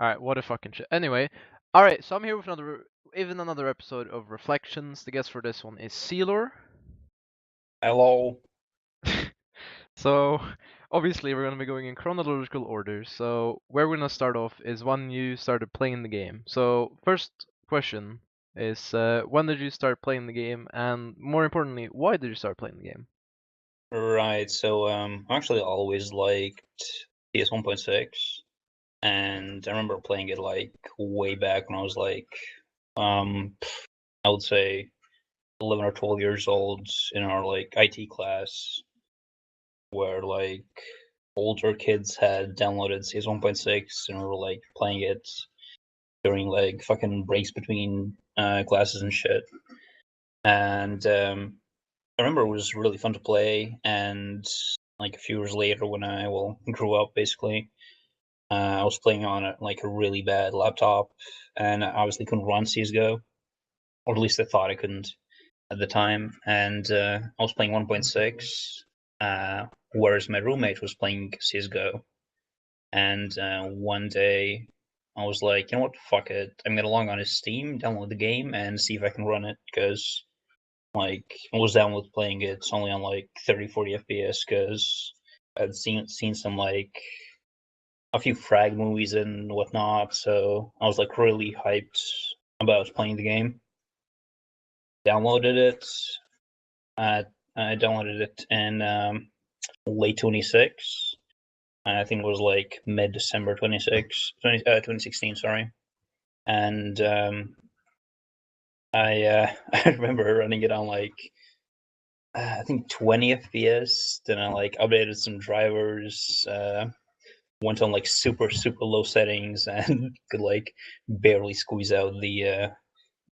Alright, what a fucking shit. Anyway, alright, so I'm here with another episode of Reflections. The guest for this one is Xelore. Hello. So, obviously, we're going to be going in chronological order. So, where we're going to start off is when you started playing the game. So, first question is when did you start playing the game? And more importantly, why did you start playing the game? Right, so I actually always liked PS 1.6, and I remember playing it like way back when I was like, um, I would say 11 or 12 years old in our like IT class, where like older kids had downloaded CS 1.6 and we were like playing it during like fucking breaks between classes and shit. And I remember it was really fun to play, and like a few years later, when I grew up, basically, I was playing on like a really bad laptop, and I obviously couldn't run CS:GO, or at least I thought I couldn't at the time. And I was playing 1.6, whereas my roommate was playing CS:GO. And one day, I was like, you know what, fuck it, I'm gonna log on to Steam, download the game, and see if I can run it, because like I was down with playing it only on like 30-40 FPS because I'd seen some like a few frag movies and whatnot, so I was like really hyped about playing the game. Downloaded it. Uh, I downloaded it in late 26. I think it was like mid December 2016, sorry. And I remember running it on like I think 20 FPS. Then I like updated some drivers, went on like super low settings, and could like barely squeeze out the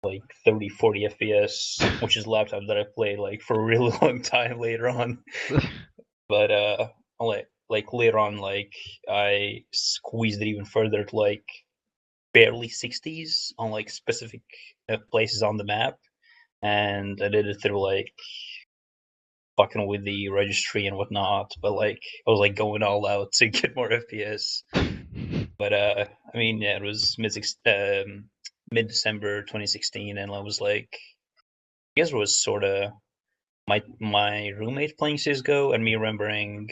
like 30-40 FPS, which is laptop that I played like for a really long time later on. But like later on, like I squeezed it even further to like barely 60s on like specific places on the map, and I did it through like fucking with the registry and whatnot, but like I was like going all out to get more FPS. But I mean, yeah, it was mid December 2016, and I was like, I guess it was sort of my roommate playing CS:GO and me remembering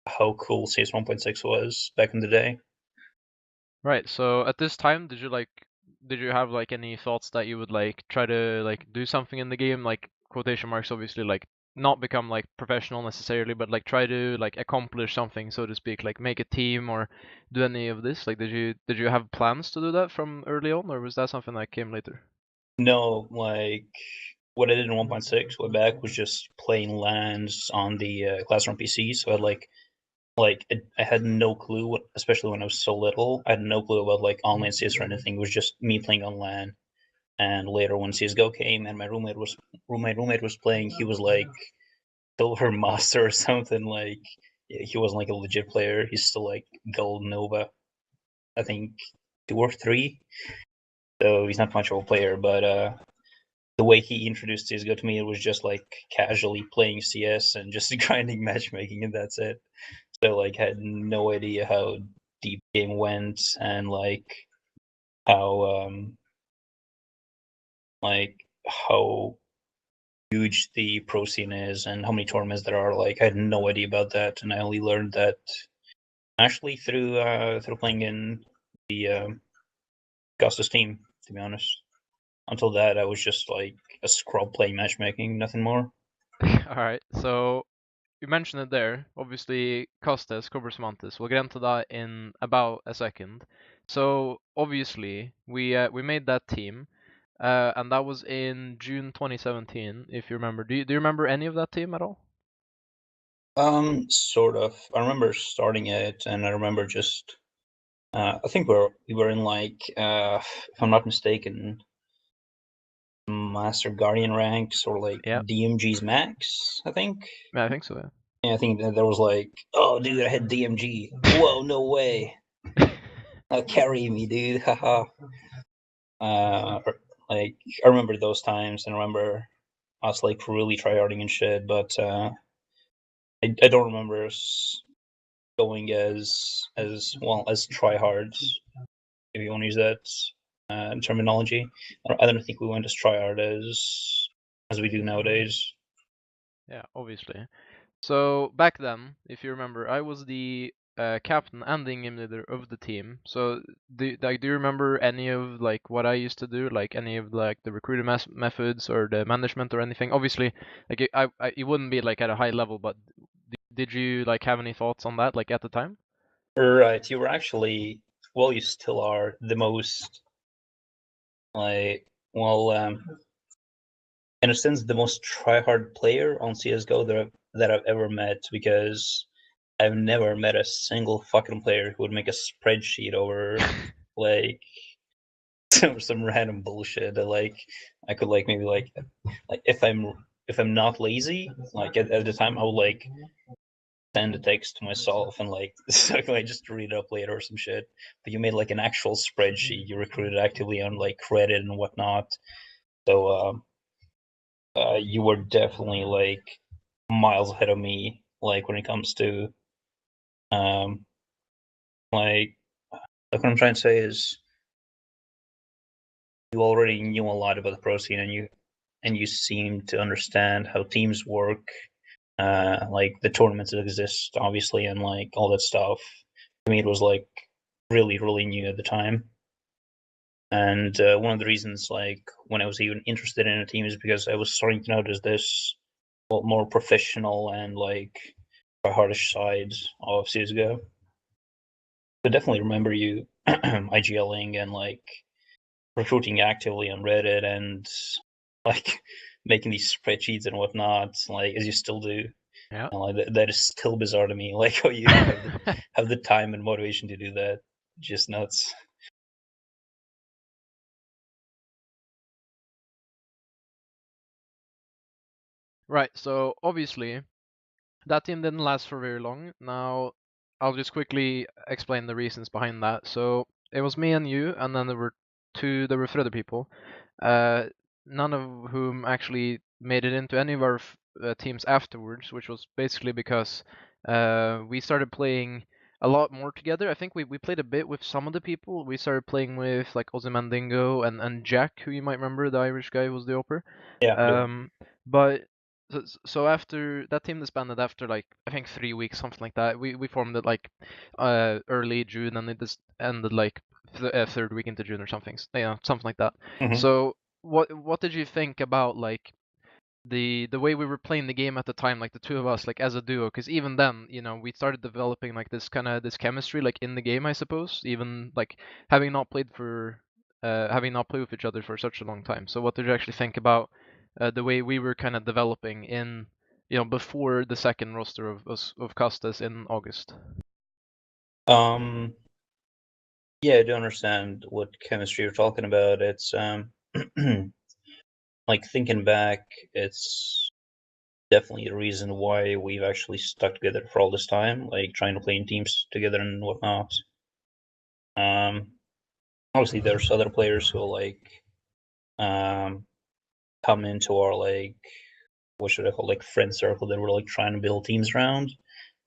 how cool CS 1.6 was back in the day. Right, so at this time, did you have like any thoughts that you would like try to like do something in the game, like quotation marks, obviously, like not become like professional necessarily, but like try to like accomplish something, so to speak, like make a team or do any of this? Like, did you have plans to do that from early on, or was that something that came later? No, like what I did in 1.6 way back was just playing LANs on the classroom PC. So I had I had no clue, especially when I was so little. I had no clue about like online CS or anything. It was just me playing on LAN. And later, when CS:GO came and my roommate was playing, he was like silver master or something. Like he wasn't like a legit player. He's still like gold Nova, I think 2 or 3. So he's not much of a player, but the way he introduced CS:GO to me, it was just like casually playing CS and just grinding matchmaking, and that's it. So like, had no idea how deep the game went, and how like how huge the pro scene is and how many tournaments there are. Like I had no idea about that, and I only learned that actually through playing in the Gustus team. To be honest, until that I was just like a scrub playing matchmaking, nothing more. All right, so you mentioned it there. Obviously, Costes, Cobras We'll get into that in about a second. So obviously, we made that team, and that was in June 2017, if you remember. Do you remember any of that team at all? Sort of. I remember starting it, and I remember just I think we were in like if I'm not mistaken, Master Guardian ranks or like Yeah, DMG's max. I think. yeah, I think so. Yeah, I think that there was like, oh, dude, I had DMG. Whoa, no way. Yeah. Carry me, dude. Haha. uh, like I remember those times, and I remember us like really tryharding and shit. But I don't remember us going as well as tryhards. if you want to use that terminology. I don't think we went as tryhard as we do nowadays. Yeah, obviously. So back then, if you remember, I was the captain and the game leader of the team. So do you remember any of like what I used to do, like any of like the recruiting methods or the management or anything? Obviously, like it wouldn't be like at a high level, but did you like have any thoughts on that like at the time? Right, you were actually, well, you still are the most like, well, in a sense, the most try-hard player on CS:GO that I've ever met, because I've never met a single fucking player who would make a spreadsheet over like some random bullshit that like I could like maybe like if I'm not lazy, like at the time I would like send a text to myself and like so I can like just read it up later or some shit. But you made like an actual spreadsheet. You recruited actively on like Reddit and whatnot. So you were definitely like miles ahead of me, like when it comes to um like what I'm trying to say is you already knew a lot about the pro scene, and you seem to understand how teams work, like the tournaments that exist, obviously, and like all that stuff. To me, it was like really new at the time. And one of the reasons, like when I was even interested in a team, is because I was starting to notice this more professional and like hardish side of CS:GO. I definitely remember you IGLing and like recruiting actively on Reddit and like making these spreadsheets and whatnot, like as you still do. Yeah. And like that is still bizarre to me. Like how you have the time and motivation to do that. Just nuts. Right. So obviously that team didn't last for very long. Now, I'll just quickly explain the reasons behind that. So it was me and you, and then there were three other people, uh, none of whom actually made it into any of our teams afterwards, which was basically because we started playing a lot more together. I think we played a bit with some of the people. We started playing with like Ozymandigo and Jack, who you might remember, the Irish guy who was the Oper. Yeah, I do. But so after that team disbanded after like I think 3 weeks, something like that. We formed it like early June, and it just ended like third week into June or something. Yeah, something like that. Mm-hmm. So what did you think about like the way we were playing the game at the time, like the two of us, like as a duo? Because even then, we started developing like this kind of this chemistry, like in the game, I suppose. Even like having not played with each other for such a long time. So what did you actually think about the way we were kind of developing in, before the second roster of Costas in August? Um, yeah, I do understand what chemistry you're talking about. It's like thinking back, it's definitely the reason why we've actually stuck together for all this time, like trying to play in teams together and whatnot. Um, Obviously there's other players who like um come into our like what should I call like friend circle that we're like trying to build teams around.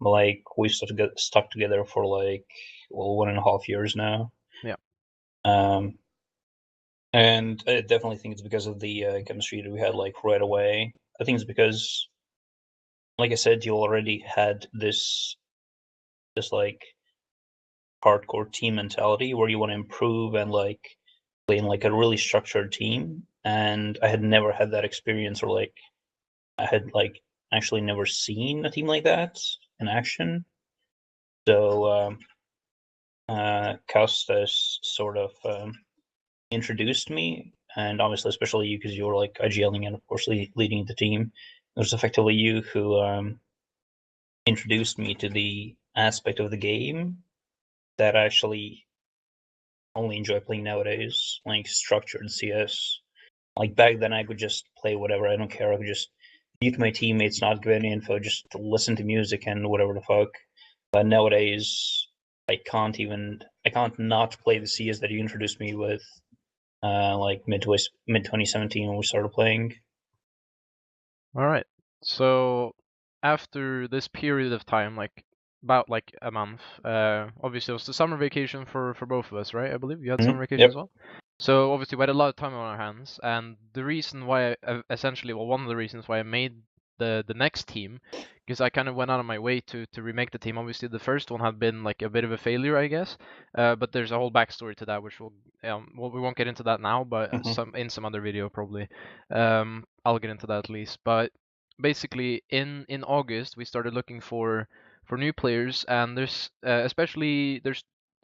But like we stuck together for like 1.5 years now. Yeah. Um, and I definitely think it's because of the chemistry that we had like right away. I think it's because, like I said, you already had this like hardcore team mentality where you want to improve and like play in like a really structured team. And I had never had that experience, or like I had like actually never seen a team like that in action. So Costas sort of introduced me, and obviously, especially you, because you were like IGLing and of course leading the team. It was effectively you who introduced me to the aspect of the game that I actually only enjoy playing nowadays, like structured CS. Like back then, I could just play whatever. I don't care. I could just mute my teammates, not give any info, just listen to music and whatever the fuck. But nowadays, I can't not play the CS that you introduced me with, like mid 2017 when we started playing. All right. So after this period of time, like about like a month. Obviously, it was the summer vacation for both of us, right? I believe you had Mm-hmm. summer vacation as Yep. well. So obviously, we had a lot of time on our hands, and the reason why, essentially, well, one of the reasons why I made the next team, because I kind of went out of my way to remake the team. Obviously, the first one had been like a bit of a failure, I guess. But there's a whole backstory to that, which well, we won't get into that now, but Mm-hmm. some other video probably. I'll get into that at least. But basically, in August, we started looking for new players, and there's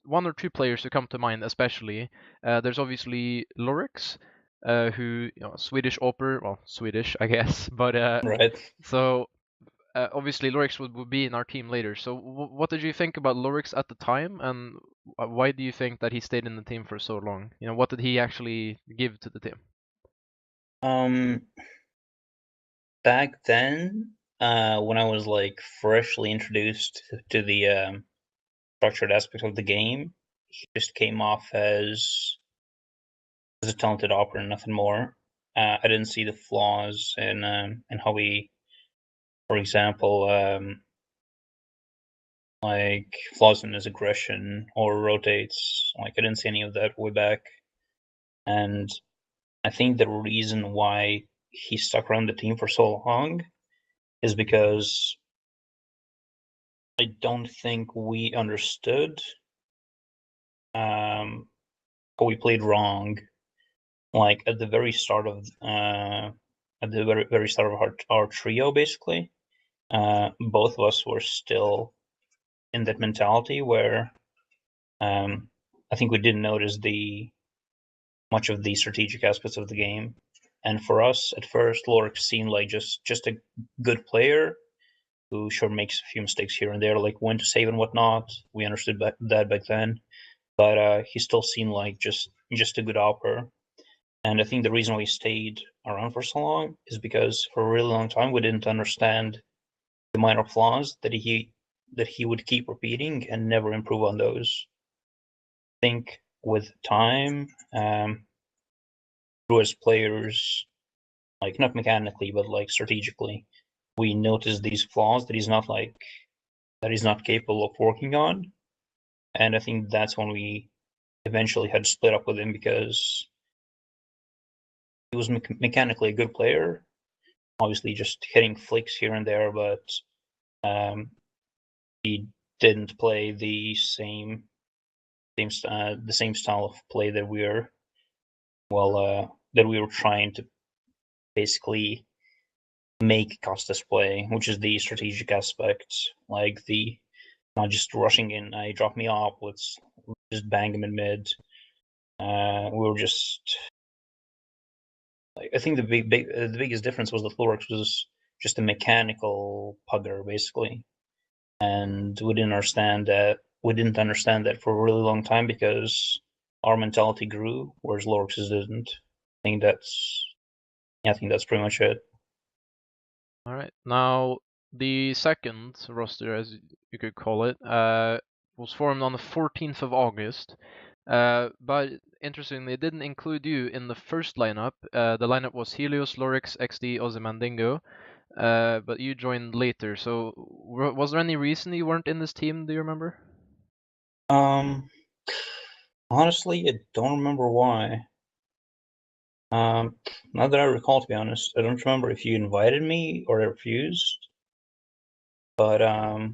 one or two players who come to mind, especially. There's obviously Lorix, who Swedish opera, well, Swedish, I guess, but Right. so obviously Lorix would be in our team later. So what did you think about Lorix at the time, and why do you think that he stayed in the team for so long? What did he actually give to the team? Um, Back then, when I was like freshly introduced to the structured aspect of the game, he just came off as a talented operator, nothing more. I didn't see the flaws in how he, for example, like flaws in his aggression or rotates. Like I didn't see any of that way back, and I think the reason why he stuck around the team for so long is because I don't think we understood how we played wrong. Like at the very start of at the very start of our trio, basically, both of us were still in that mentality where I think we didn't notice the much of the strategic aspects of the game. And for us, at first, Lorix seemed like just a good player who sure makes a few mistakes here and there, like when to save and whatnot. We understood that back then, but he still seemed like just a good operator. And I think the reason why he stayed around for so long is because for a really long time we didn't understand the minor flaws that he would keep repeating and never improve on those. I think with time, through as players, like not mechanically but like strategically, we notice these flaws that he's not capable of working on, and I think that's when we eventually had to split up with him because he was mechanically a good player, obviously just hitting flicks here and there, but um, he didn't play the same style of play that we were trying to basically make Costas play, which is the strategic aspect, like the not just rushing in. I drop me off. Let's just bang him in mid. We were just. I think the biggest difference was that Florix was just a mechanical pugger basically, and we didn't understand that for a really long time because our mentality grew, whereas Lorix's didn't. I think that's I think that's pretty much it. All right. Now, the second roster, as you could call it, was formed on the 14th of August. But interestingly, it didn't include you in the first lineup. The lineup was Helios, Lorix, XD, Ozymandigo. But you joined later. So, was there any reason you weren't in this team? Do you remember? Um, Honestly, I don't remember why. Not that I recall, to be honest. I don't remember if you invited me or I refused, but I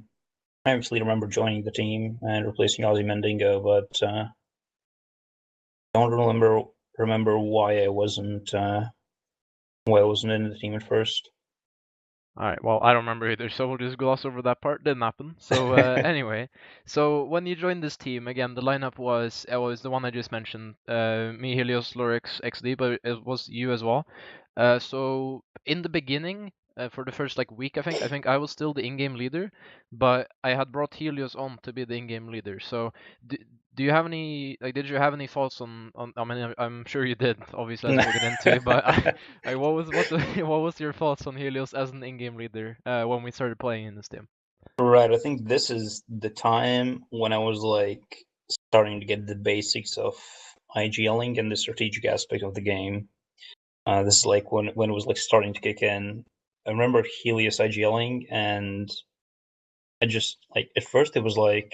obviously remember joining the team and replacing Ozzy Mendingo, but don't remember why I wasn't in the team at first. All right, well, I don't remember either, so we'll just gloss over that part. Didn't happen. So anyway, so when you joined this team, again, the lineup was the one I just mentioned, me, Helios, Lorix, XD, but it was you as well. So in the beginning, for the first like week, I think I was still the in-game leader, but I had brought Helios on to be the in-game leader. So do, do you have any like did you have any thoughts on I mean I'm sure you did, obviously as we'll get into, but what was your thoughts on Helios as an in-game leader when we started playing in this team? Right, I think this is the time when I was like starting to get the basics of IGLing and the strategic aspect of the game. This is like when it was like starting to kick in. I remember Helios IGLing, and I just like at first it was like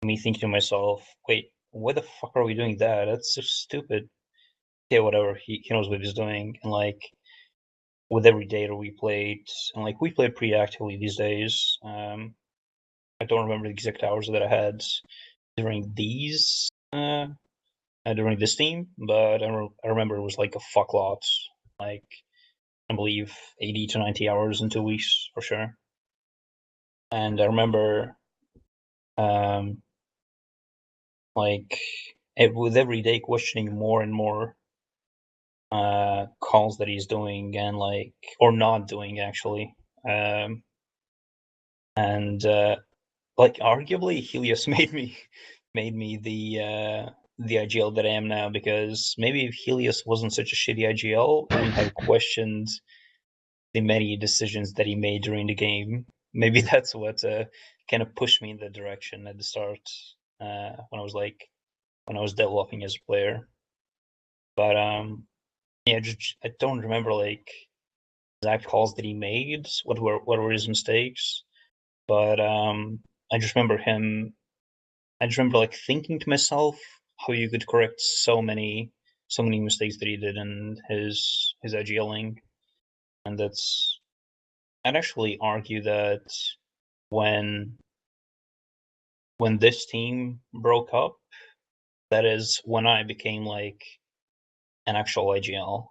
me thinking to myself, wait, why the fuck are we doing that? That's so stupid. Yeah, whatever. He knows what he's doing, and like with every data we played, and like we played pretty actively these days. I don't remember the exact hours that I had during these during this team, but I remember it was like a fuck lot, like I believe 80 to 90 hours in 2 weeks for sure. And I remember um, like with every day questioning more and more calls that he's doing and like or not doing actually. Um, and like arguably Helios made me the IGL that I am now, because maybe if Helios wasn't such a shitty IGL, I wouldn't have questioned the many decisions that he made during the game. Maybe that's what kind of pushed me in that direction at the start when I was developing as a player. But yeah, just, I don't remember like exact calls that he made. What were his mistakes? But I just remember him. I just remember like thinking to myself how you could correct so many mistakes that he did in his IGLing, and I'd actually argue that when when this team broke up, that is when I became like an actual IGL.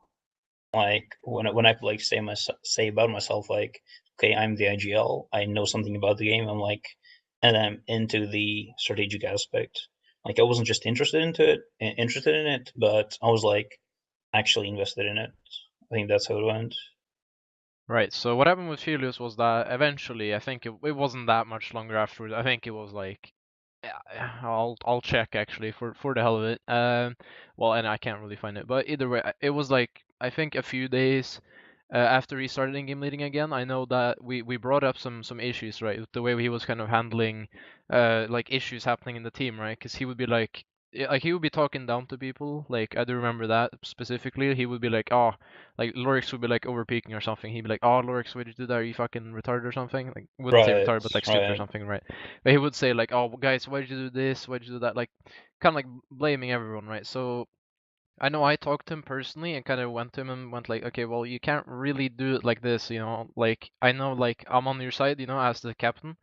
Like when I could like say about myself like, okay, I'm the IGL, I know something about the game, and I'm into the strategic aspect. Like I wasn't just interested in it, but I was like actually invested in it. I think that's how it went. Right. So what happened with Helios was that eventually, I think it wasn't that much longer afterwards. I think it was like, yeah, I'll check actually for the hell of it. Well, and I can't really find it, but either way, it was like I think a few days after he started in game leading again. I know that we brought up some issues, right? The way he was kind of handling like issues happening in the team, right? Because he would be like. Like he would be talking down to people, like I do remember that specifically. He would be like, "Oh, like Lorix would be like overpeaking or something. He'd be like, "Oh, Lorix, why did you do that? Are you fucking retarded or something?" Like wouldn't say Right, retarded, but like stupid or right. something, right? But he would say like, "Oh, guys, why did you do this? Why did you do that?" Like kind of like blaming everyone, right? So I know I talked to him personally and kind of went to him and went like, "Okay, well, you can't really do it like this, you know. Like I know like I'm on your side, you know, as the captain,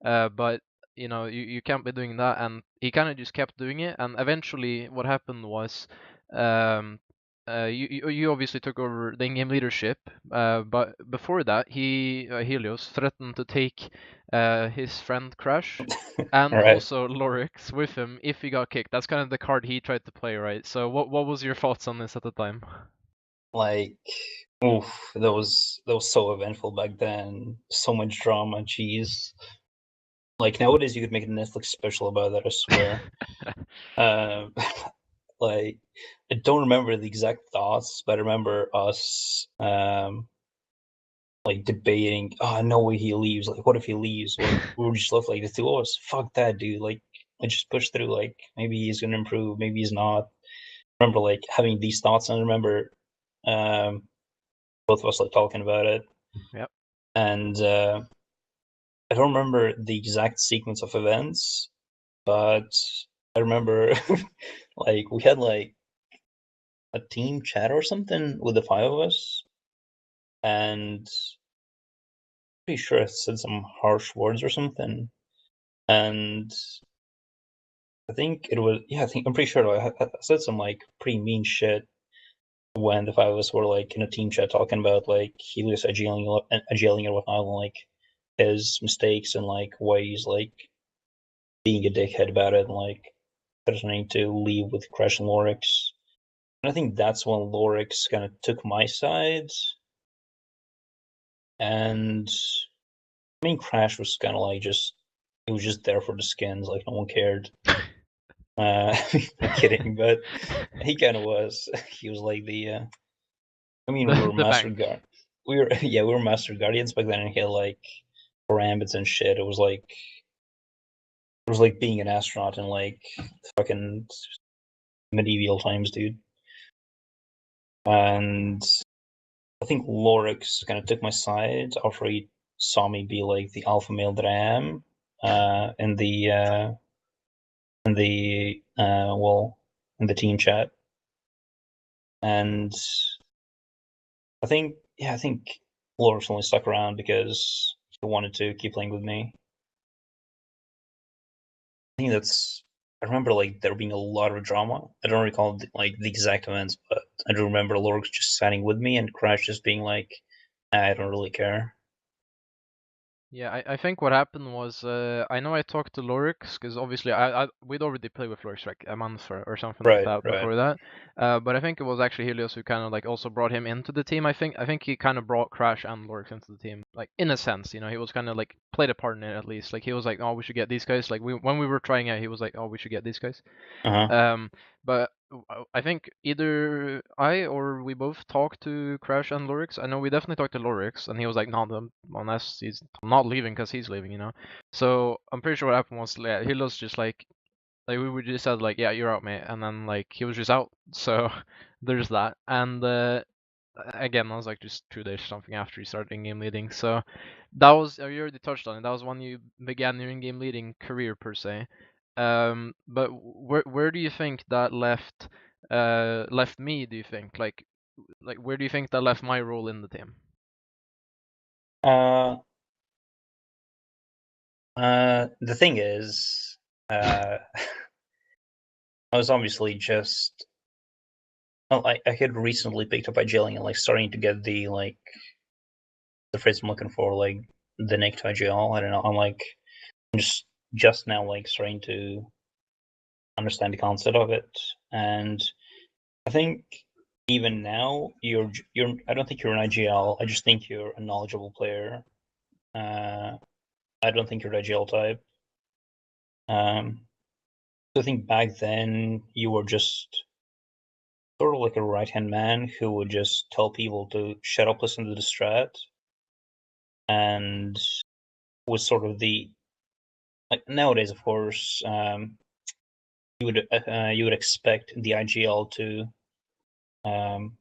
but you know, you can't be doing that." And he kind of just kept doing it. And eventually, what happened was, um, you obviously took over the in-game leadership. But before that, Helios threatened to take his friend Crash and Right. also Lorix with him if he got kicked. That's kind of the card he tried to play, right? So what was your thoughts on this at the time? Like, oof, that was so eventful back then. So much drama, jeez. Like nowadays, you could make a Netflix special about that. I swear. Um, like, I don't remember the exact thoughts, but I remember us like debating. Oh, no way he leaves. Like, what if he leaves? What we were just left like the two of us. Fuck that, dude. Like, I just pushed through. Like, maybe he's gonna improve. Maybe he's not. I remember like having these thoughts, and I remember um both of us like talking about it, Yep. and I don't remember the exact sequence of events, but I remember like we had like a team chat or something with the five of us, and pretty sure I said some harsh words or something, and I think it was yeah. I'm pretty sure I said some like pretty mean shit when the five of us were like in a team chat talking about like Helios agailing and whatnot, and like his mistakes and like why he's like being a dickhead about it, and like threatening to leave with Crash and Lorix. And I think that's when Lorix kind of took my side, and I mean Crash was kind of like just he was just there for the skins, like no one cared. I'm kidding, but he kind of was. He was like the. I mean, we were The master bank. guard. We were yeah, we were master guardians back then, and he had like karambits and shit. It was like being an astronaut in like fucking medieval times, dude. And I think Lorix kind of took my side after he saw me be like the alpha male that I am in the well in the team chat, and I think Loris only stuck around because he wanted to keep playing with me. I think that's. I remember like there being a lot of drama. I don't recall like the exact events, but I do remember Loris just signing with me and Crash just being like, I don't really care. Yeah, I think what happened was I know I talked to Lorix because obviously we'd already played with Lorix like a month or something like Right, that right. before that. But I think it was actually Helios who kind of like also brought him into the team. I think he kind of brought Crash and Lorix into the team, like in a sense, you know, he was kind of like played a part in it at least. Like he was like, oh, we should get these guys. Like when we were trying out, he was like, oh, we should get these guys. Uh-huh. But I think either I or we both talked to Crash and Lorix. I know we definitely talked to Lorix, and he was like, "No, unless he's not leaving because he's leaving," you know. So I'm pretty sure what happened was, yeah, he was just like we would just said like, "Yeah, you're out, mate," and then like he was just out. So there's that. And again, that was like just 2 days or something after he started in-game leading. So that was you already touched on it. That was when you began your in-game leading career per se. But where do you think that left me? Do you think like where do you think that left my role in the team? Uh, the thing is, I was obviously just. Well, I had recently picked up IGL and like starting to get the like the phrase I'm looking for, like the Nick to IGL. I don't know. I'm just now like starting to understand the concept of it, and I think even now you're. I don't think you're an IGL. I just think you're a knowledgeable player. Uh, I don't think you're an IGL type. Um, so I think back then you were just sort of like a right hand man who would just tell people to shut up, listen to the strat, and was sort of the like nowadays, of course, you would expect the IGL to um,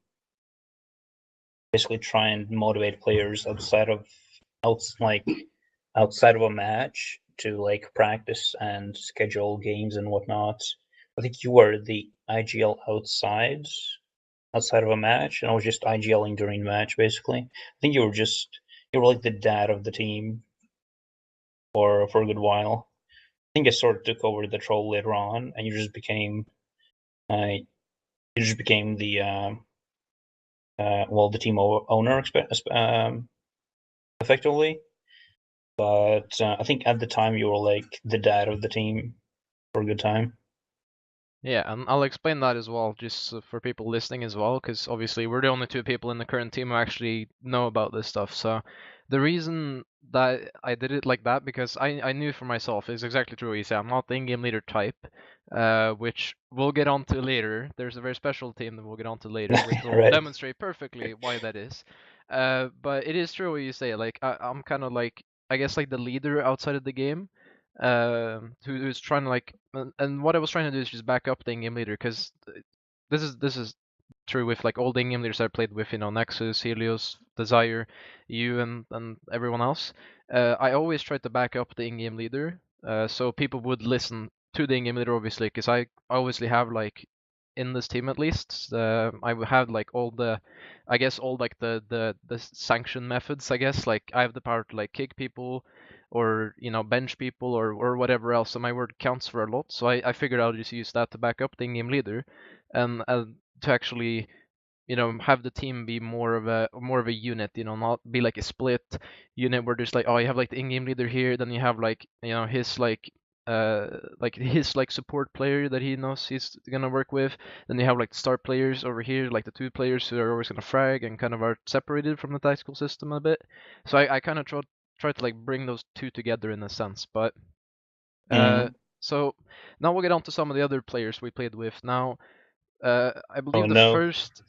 basically try and motivate players like outside of a match to like practice and schedule games and whatnot. I think you were the IGL outside of a match, and I was just IGLing during the match basically. I think you were like the dad of the team for a good while. I think I sort of took over the troll later on, and you just became the well the team owner effectively. But I think at the time you were like the dad of the team for a good time. Yeah, and I'll explain that as well, just for people listening as well, because obviously we're the only two people in the current team who actually know about this stuff. So the reason that I did it like that, because I knew for myself, is exactly true what you say. I'm not the in-game leader type, which we'll get onto later. There's a very special team that we'll get onto later, which will Right. demonstrate perfectly why that is. But it is true what you say. Like I'm kind of like I guess like the leader outside of the game who's trying to like and what I was trying to do is just back up the in-game leader because this is true with like all the in-game leaders I played with, you know, Nexus, Helios, Desire, you and everyone else. I always tried to back up the in-game leader, so people would listen to the in-game leader obviously, because I obviously have like in this team at least, I would have like all the, I guess all like the sanction methods. I guess like I have the power to like kick people, or you know bench people or whatever else. So my word counts for a lot. So I figured I'll just use that to back up the in-game leader, and to actually you know have the team be more of a unit, you know, not be like a split unit where there's like, oh, you have like the in-game leader here, then you have like you know his like support player that he knows he's gonna work with, then you have like the star players over here, like the two players who are always gonna frag and kind of are separated from the tactical system a bit. So I kind of try to like bring those two together in a sense. But uh Mm. so now we'll get on to some of the other players we played with. Now I Oh believe the no. first.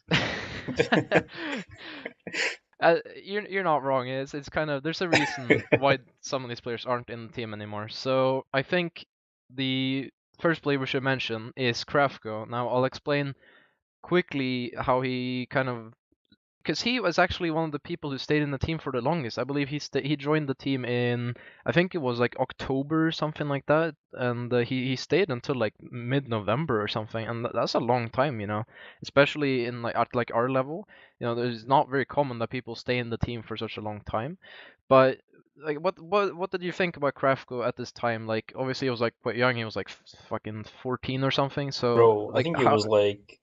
You're not wrong. It's kind of there's a reason why some of these players aren't in the team anymore. So I think the first player we should mention is Krafko. Now I'll explain quickly how he kind of because he was actually one of the people who stayed in the team for the longest. I believe he joined the team in, I think it was like October or something like that, and he stayed until like mid-November or something, and that's a long time, especially in like at like our level. It's not very common that people stay in the team for such a long time. But like, what did you think about Krafko at this time? Like, obviously he was like quite young. He was like fucking 14 or something. So Bro, I like, think it how? was like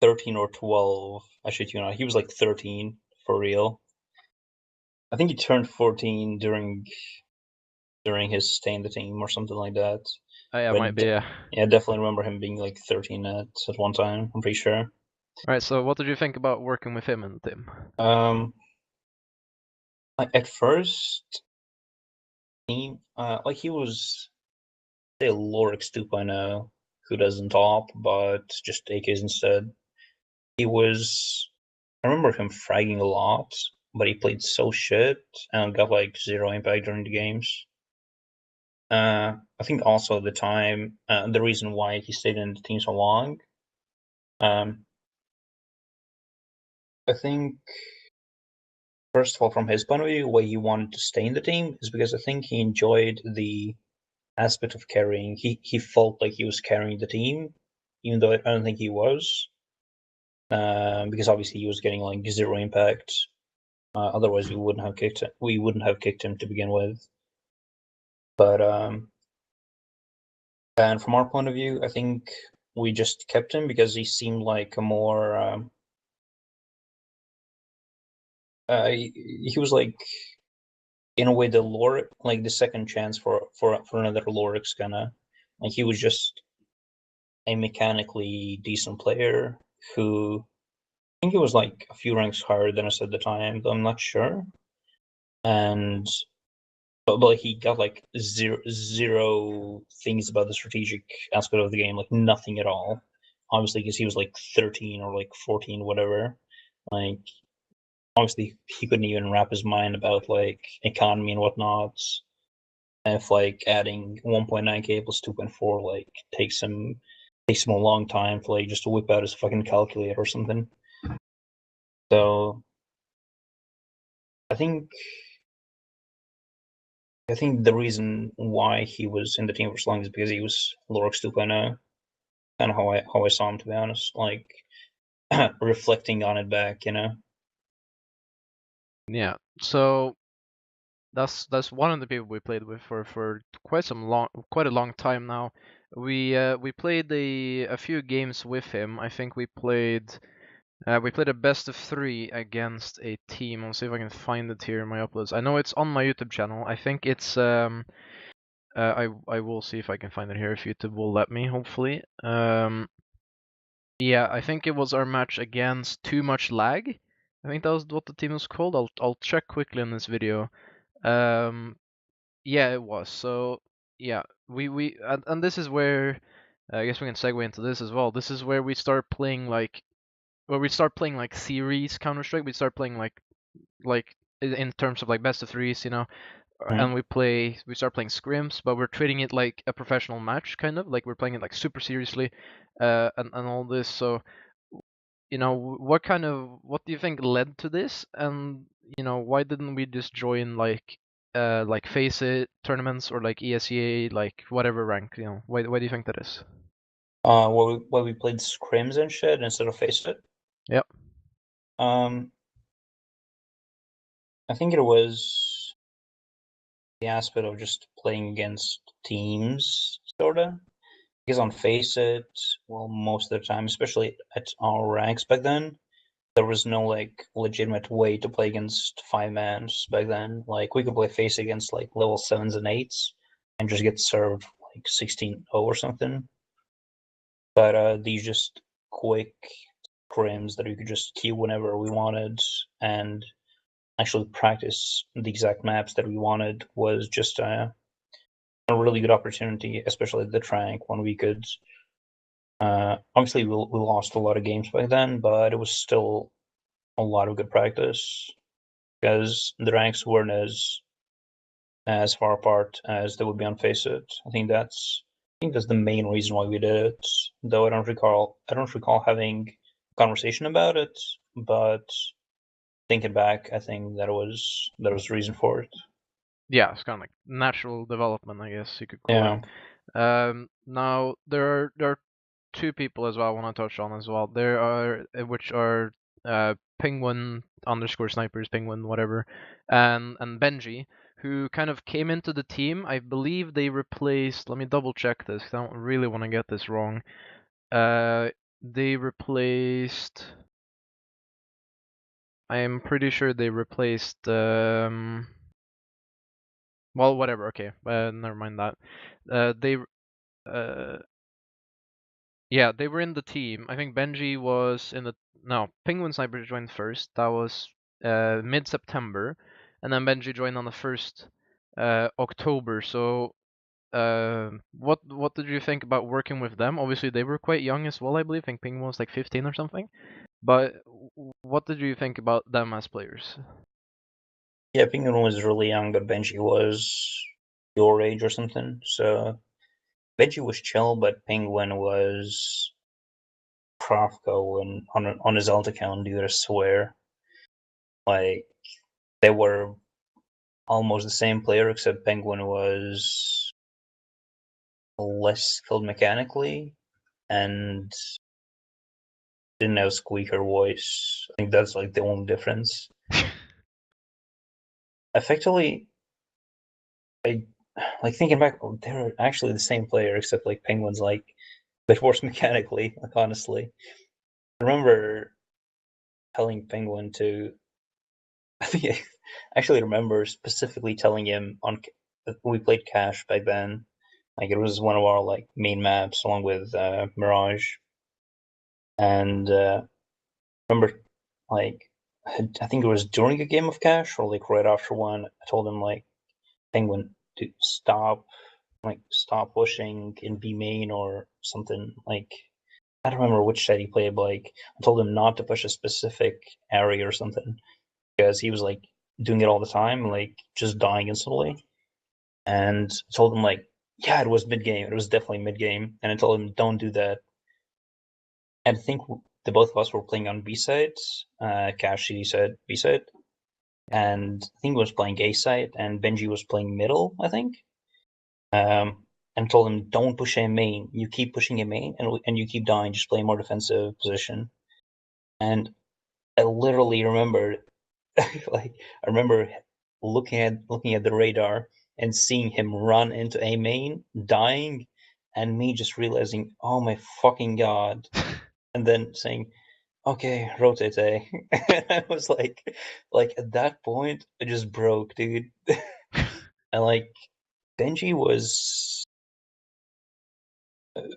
13 or 12. I shit you not. He was like 13 for real. I think he turned 14 during his stay in the team or something like that. Yeah, But might be. Yeah. yeah, I definitely remember him being like 13 at one time. I'm pretty sure. All right. So what did you think about working with him in the team? Um, like at first, like he was say Lorix 2.0, who doesn't top, but just AKs instead. He was. I remember him fragging a lot, but he played so shit and got like zero impact during the games. I think also at the time, the reason why he stayed in the team so long, um, I think first of all, from his point of view, why he wanted to stay in the team is because I think he enjoyed the aspect of carrying. He felt like he was carrying the team, even though I don't think he was, because obviously he was getting like zero impact. Otherwise, we wouldn't have kicked him to begin with. But and from our point of view, I think we just kept him because he seemed like a more. He was like in a way the lore, like the second chance for another Lorix kind of. Like he was just a mechanically decent player who I think he was like a few ranks higher than us at the time, though I'm not sure. And but he got like zero things about the strategic aspect of the game, like nothing at all. Obviously, because he was like 13 or like 14, whatever. Like obviously he couldn't even wrap his mind about like economy and whatnot. If like adding 1.9k plus 2.4 like takes him a long time to like just to whip out his fucking calculator or something. So I think I think the reason why he was in the team for so long is because he was Lorix 2.0. Kind of how I saw him, to be honest. Like reflecting on it back. Yeah. So that's one of the people we played with for quite a long time now. We played a few games with him. I think we played a best of three against a team. I'll see if I can find it here in my uploads. I know it's on my YouTube channel. I think it's I will see if I can find it here if YouTube will let me, hopefully. Yeah, I think it was our match against Too Much Lag. I think that was what the team was called. I'll check quickly in this video. Um, yeah, it was. So yeah, and this is where I guess we can segue into this as well. This is where we start playing like series Counter Strike. We start playing like in terms of like best of threes, Mm-hmm. and we start playing scrims, but we're treating it like a professional match, kind of like we're playing it like super seriously, and all this. So what do you think led to this, and why didn't we just join like Face It tournaments or like ESEA, like whatever rank, why do you think that is? Where we played scrims and shit instead of face it. Yep. Um, I think it was the aspect of just playing against teams, sorta. Because on Face It, well, most of the time, especially at our ranks back then, there was no like legitimate way to play against five mans back then. Like we could play Face against like level sevens and eights and just get served like 16-0 or something. But these just quick scrims that we could just queue whenever we wanted and actually practice the exact maps that we wanted was just a really good opportunity, especially at the rank when we could. Obviously, we lost a lot of games back then, but it was still a lot of good practice because the ranks weren't as far apart as they would be on Faceit. I think that's the main reason why we did it. Though I don't recall having a conversation about it, but thinking back, I think that was the reason for it. Yeah, it's kind of like natural development, I guess you could call it. Yeah. Now there are two people as well I want to touch on as well. There are which are Penguin underscore snipers, Penguin whatever, and Benji, who kind of came into the team. I believe they replaced. Let me double check this. 'Cause I don't really want to get this wrong. They replaced. I'm pretty sure they replaced. Well, whatever. Okay, never mind that. They uh Yeah, they were in the team. I think Benji was in the no, Penguin Sniper joined first. That was mid-September, and then Benji joined on the first October. So, what did you think about working with them? Obviously, they were quite young as well, I believe. I think Penguin was like 15 or something. But what did you think about them as players? Yeah, Penguin was really young, but Benji was your age or something. So Benji was chill, but Penguin was Kravko and on his alt account, dude, I swear. Like they were almost the same player, except Penguin was less skilled mechanically and didn't have squeaker voice. I think that's like the only difference. Effectively, I like thinking back, they're actually the same player, except like Penguin's like a bit worse mechanically, like honestly. I remember telling Penguin to I think I actually remember specifically telling him on we played Cash back then. Like it was one of our like main maps along with Mirage, and remember like I think it was during a game of Cash or like right after one. I told him like Penguin to stop pushing in B main or something like. I don't remember which side he played, but like I told him not to push a specific area or something because he was like doing it all the time, like just dying instantly. And I told him like, yeah, it was mid game. It was definitely mid game. And I told him don't do that. And I think the both of us were playing on B side. Cash CD said B side, Yeah. and I think he was playing A side, and Benji was playing middle. I think. And told him don't push a main. You keep pushing a main, and you keep dying. Just play a more defensive position. And I literally remember like I remember looking at the radar and seeing him run into a main, dying, and me just realizing, oh my fucking god, and then saying, okay, rotate A. And I was like at that point, I just broke, dude. And like Benji was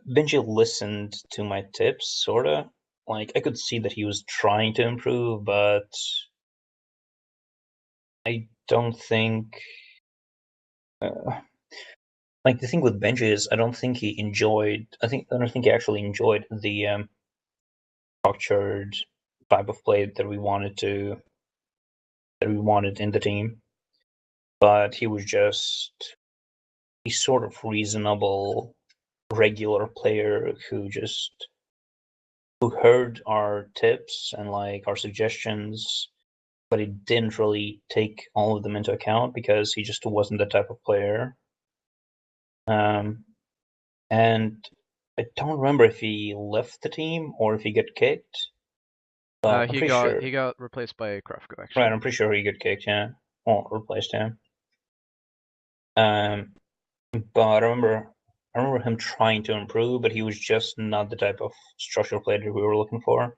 Benji listened to my tips, sorta. Like I could see that he was trying to improve, but I don't think like the thing with Benji is I don't think he enjoyed. I don't think he actually enjoyed the structured type of play that we wanted in the team. But he was just a sort of reasonable, regular player who heard our tips and like our suggestions, but he didn't really take all of them into account because he just wasn't the type of player. Um, and I don't remember if he left the team or if he got kicked, but I'm He pretty got sure. he got replaced by Krafko Right, actually. I'm pretty sure he got kicked. Yeah, or replaced him. Um, but I remember him trying to improve, but he was just not the type of structural player we were looking for.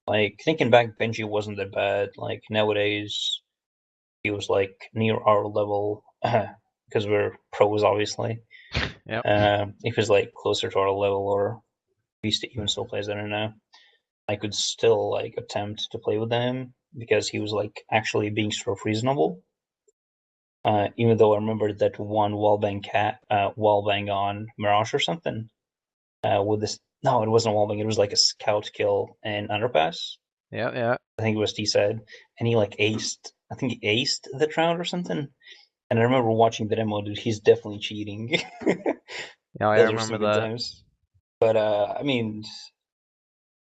Like thinking back, Benji wasn't that bad. Like nowadays, he was like near our level because we're pros, obviously. Yep. If he's like closer to our level, or he even still plays, I don't know. I could still like attempt to play with him because he was like actually being sort of reasonable. Even though I remember that one wallbang on Mirage or something. With this, no, it wasn't a wallbang. It was like a scout kill in Underpass. Yeah, yeah. I think it was T said, and he like aced. I think he aced the round or something. And I remember watching the demo, dude. He's definitely cheating. Yeah, I Those were some remember good that. times. But I mean,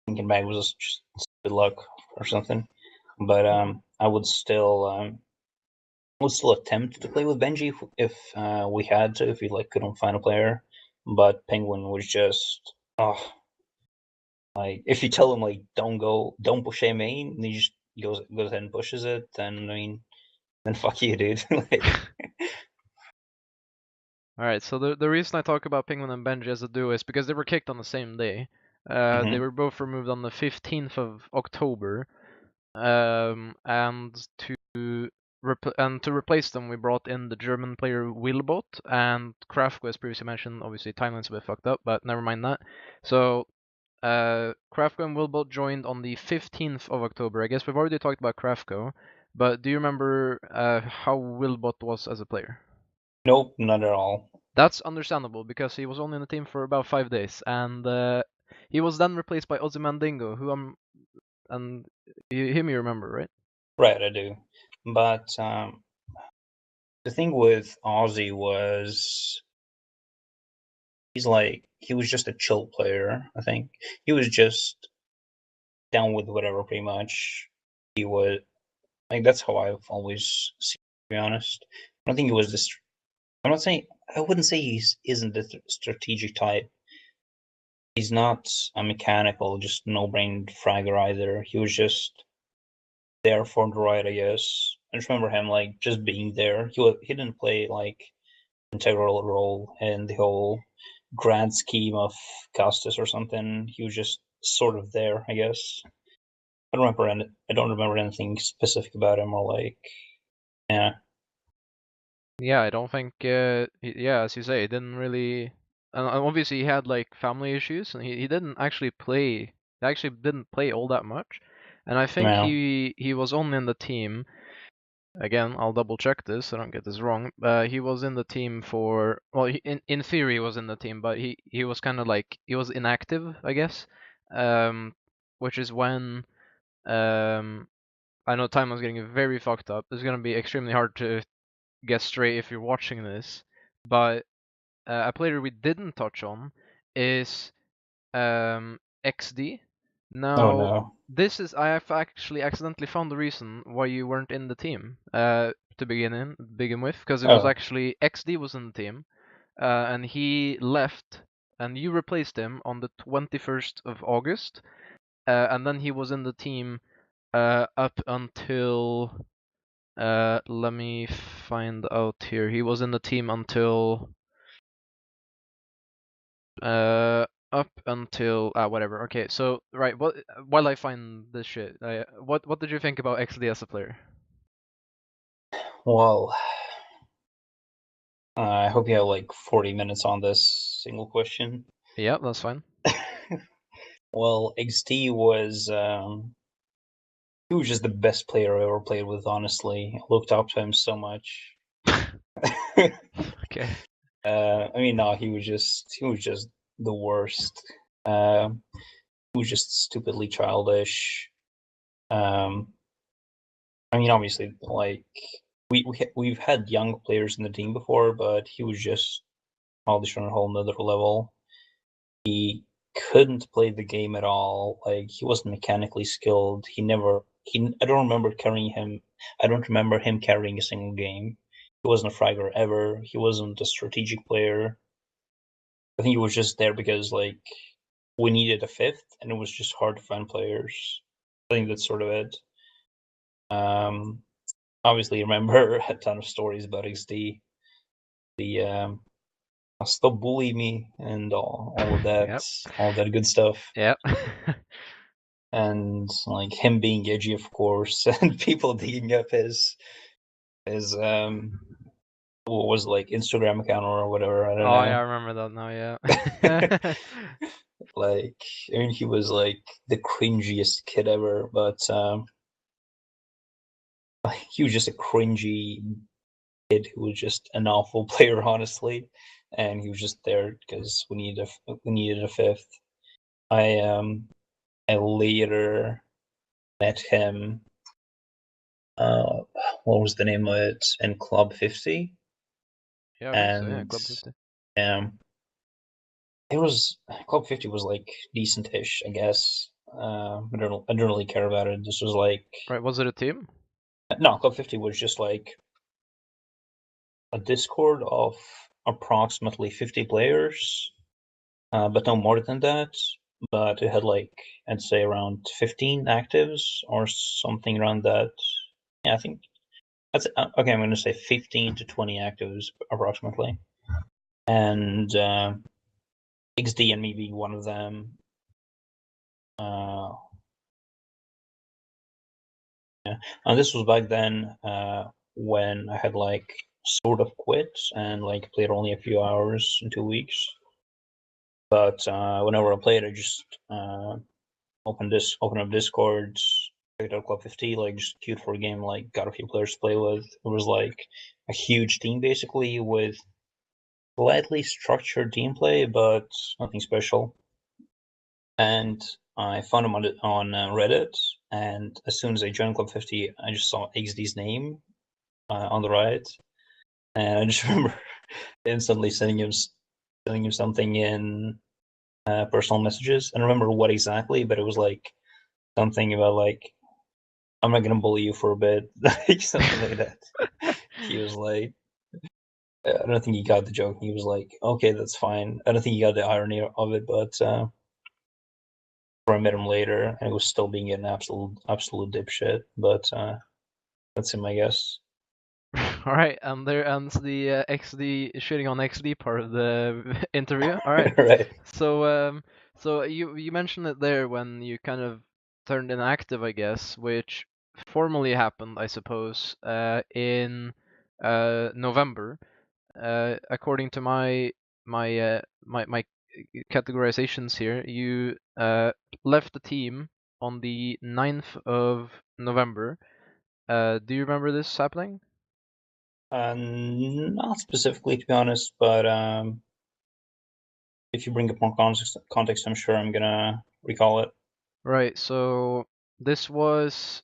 thinking back was just good luck or something. But I would still attempt to play with Benji if we had to, if we like couldn't find a player. But Penguin was just like if you tell him like don't push A main, and he just goes ahead and pushes it, then I mean, then fuck you, dude. Like, Alright, so the reason I talk about Penguin and Benji as a duo is because they were kicked on the same day. They mhm. were both removed on the 15th of October. And to replace them, we brought in the German player Wilbot and Krafko, as previously mentioned. Obviously, timeline's a bit fucked up, but never mind that. So Krafko and Wilbot joined on the 15th of October. I guess we've already talked about Krafko, but do you remember how Wilbot was as a player? Nope, not at all. That's understandable because he was only in the team for about 5 days, and he was then replaced by Ozymandiano, who and him you remember, right? Right, I do. But the thing with Ozzy was he was just a chill player. I think he was just down with whatever, pretty much. He was like that's how I've always seen. To be honest, I don't think he was this. I'm not saying I wouldn't say he's isn't the strategic type. He's not a mechanical, just no-brain fragger either. He was just there for the ride, I guess. I just remember him like just being there. He didn't play like integral role in the whole grand scheme of Costas or something. He was just sort of there, I guess. I don't remember anything specific about him or like yeah. Yeah, I don't think. Yeah, as you say, he didn't really. And obviously, he had like family issues, and he didn't actually play. He actually didn't play all that much, and I think Yeah. he was only in the team. Again, I'll double check this. So I don't get this wrong. He was in the team for. Well, in theory, he was in the team, but he was kind of like he was inactive, I guess. Um, which is when I know time was getting very fucked up. It's gonna be extremely hard to get straight if you're watching this, but a player we didn't touch on is XD. Oh Now, no. this is I have actually accidentally found the reason why you weren't in the team to begin with, because it was Oh. actually XD was in the team, and he left, and you replaced him on the 21st of August, and then he was in the team up until let me find out here. He was in the team until up until whatever. Okay, so right, what while I find this shit, what did you think about XD as a player? Well, I hope you have like 40 minutes on this single question. Yeah, that's fine. Well, XT he was just the best player I ever played with, honestly. I looked up to him so much. Okay. I mean, no, he was just the worst. Um, he was just stupidly childish. Um, I mean, obviously, like we've had young players in the team before, but he was just childish on a whole nother level. He couldn't play the game at all. Like he wasn't mechanically skilled. I don't remember carrying him. I don't remember him carrying a single game. He wasn't a fragger ever. He wasn't a strategic player. I think he was just there because like we needed a fifth, and it was just hard to find players. I think that's sort of it. Um, obviously, remember a ton of stories about XD. The stop bully me and Yep. all of that good stuff. Yep. And like him being edgy, of course, and people digging up his what was it, like Instagram account or whatever. I don't Oh yeah, I know. remember that now. Yeah. Like, I mean, he was like the cringiest kid ever, but he was just a cringy kid who was just an awful player, honestly. And he was just there because we needed a fifth. I um I later met him. Uh, what was the name of it? In Club 50, Yeah, I believe so. Yeah, and Club 50. um, it was Club 50 was like decent-ish, I guess. I don't really care about it. This was like Right, was it a team? No, Club 50 was just like a Discord of approximately 50 players, but no more than that. But it had like, I'd say around 15 actives or something around that. Yeah, I think that's okay. I'm going to say 15 to 20 actives approximately, and XD and me being one of them. Uh, yeah, and this was back then when I had like sort of quit and like played only a few hours in 2 weeks. But whenever I played, I just open up Discord, checked out Club 50, like just queued for a game, like got a few players to play with. It was like a huge team basically with slightly structured gameplay, but nothing special. And I found him on Reddit, and as soon as I joined Club 50, I just saw XD's name on the right, and I just remember instantly sending him something in personal messages. I don't remember what exactly, but it was like something about like I'm not gonna bully you for a bit, like something like that. He was like, I don't think he got the joke. He was like, okay, that's fine. I don't think he got the irony of it, but I met him later, and he was still being an absolute dipshit. But that's him, I guess. All right, and there ends the XD shitting on XD part of the interview. All right, Right. so so you mentioned it there when you kind of turned inactive, I guess, which formally happened, I suppose, in November. According to my categorizations here, you left the team on the 9th of November. Do you remember this happening? Not specifically, to be honest, but if you bring up more context, I'm sure I'm gonna recall it. Right, so this was.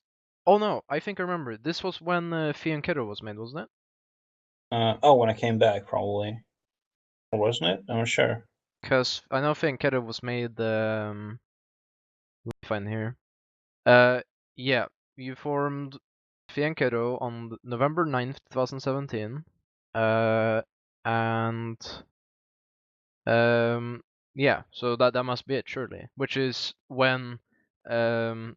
Oh no, I think I remember. This was when Fianchetto was made, wasn't it? Oh, when I came back, probably, or wasn't it? I'm not sure. Because I know Fianchetto was made. Let me find here. Yeah, you formed Fianchetto on November 9th, 2017. Uh, and um, yeah, so that must be it, surely. Which is when um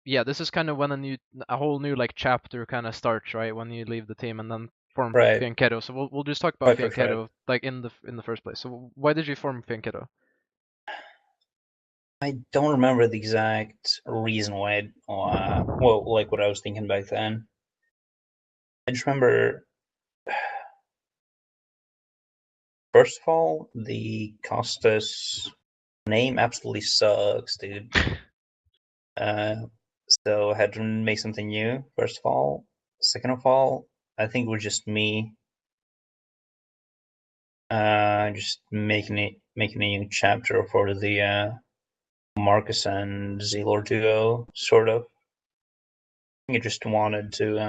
yeah, this is kind of when a whole new like chapter kind of starts, right? When you leave the team and then form Right, Fianchetto. So we'll just talk about right. Fianchetto like in the first place. So why did you form Fianchetto? I don't remember the exact reason why. Well, like what I was thinking back then. I just remember, first of all, the Costas name absolutely sucks, dude. Uh, so I had to make something new. First of all, second of all, I think it was just me, just making a new chapter for the Marcus and Xelore duo, sort of. I think I just wanted to.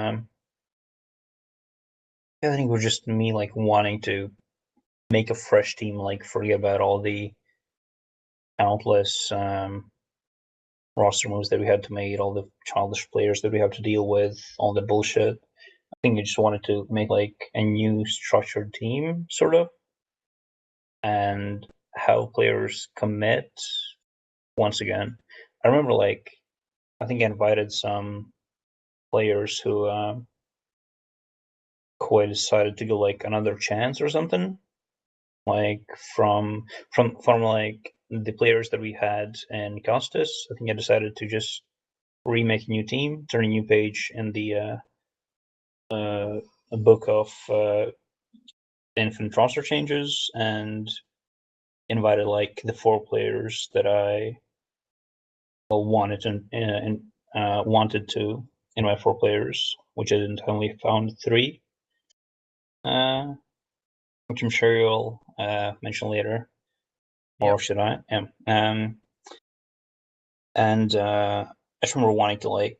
I think it was just me like wanting to make a fresh team, like forget about all the countless roster moves that we had to make, all the childish players that we have to deal with, all the bullshit. I think I just wanted to make like a new structured team, sort of, and have players commit once again. I remember like I think I invited some players who I decided to go like another chance or something, like from like the players that we had in Costas. I think I decided to just remake a new team, turn a new page in the book of infinite roster changes, and invited like the four players that I wanted to invite four players, which I didn't only found three, uh, which I'm sure you'll mention later, Yeah. or should I? Yeah. And I just remember wanting to like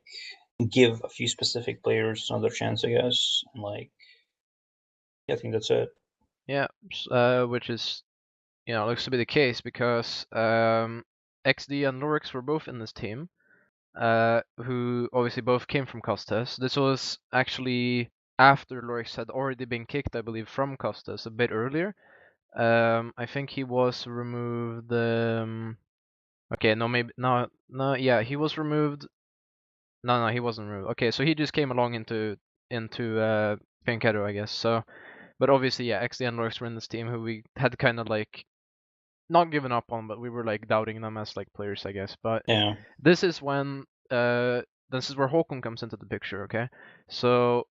give a few specific players another chance, I guess, and like yeah, I think that's it. Yeah, which is looks to be the case because XD and Lorix were both in this team. who obviously both came from Costes. This was actually after Lorix had already been kicked, I believe, from Costes a bit earlier. I think he was removed. Okay, no, maybe no. Yeah, he was removed. No, he wasn't removed. Okay, so he just came along into Pinkero, I guess. So, but obviously, yeah, XD and Lorix were in this team who we had kind of like not given up on, but we were like doubting them as like players, I guess. But Yeah. this is when this is where Håkon comes into the picture. Okay, so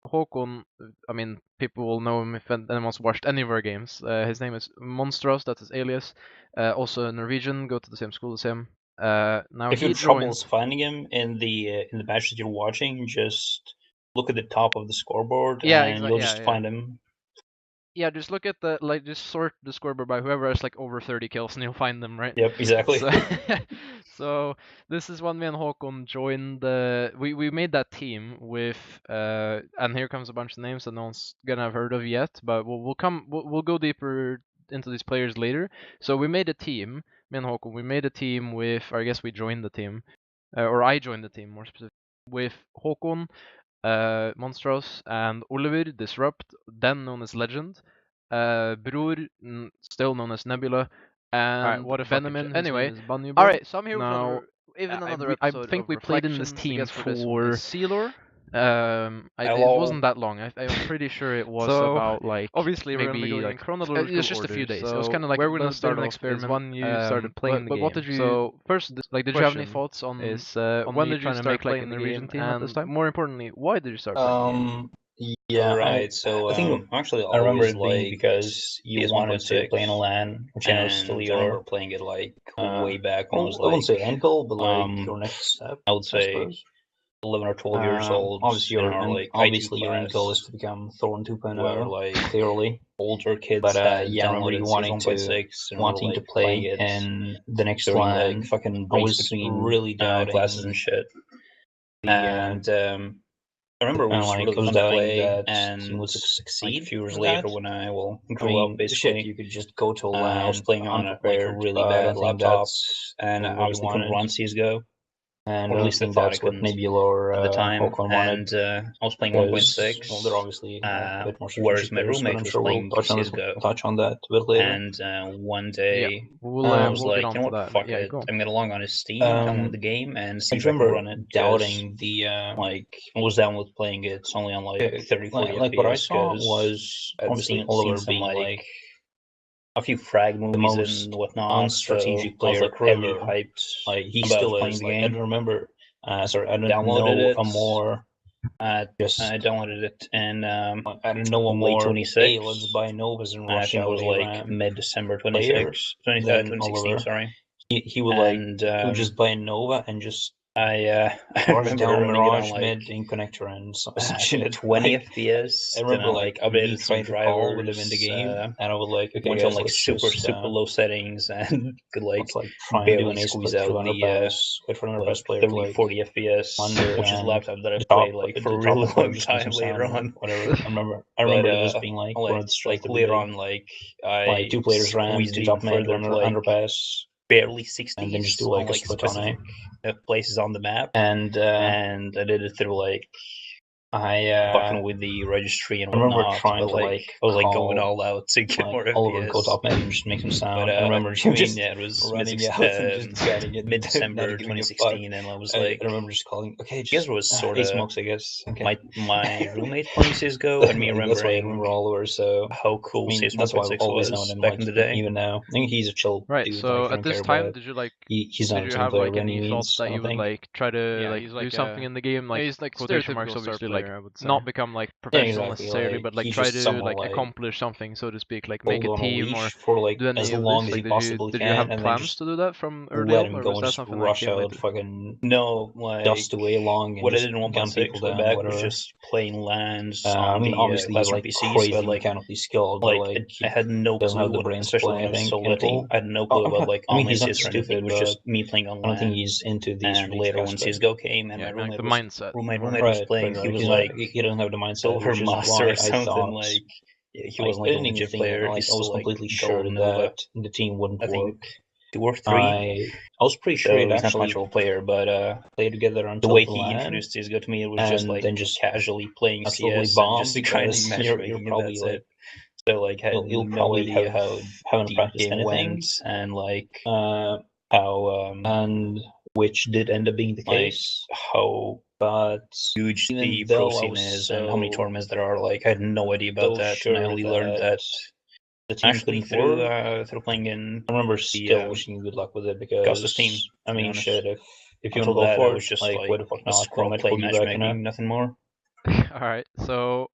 Håkon, I mean, people will know him if anyone's watched any of our games. His name is Monstros, that's his alias. Also a Norwegian, go to the same school as him. Now If you he have troubles joined. finding him in the match that you're watching, just look at the top of the scoreboard Yeah, and exactly. you'll Yeah, just yeah. find him. Yeah, just look at the like, just sort the scoreboard by whoever has like over 30 kills, and you'll find them, right? Yep, exactly. So, so this is when me and Håkon joined the. We made that team with and here comes a bunch of names that no one's gonna have heard of yet, but we'll go deeper into these players later. So we made a team, me and Håkon. We made a team with, or I guess we joined the team, or I joined the team more specifically with Håkon, Monstros, and Oliver Disrupt, then known as Legend, Bror, still known as Nebula, and what a fucking Venomin, shit. whose name Anyway, is Bunny. alright, so I'm here with Now, even another I episode think of we played in this Reflections. team The guest for this one for is Xelore. it Hello. wasn't that long. I'm pretty sure it was So, about like obviously we're gonna be maybe going in like chronological it's just a few order. days. It was So kind of like where we're gonna the bit start of an off is experiment. when you started playing the But game. what did you? So First, like, did you have any thoughts on is on when me did you trying to start make like a playing the Norwegian game? team at this And time? more importantly, why did you start playing the game? Yeah, right. So I think actually, I remember always it being liked because you PS wanted to 1.6, play in a LAN, which I know is still and I remember your playing it like way back when I was I wouldn't like, say end goal, but like um, your next step. I would I say suppose. 11 or 12 years old Obviously, in your our and like obviously IT your end goal is class, to become Thorn where 2.0, like clearly. older kids But had yeah, I remember you downloaded CS wanting 1.6 and we were wanting to like playing play it in the next during LAN. like fucking I breaks was between really doubting classes and shit. the And I remember it and was like really I was fun to doubting play, that and team would like a succeed few years in later that. when I I grew up, mean, shit, basically, you could just go to a I was LAN playing on like a unprepared, really but I bad don't think laptop, that's and what I you obviously couldn't wanted. run CS:GO, And or I at don't least I think thought I that's what couldn't Nebula or at the time. Pokemon wanted. And I was playing Because, well, they're 1.6, obviously a bit more whereas strategic my players, but roommate I'm was sure we'll playing touch CS:GO. on that a bit later. And one Yeah, day I was we'll get like, on you know to what, that. fuck Yeah, it, go on. I'm gonna log on his Steam, download the game, and see I if just I can remember run it. doubting the Like I was down with playing it only on like 30, 40 like what I FPS saw because was I'd obviously seen Oliver some being like a few frag the movies and most whatnot. So unstrategic I was player like really ever. hyped Like he's about still playing is the like I game. don't remember. Sorry, I don't Downloaded know it. a more I just downloaded it in I don't know a late more. 26. Hey, let's buy Novas and I rush think it out was a like RAM mid-December player 26, 20, than 2016. Oliver. Sorry. He would And he would just buy a Nova and just I rush remember down running it on Mirage like mid in connector and some I shit. think 20 Like, FPS. I Then I remember like me updated some trying to call with him in the drivers. game, and I was like, okay, Went on guys, like let's super just low settings and could like let's like try and do barely an ace squeeze split through out the underpass, wait for an like underpass player to 30, like 40 FPS, under which is a and laptop that I the played like for a top really player long just makes time some later sound or on. whatever. I But remember this being like one of the strengths of the later day. on, like Like I two players ran squeezed to even top mid, further run to like underpass, barely and then just do 60s like on a like split on A. specific places on the map. And And I did it through like fucking with the registry and I remember whatnot. trying But to like like I was like going call all out to get like more Oliver go FPS. top mid and just make some sound. But I remember I mean, just yeah, it was running out and just deciding it, mid not December giving a fuck. 2016, and I was I like, remember just calling, okay, I just guess it was sort ace of smokes, I guess. Okay. my roommate playing CS:GO and me Like, that's why I remembering remember Oliver. So how I cool mean, CS that's why I've 1.6 always known was him. back Like in the day. even now, I think he's a chill Right. dude. So Like I at don't this care time, about. did you like? He's not Did a you team have player like by any any thoughts means. that I you don't would think. like try to Yeah, like he's do like something in the game, like he's like quotation marks stereotypical star obviously, like player, I would say. not become like Yeah, professional exactly. necessarily, Like but like he's try just to someone like like accomplish something, so to speak, like make hold a on a team or leash for like do as any of long this. as he Like, possibly did you can, have and then plans just to do that from early let on, him or go was and that just something that rush came out, later? fucking No, like dust away long, and what I just did in gun people 1.6 way down or back was whatever. just playing LANs I on mean, the obviously he's classroom like PCs, but crazy like mechanically skilled, but like I he had no doesn't have clue the what, brains to especially play. when I I was think solo team, Intel. I had no clue about like I mean, online he's not CS or anything. stupid, It was but just me playing on I don't think LAN. he's into the And strategic later when aspect. CS:GO came and Yeah, my like roommate the was mindset. playing, he was He's not. like He doesn't have the mindset, silver which is master why or I something. thought. Like he Like wasn't I like a didn't even legit think. player. Like He's I was still like completely sure gold Nova. that the team wouldn't I think work. 2 or 3. I was pretty sure he's not much of a player, but played together until the way he introduced CS:GO to me, it was just like then just casually playing CS and just grinding matchmaking. You're probably like, so like you'll no probably idea how haven't practiced anything and like how and which did end up being the case. How but huge the pro scene is and how many tournaments there are. Like I had no idea about that, and I only learned that the team actually through playing in. I remember still wishing you good luck with it because Gus's team. I mean, shit. If you want to go for it, was just like what the fuck not? Scroll my play matchmaking, nothing more. All right, so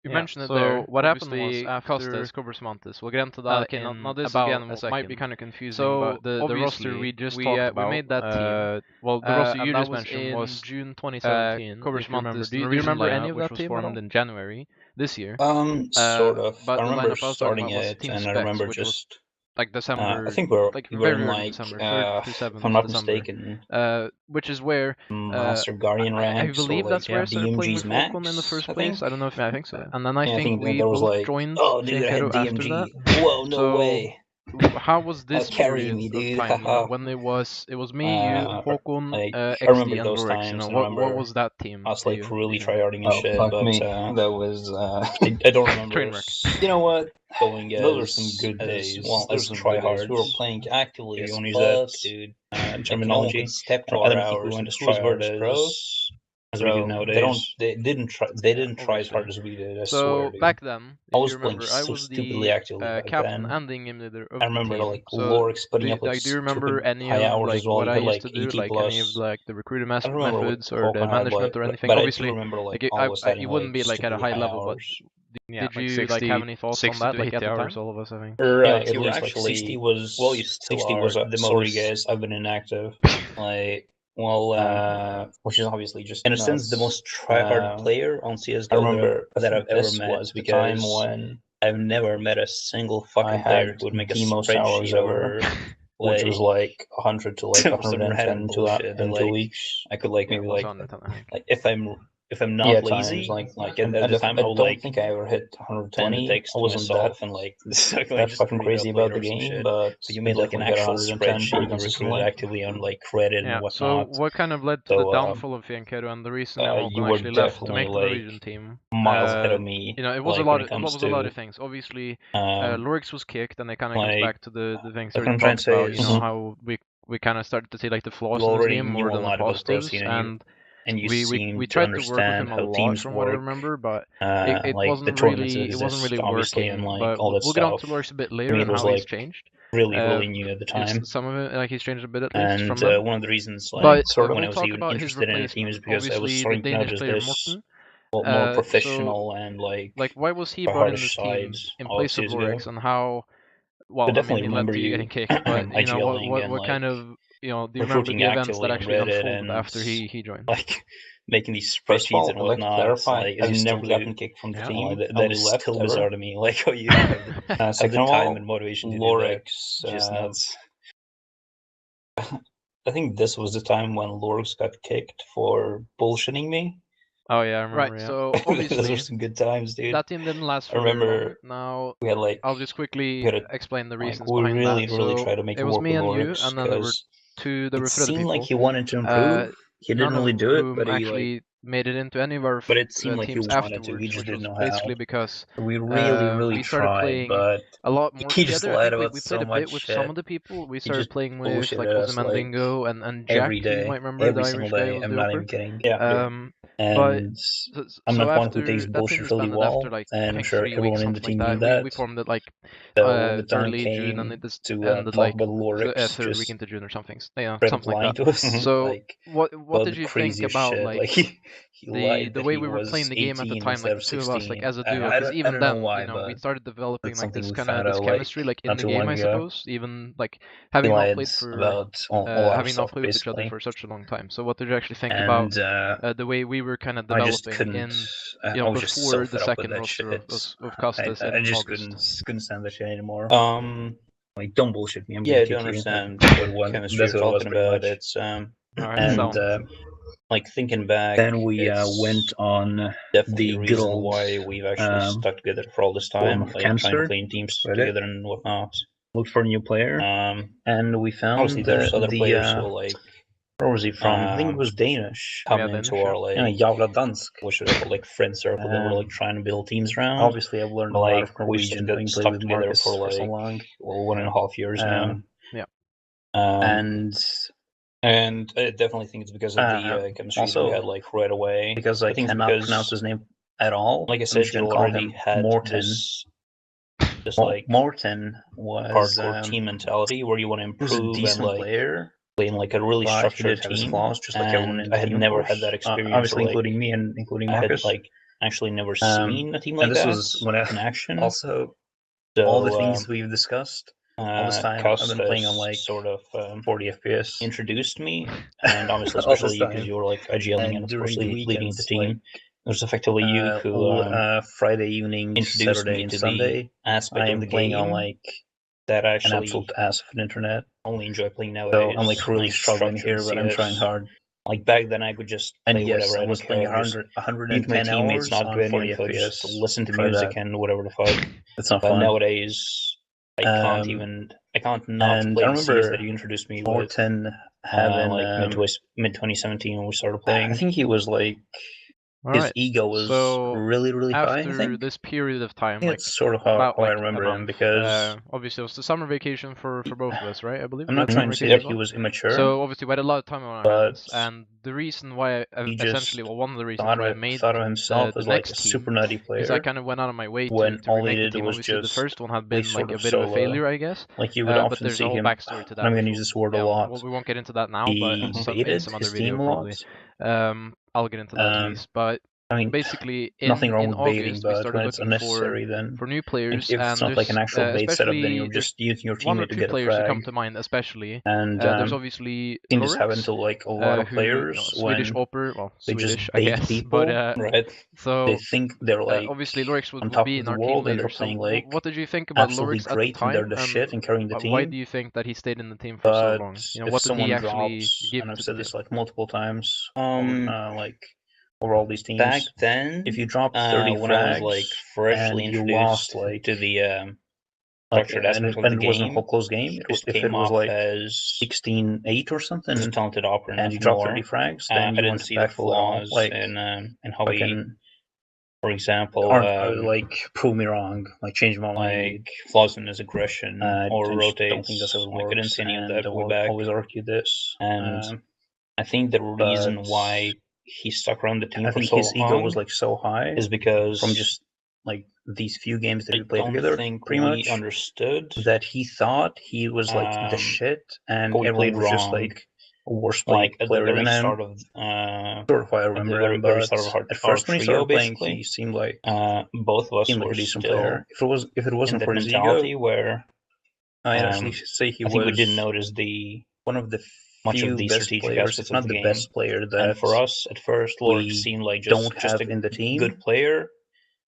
you mentioned it there. So what happened was Obviously, after Costas, Cobras Montes. We'll get into that okay, in now this about again a second. might be kind of confusing, So but the roster obviously, we just talked about, we made that team. well, the roster you and that just was mentioned in was June 2017. Cobras If you remember, Montes, do you the Norwegian remember any lineup, of which that was team? formed in January this year. Sort of. But I the remember lineup I was talking starting about was it, Team and I Specs, remember which was just like December, I think we were very in early like December, 3rd to if 7th I'm not December. mistaken, Which is where Master Guardian I ranks believe or that's like where I started playing DMG's with Falcon in the max. first I place. think. I don't know if I think so. Yeah. and then I think we there was both like, joined oh dude, I had Fianchetto after DMG. that. Whoa, no So way. how was this Carry period me, of dude. time? You know, when it was me, you, Håkon, Like, I XD, remember and those Lorex. You times. know, I what remember was that team us to like you? really Do you know? tryharding and shit, but that was I don't remember. Train wreck. You know what? Going those are some good days. Well, Those as are some good days. tryhards. We were playing actively If as you want to use that fuck, dude. terminology. Like, step I don't think we went as tryhard as we do nowadays. They didn't try as hard as we did. I swear, So dude. back then, I if was you playing remember, I so was stupidly the actively back captain then. and the game leader of I the remember team. like So Lorix putting up like do you remember stupid any high of hours like as well. what He I had used like to do, 80 like plus. any of like the recruiter I don't remember methods what or the Falcon had, management or anything? but Obviously, I do remember like like always having you wouldn't like be like at a stupidly high high level, but hours. Yeah, did like you 60, like have any thoughts on 60 that to like 80 at the hours, time? all of us, I think. Right, at least like 60 was well, you still 60 was the most guys I've been inactive. Like, well, which is obviously just in a sense the most tryhard player on CS:GO I remember that I've ever met was because time when I've never met a single fucking player who would make a spreadsheet ever. Which was like 100 to like 110 in 2 weeks. I could like Yeah, maybe it was like 110, I think. if I'm not lazy, like at the time I don't think I ever hit 120. I wasn't that and like that fucking crazy about the game, but you made like an actual spreadsheet and recruited actively on like Reddit and Yeah. whatnot. So what kind of led to the downfall of Fianchetto and the reason you Håkon were actually left to make the definitely, Norwegian team? miles ahead of me. You know, it was like, a lot. when it It comes was a lot to, of things. Obviously, um, Lorix was kicked, and it kind of comes like, back to the things like that what we I'm trying talked to say about. You is- know how we kind of started to see like the flaws you in his already game knew more a than the lot about the pro positives, scene and you we seem tried to to work with understand him a how lot teams from work. what I remember, but it like wasn't the tournaments that really exist, obviously, and working. like But all that we'll get on stuff. to Lorix a bit I later mean, and it was how he's like changed. really new at the time. Some of it, like he's changed a bit at least And from then. one of the reasons, like, But sort of when I we'll was talk even about his interested in a team is replacement. because I was Obviously, the starting to Danish notice player this Morten. more So, professional and like why was he the brought in harder this team sides in of place of CS:GO. Lorix, and how? I Well, I mean, definitely he led remember to you you getting kicked, but you know, IGLing and what like kind of, you know, do you remember recruiting the events that actively on actually Reddit unfolded and after he joined? like making these First of all, spreadsheets and I'd like to whatnot. clarify, Like, I've it's just never totally, gotten kicked from the Yeah. team. that Only is left still ever. bizarre to me. Like how you have the, Second of time all, and motivation to do Lorix, that. Just nuts. I think this was the time when Lorix got kicked for bullshitting me. Oh yeah, I remember. Right. Yeah. So Those obviously, were some good times, dude. That team didn't last I for very long. remember Now we had like I'll just quickly we had a, explain the like reasons we behind really that. really So tried to make it it was work me with and you, Lorix and then there were because it seemed people. like he wanted to improve. He didn't None really of do it, whom but he actually like. made it into any of our But it seemed like he teams wanted to. afterwards, He just which didn't was know basically how. because We really we started tried, playing but a lot more he just together. I lied think about we so played a much bit with shit. some of the people. We He started just playing with bullshitted like us like Mandingo and Jack, every who you day, might remember, every the single Irish guy who day. was I'm the not Oper. even kidding. But And I'm so not one who after takes that bullshit team really disbanded after well, like I and I'm think sure 3 weeks, everyone in the something like team knew that. We that. formed it like So the time early June, and came it just to ended talk like about Lorix, third week just into June or something. Yeah, straight up something like lying that. to us. So like what about did the you think craziest about shit. like Like he lied the that way he we were playing was the game at the 18 time, like instead the of two of us, like 16. as a duo? I Because don't even know then, why, you know, we but started developing that's like something this we kind found of this out like chemistry, like in not the too game, long I ago. suppose. Even like He having not lied played for about a lot of having not stuff, played with each other basically. for such a long time. So what did you actually think about And the way we were kind of I just developing couldn't. in, I you know, was just so before the fed up with second that roster shit. of Costas I in just August? couldn't stand that shit anymore. Like, don't bullshit me. I'm Yeah, gonna I do kick you. understand That's what what chemistry that's you're what it was talking pretty about. much. It's Alright, And so like thinking back, then we it's went on definitely the a good reason old why we've actually stuck together for all this form time, of like trying to cancer. play in teams Reddit. together and whatnot. looked for a new player, and we found obviously there's other players who like where was he from? I think it was Danish. come Yeah, into Danish, our yeah. like Jævla dansk. what should I call like friend circle that we're like trying to build teams around. Obviously, I've learned a lot of Like we just Norwegian got having played stuck with together Marcus for for so like long. 1.5 years now. Yeah. And I definitely think it's because of the chemistry that we had like right away. Because I think it's cannot because, pronounce his name at all. like I I'm said, just gonna you call already him had Morten. this like Morten was hardcore team mentality where you want to he was a improve and decent like player, play in like a really but he structured did have his team. flaws, just like everyone in And the I had team. never of had that course. experience. Obviously, or, like, including me and including I had Marcus. like actually never seen a team like and this that was when in action. also So, all the things we've discussed. All this time, I've been playing on like sort of 40 FPS. introduced me, and obviously, All especially this you because time. you were like IGLing and of course during the leading the weekends, team. like, It was effectively you who Friday evenings, introduced Saturday me and to Sunday, the aspect I of am the playing game on like that an actually absolute ass of an internet. only enjoy playing nowadays. So I'm like really like struggling structured here, but I'm CS. trying hard. Like back then, I could just And play yes, whatever. I I was don't playing care. Just 110 beat my teammates, hours not on do any 40 info, FPS. just listen to Try music that. and whatever the fuck. It's not But fun. nowadays, I can't not and play I the CS remember that you introduced me with. Morten having Like mid 2017 when we started playing. I think he was like All his right. ego was So really high. I after think this period of time, I think like it's sort of how about I like a remember him month, because obviously it was the summer vacation for both of us, right? I believe I'm we not had trying summer to say vacation that as he well. was immature. So obviously we had a lot of time on our but hands, and the reason why he essentially, just well, one of the reasons thought why I of, made thought of himself the as like a next team, super nutty because I player kind of went out of my way when to all he remake the did team. was Obviously, the just first one had play been like sort a of bit of a solo. failure, I guess. Like you would But often there's a see whole him. backstory to that. I'm going to which use this word yeah, a lot. we won't get into that now, He but in baited some other his video team a probably. lot. I'll get into that at least. But I mean, basically, nothing wrong in with baiting, August, we but started when it's looking unnecessary, then for new like, players, if it's and not like an there's actual bait setup, then you're especially just using your one or teammate to two get a players who come frag. to mind, especially. And There's obviously thing just happened Lorix, to like a lot of who, you know, players Swedish when opera, well, they Swedish, just I bait guess, people. but right. so They think they're like obviously Lorix on would top be of in the our team world, and later. they're So playing like what did you think about absolutely Lorix at the great, and they're time, the and shit and carrying the why team. do you think that he stayed in the team for so But long? You know, if what did he someone actually drops, give and I've to said the this team? like multiple times, like over all these teams, Back then, if you drop 30 when frags I was like freshly and you introduced lost like to the like structured and aspect of the it wasn't a game, close game, just if it came was off like as 16-8 or something, a talented opera and you nothing dropped more. 30 frags, I then you didn't weren't see the impactful at all. flaws Like in how he, fucking for example, like prove me wrong, like change my mind. like flaws in his aggression or I rotates. don't think that's how it Like I didn't works, see any of and that I way will back. always argue this. And I think the reason but why he stuck around the team I for think so his ego long was like so high is because from just like these few games that I we played don't together, think pretty we much, understood that he thought he was like the shit, and but we everyone played was just wrong. like a worse Like at the player very than him. start of Sort of why I at the remember very, him, very but start of at our first when he trio, started playing, basically, he seemed like both of us seemed like were a decent still player. If it in wasn't that for his mentality ego, where I'd actually say he I think we was didn't notice the one of the much of few the best strategic players, aspects if not of the the game. best player, And that for us, at first, Lorix seemed like don't just have a in the team, good player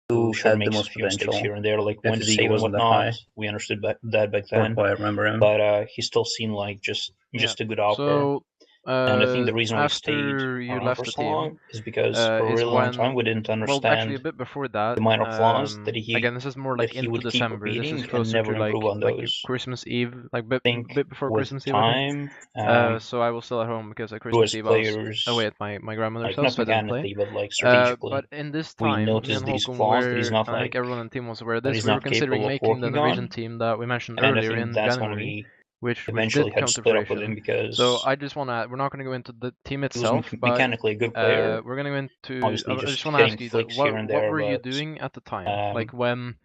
who sure had the makes a most few mistakes potential. here and there, like If when to his ego save and wasn't that whatnot. high. We understood that back Sort then, of why I remember him. but he still seemed like just a good opera. So And I think the reason why we stayed after you around left for the so team, long is because for a is really long time when, we didn't well, actually a understand bit before that, the minor flaws that again, this is more like he into would keep December. This is repeating and closer never to like improve on those. Christmas Eve, like I think bit before with Christmas Eve, I think. time, So I was still at home because at who as Christmas Eve I was players, away at my grandmother's like house, not so I didn't play. mechanically, but like strategically, But in this we time, me noticed and these Håkon flaws that were, he's not and I think like everyone in the team was aware of that this, he's we were not considering capable of making the working Norwegian on. team that we mentioned And I earlier think in that's when January, we which eventually did had come to to split up with him fruition. because So I just want to, we're not going to go into the team he was itself, but mechanically a good player. we're going to go into, Obviously, I just just want to ask getting you, flicks here and what there, were you but doing at the time? Like when,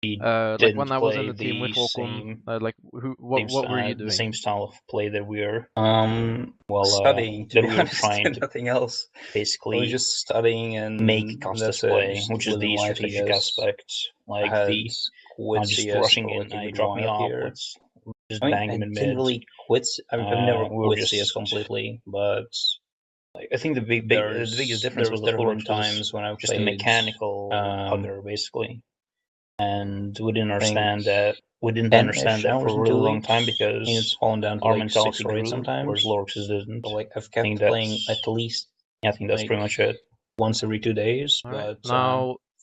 he like when didn't I was in play the team with the Håkon, same like what were you the doing? same style of play that we're studying, to that be we were honest, trying and to nothing else. I basically was just studying and make Costas that's it, play, just which is living the life, I strategic guess. aspect, I like had the quit not just CS rushing for in, like a good drop me while off, here. let's just I mean, bang I him in didn't mid. really quit. I've never we were quit CS just completely, but like I think the biggest difference was that there were Lorix times was when I just a played mechanical hugger basically, and we didn't think understand that. We didn't 10-ish understand that for hours a in really 2 long time weeks. I mean, because it's fallen down to our like 6 mentality or 8 grew, sometimes. whereas Lorix's didn't. So like I've I think kept playing that's at least I think that's like pretty much it. once every 2 days, All right. but Now,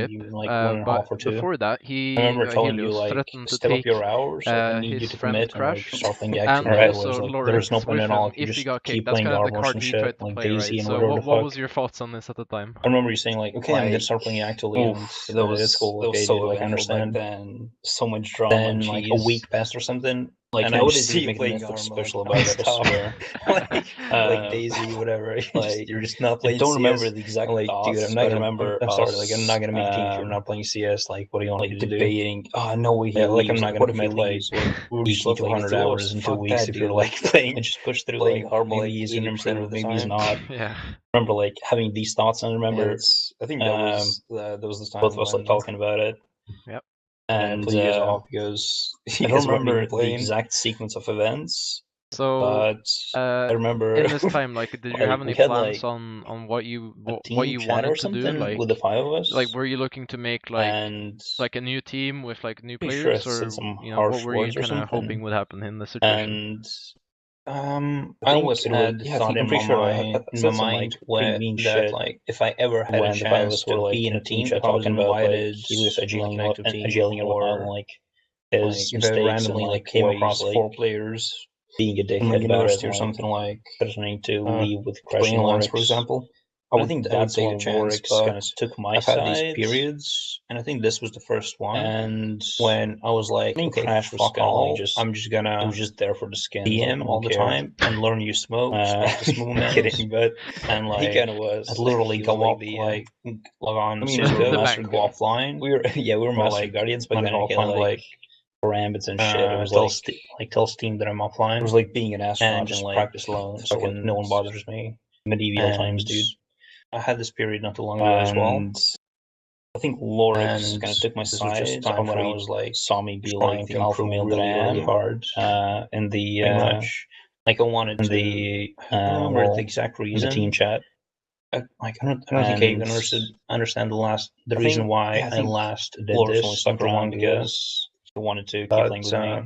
ship. you in like 1.5 But or 2. before that, I remember telling you Helios like threatened to step up take your hours. Like, I need you his to friend commit and like Crash, start playing the and action. Otherwise, also like there's no Lorix point with at all him if you if he just got keep kicked. That's playing kind the of the armors card and he shit, tried to like play, Daisy right? and So whatever the what fuck. was your thoughts on this at the time? I remember you saying like, okay, I'm gonna start playing actively, and that was it's cool. that Okay, was so dude, like I eventful back understand. then. So much drama Then and like a cheese. week passed or something, Like, and I would nowadays see they you make playing Netflix armor special like about it, I nonstop. swear. like Daisy, whatever. You're just not I playing don't CS. remember the exact Like, thoughts, dude, but I remember I'm sorry, like I'm not gonna make a change here. I'm us, not playing CS. Like, what do you want like me to do? debating, oh, no way he Yeah, like I'm leaves. not Like, gonna what if he commit like leaves? What we're he just like keeps like 100 it's hours in 2 fuck weeks that, if dude. you're Like, like playing and just push through playing like Harmony maybe he's 80% interested, of the maybe he's time. not. Yeah. I remember like having these thoughts, and I Yeah, remember I think that was the time both of us like when talking about it. Yep. I didn't And play you guys off because I you don't guys weren't even remember the playing. exact sequence of events, So, but I remember in this time, like, did you have like, any we had plans like on what you a what team you chat or wanted to do? something with the five of us. Like, were you looking to make and like a new team with like new pretty sure I players, said or some you know, what harsh were you words or kind of hoping something. would happen in this situation? And I I always think had yeah, I thought think in I'm pretty my sure mind, I said some like pretty mean that shit like if I ever had a when the five of chance us to were like be in a team team, chat if I was talking about like invited he was in like an active team, and whatnot, and or like like his if I mistakes randomly and like like came ways, across like 4 players being a in my dickhead about it, university and or like something like threatening to leave with playing crashing Alliance, for Lorix. example, I I think would that's take a when chance. Lorix But kind of took my I've had these side, periods, and I think this was the first one and when I was like, I think okay, Crash was fuck kind of like all, just I'm just it gonna was just there for the skins. DM all the time and learn new smokes, practice movements. Kidding, but And he like, kind of was. I'd literally He go was like up, the like log on I mean, Cisco, The Master bank go guy. offline. we were we were Or Master like Guardians back when then. I And he go had offline, like parambits and shit. It was tell like tell Steam that I'm offline. it was like being an astronaut and in just like practice alone, so like no one bothers me. medieval times, And dude. I had this period not too long ago as well. And I think Lorix And kind of took my this was side just time after when I he was like saw me be trying like the to alpha improve male that I really, really am. hard. In the Pretty much. Like I wanted to. the I don't remember the exact in reason. the team chat. I don't think I even understand the reason why I last did Lorix this only stuck not too around long ago. because he wanted to keep But playing with me.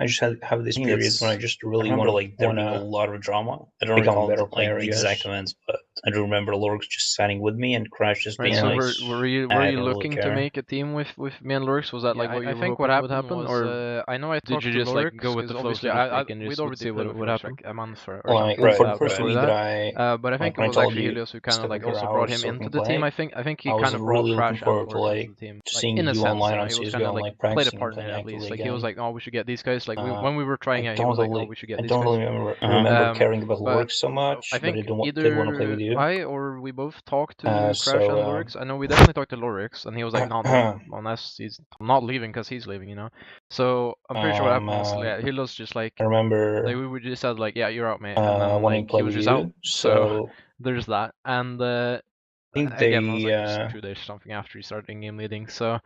I just have these I think periods it's- when I just I really remember want like there to being a lot of drama. I don't become a recall better like player, I the guess. exact events, but I do remember Lorix just standing with me and Crash just Right. being So like, were you "I don't really looking to care." make a team with me and Lurix? Was that like what you I were think what hoping would happened happen, was or I know I did talked you to just like Lurix, go with the 'cause flow, obviously so to speak, we and would just already see played what for happened? like a month or like something for like the that first before week that. that But I think it when I was told actually you Helios who kind of spent like like your also brought hours him so we into can the team. play, I think he I was kind of brought really looking Crash and forward to Lurix like into the team. to Like, seeing in a you sense, online you know, on he was CS:GO kind of and like like played a practicing and part in playing it at least. actively Like he was again. like, oh, we should get these guys. Like Uh, when we were trying it, he don't was like, oh, really, we should get I these don't guys. really remember caring about But Lurix so much, I but I think did want to play with either you. I or we both talked to Crash So, and Lurix. I know we definitely talked to Lurix, and he was like, "No, don't, unless he's I'm not leaving because he's leaving," you know. So I'm pretty sure what happened was, yeah, he was just like I remember we would just said like, "Yeah, you're out, mate," and then wanting like to play he was with just out. you. So So there's that, and I think again, that was like just 2 days or something after he started in-game leading. So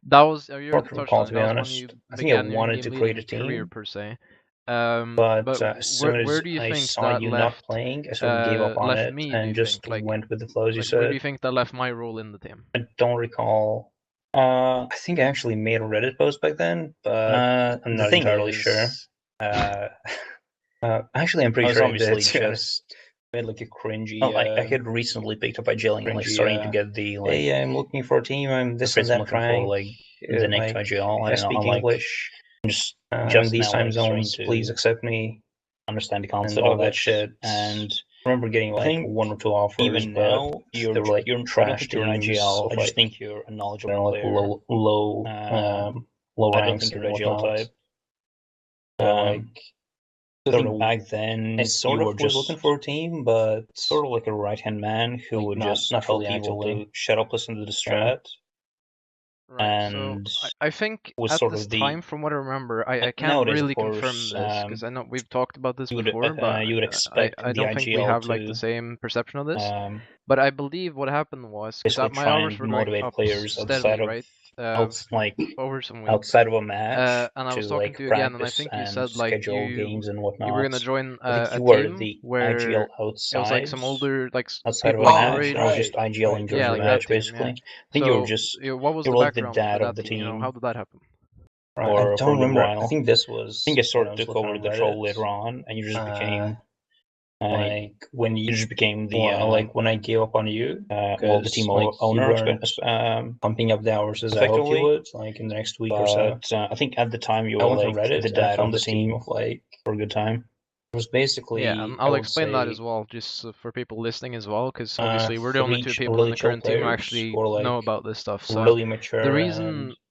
that was you hard already to touched recall, on it. to be That was when honest. you I think I began your wanted to in-game create a leading career team, per se. but as Where soon as do you I think saw that you not left playing, I sort of gave up on left it me? Do you and just think went with the flow, as you where do you said. think that left my role in the team? I don't recall. I think I actually made a Reddit post back then, but I'm not entirely sure. Actually, I'm pretty I was sure I obviously did. just Made like a cringy. I had recently picked up by gelling and like starting to get the like. Hey, I'm looking for a team. I'm this and I'm that looking rank. for like the next like, IGL. I I don't know. speak I'm like English. just In these now time like starting zones, to please accept me. understand the And concept all of that it. shit. And I remember getting I like think 1 or 2 offers, even but now they were like you're I don't trash think you're an teams. IGL. I Like, just think you're a knowledgeable like player. low I don't ranks think and you're IGL whatnot. type. Like, I think back then you were just looking for a team, but sort of like a right hand man who like, would not just not tell really people actively. to shut up, listen to the strat. Right. So And I think was at sort this of the time, from what I remember, I can't nowadays, of really confirm course, this because I know we've talked about this you would before, but you would expect I the don't think we IGL have like the to same perception of this. But I believe what happened was because basically my try hours and were going motivate up players steadily, right? Over some weeks. outside of a match And I was to talking like to you again, and I practice think you and said like schedule games and you were whatnot. gonna join I think a you were team the where IGL it was like some outside older like outside of people a like your match, age. and I was just IGLing during Yeah, the like that match, team. basically. Yeah. I think you were So just what was you the were like the background dad with of that the team? You know, how team did that happen? I for a don't good remember. while. I think this was. I think I sort when of was took looking over on the control Reddit. later on, and you just became Like when you just became the like when I gave up on you, well, the team like, owner, you weren't pumping up the hours as I hoped you effectively. would, like in the next week or so. But I think at the time you I were went on like Reddit the and I dad found of the this team team of like for a good time. it was basically Yeah, and I I'll would explain that say, as well, just for people listening as well, because obviously we're the only 2 people in really the chill current team who players actually who are know like about this stuff. So really mature the and reason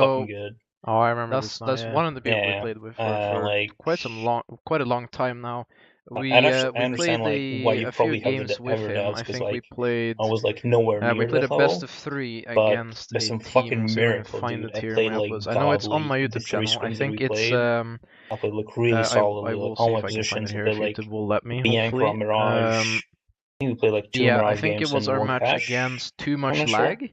fucking good. Oh, I remember That's this now. that's Yeah. one of the people we Yeah, played with for like quite a long time now. I We I we understand played like why you a few probably have games with ever him. doubts I because think like I was like nowhere we near played a that best level. of 3 But against that's a some team. fucking See if I can miracle, find dude. it I here, played like Mariupol's. I know it's on godly my the YouTube three channel. I scrims that think we it's played. I played like really I solidly, will like see all if my I can find it positions. I here played if like YouTube will let me. Bianca, Hopefully. Mirage. I think we played like two Yeah, I Mirage think it games was in our one match patch. against Too I'm Much not sure. Lag.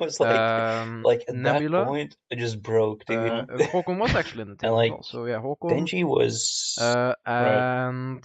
I was like at Nebula. that point, I just broke, dude. Håkon was actually in the team And as like well. So yeah, Håkon. Denji was And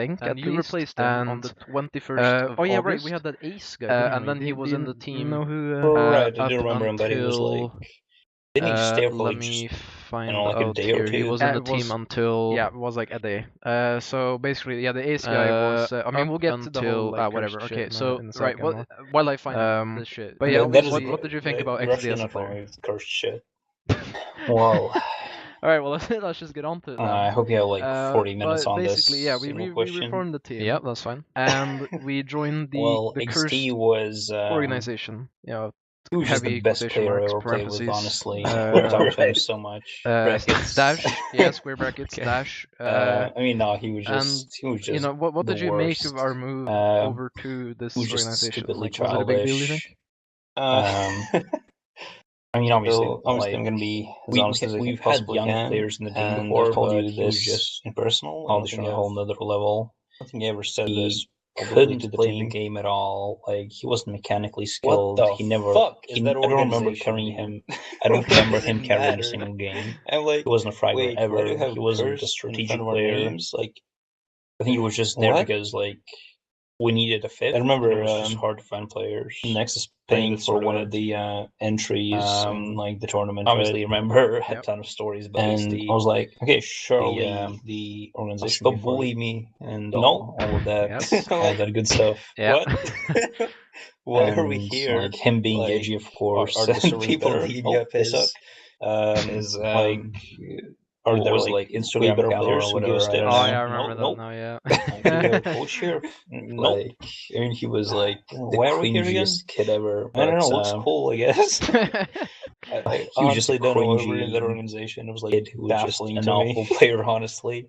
think, and at you least. replaced him on And the 21st of oh yeah, August. right. We had that Ace guy, didn't and we? then he was in the Do you team. know who? Right, I do Up remember him, but he was like, until didn't he stay for let like me just find like a out day or here. He two? was in the It was- team until Yeah, it was like a day. So basically, yeah, the Ace guy was. I mean, up we'll get to the whole until like whatever. cursed Okay, shit so in a right, second. while I find this shit, But yeah, That is what did you think about you're XD actually as a not wrong player? with cursed shit. Well, All right, well let's just get on to it then. I hope you have like 40 minutes but on this basically, yeah, we single question. reformed the team. Yeah, that's fine. And we joined Well, the cursed XT was organization. Yeah, he was just the heavy best quotation player I marks, ever played with. parentheses, Honestly, looked up to him so much. Brackets. dash, yeah, square brackets, Okay. dash. I mean, no, he was and just you know, what the did you make of worst. our move over to this He was just organization? stupidly Like, was it a big deal, you think? childish. I mean, obviously, Obviously, like, I'm gonna be as we, honest as I we've can had possibly young can, players in the team and before, I've told but you he was this just in personal. on a whole nother level. I think I ever said He this publicly couldn't to the play team. the game at all. Like, he wasn't mechanically What skilled. the He never. fuck is that I don't remember organization, carrying dude? him. I don't remember Does him it carrying a matter? single game. I'm like, He wasn't a fragger wait, why do you ever. have He wasn't a curse in strategic front of our player. names? Like, I think he was just there what? because like we needed a fifth. I remember, and it was just hard to find players. Nexus Playing paying for for one it. of the entries in like the tournament. Obviously, right? remember a Yep. ton of stories about And XT. I was like, Okay, surely the organization stop can bully bully me and No. all of that, Yes. all that good stuff. Yeah. What? Why are we here? Like him being Like, edgy, of course, are the and servers people better? digging Oh, up they suck. his like, are what there was like way Instagram better account players or who give whatever? us tips? Oh yeah, I remember that Nope. now. Yeah. Like, do you have a coach here? Nope. Like, I mean, he was like the Why are we here again? cringiest kid ever. I don't know. but, Looks cool, I guess. I He was just honestly don't know why we're cringy in that organization. It was like kid who was just baffling an to awful me. player, honestly.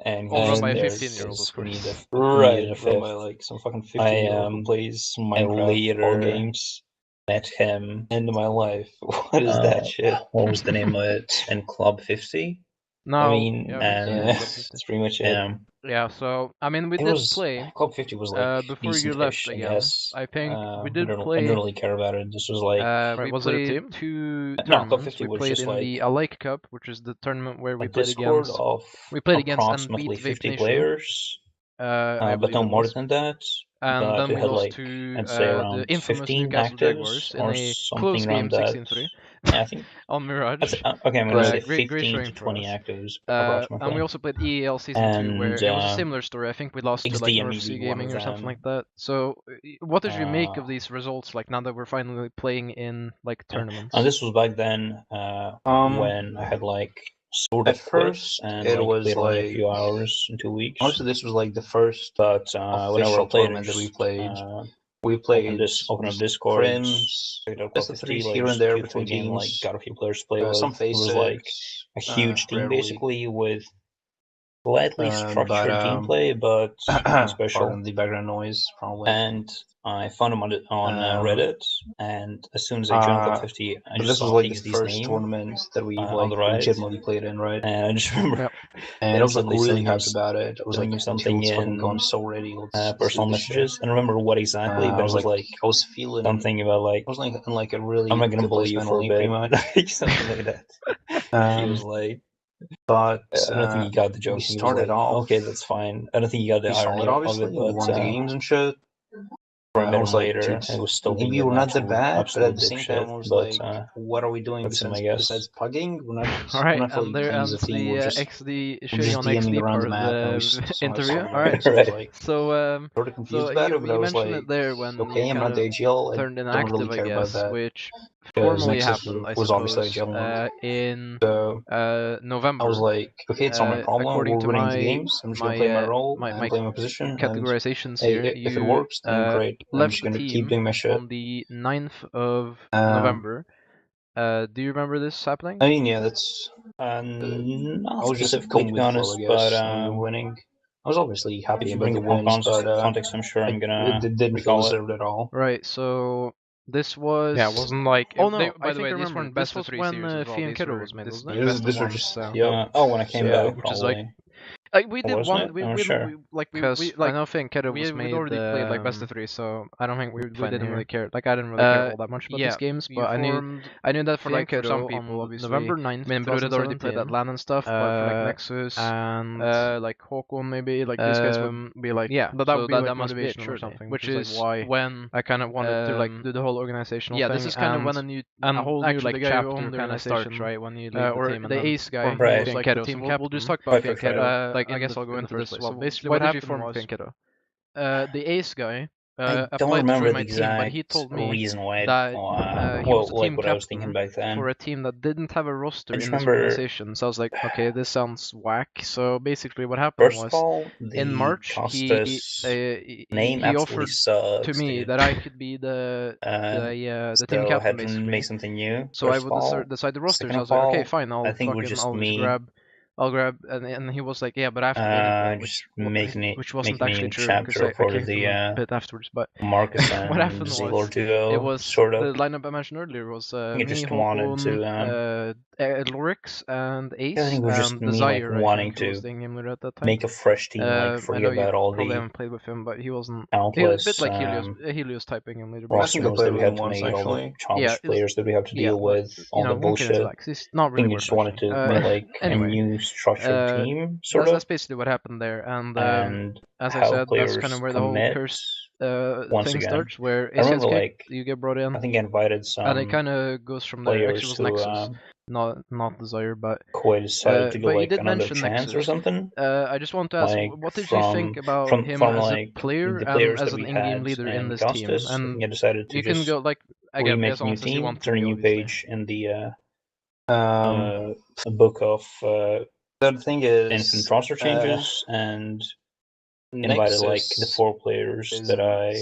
And he Well, was run by a there 15-year-old, of because we needed course. Right, a run fifth. by like some fucking 15-year-old who plays some I Minecraft later all games. met him. End of my life. What is that shit? What was the name of it? In Club 50? No. I mean, yeah, and we yeah, Club 50. that's pretty much it. Yeah, so I mean, we It did was play Club 50 was like before you left decent-ish, I again. guess. I think we I did don't play. really care about it. This was like we Right, was it a played team? 2 No, Club tournaments. 50 We was played just in like the Alike Cup, which is the tournament where we a played Discord against. of We played against and approximately beat 50 Vape Nation, players, I but believe no it more was. than that. And But then we we had lost like, to I'd say the around infamous 15 Newcastle actives Jaguars in or a something close around game, that. 16-3, Yeah, I think on Mirage. okay. I'm gonna say Great 15 showing to for 20 us. actives And approximately. we also played EAL Season 2, And, where it was a similar story. I think we lost to like XD and North me Sea being one Gaming of or something them. like that. So, what did you make of Uh, these results? Like now that we're finally playing in like tournaments. And this was back then when I had like sort of At quit first, and it like was played only a like few hours in 2 weeks. honestly, this was like the first But whenever I official played, tournament that we just, played. We open played up Discord, scrims, picked up best Club of 50, threes like here just and there queued for a between game, like teams. got a few players to play with. Some It was like a face huge team rarely. basically with slightly structured gameplay, but special. Pardon the background noise, probably. And I found him on Reddit, and as soon as I joined Club 50, I But just this saw was like the XD's first name tournament that we on like the right, legitimately played in, right? and I just remember Yep. And I was like instantly really sending him hyped about it. I was like, something dude, fucking in going so ready. Let's personal do this shit. messages. I don't remember what exactly, but I it was was like I was feeling something about like I was like in like a really I'm not gonna good bully place you for a mentally, bit, pretty much. something like that. He was like, But I don't think he got the joke. we He was started like, off okay, that's fine. I don't think he got the pretty irony solid, of obviously. it, We but won the games and shit. I I met was him like, later, dude, and it was still maybe being we're an not that absolute, bad, but absolute at the same time, dipshit. I was But like, what are we doing that's him, I besides guess. pugging? We're not. All We're right, not really and there playing as a ends team. the We're just XD we're showing just on DMing XD around part the of map, and we the saw interview. something All right. so I was like So sort of confused so about you it, but I was mentioned like, it there when okay, you I'm kind not the of AGL. I turned don't inactive, really care I about guess, that. which Because formally Nexus happened, I was obviously suppose, AGL. in So November. I was like, okay, it's not my problem. According We're to winning the my games. I'm just gonna play my role my and play my position. And categorizations hey, here, if it you works, then great. I'm left just the gonna keep team doing my shit. on the 9th of November. Do you remember this happening? I mean, yeah, that's. Not I was just specifically, going to with be the honest, flow, I guess. but When we were winning, I was obviously happy if you about bring the it from wins, but context, I'm sure I'm gonna it didn't feel recall it. deserved at all. Right, so this was. Yeah, it wasn't like. Oh no! By I the think way, I these remember. weren't This best of was three when series as well. Fee and These Kiddo were was made, this, wasn't it? best of These were ones. just So. yep. When I came back, which is like. probably. We did Wasn't one. it? I'm not sure. We I like. know Fee and Kiddo was We'd made already played like best of um, 3, so I don't think we fine didn't here. really care. Like I didn't really care all that much about these games, but I knew that for Fee and like for some Kiddo people, on obviously. November 9th, I mean, Brood had already played 2017, at LAN and stuff, but for like Nexus and like Håkon maybe, like these guys would be like, yeah, that so would be like that must be it, motivational or surely. something. Which is is like why when I kind of wanted to like do the whole organizational thing. this is kind of when a whole new like chapter kind of starts, right? When you leave the team and the then ace guy, form Right. was like Kiddo. the team So captain. we'll just talk Right, about Fee and Kiddo. Like I guess I'll go in into the first this. place. So So basically, what what did you happened form was Fee and Kiddo? The ace guy I don't remember the exact reason why. that he was the team what I was thinking captain back then. for a team that didn't have a roster I in just this remember- organization. So I was like, okay, this sounds whack. So basically, what happened First of was all, in March Costas he name absolutely offered sucks to me dude. that I could be the team So I captain had to basically. make something new. So I first would of all. decide the roster. Second So I of was like, okay, all, fine, I think it was just me. I'll grab, and he was like, yeah, but after the Innit just Bowl, which wasn't making actually a true because chapter I for came from a the bit afterwards. But Marcus and what happened Xelore was duo, it was sort of. the lineup I mentioned earlier was I me, just wanted Håkon, Lorix, and Ace, I think it was just and me Desire. wanting I think, who was to the in-game leader at that time. make a fresh team, I forget know you about all probably the haven't played with him, but he wasn't. countless. He was a bit like Helios type in-game leader. I think I played with him once, all the actually. childish players that we have to deal but, with, all the we'll get into bullshit. that 'cause he's not I really think we worth just wanted to mentioning. make Anyway, a new structured team, sort that's of. basically what happened there, and as I how said, that's kind of players where the whole commit cursed once thing again. starts, where I Ace remember, gets kicked, you get brought in, I think I invited and it some kind of goes from there. Actually, it was players who Nexus, not Desire, but Koi decided to go but you did another mention chance or Nexus. something. I just want to ask, what did you think about him from as a player the and players as that an we in-game had leader in and this team? Costas? I And think I decided to you can just go like remake as a new honest as you team, want to turn a be, new obviously. page in the book of The thing is, instant roster changes, and invited the 4 players that I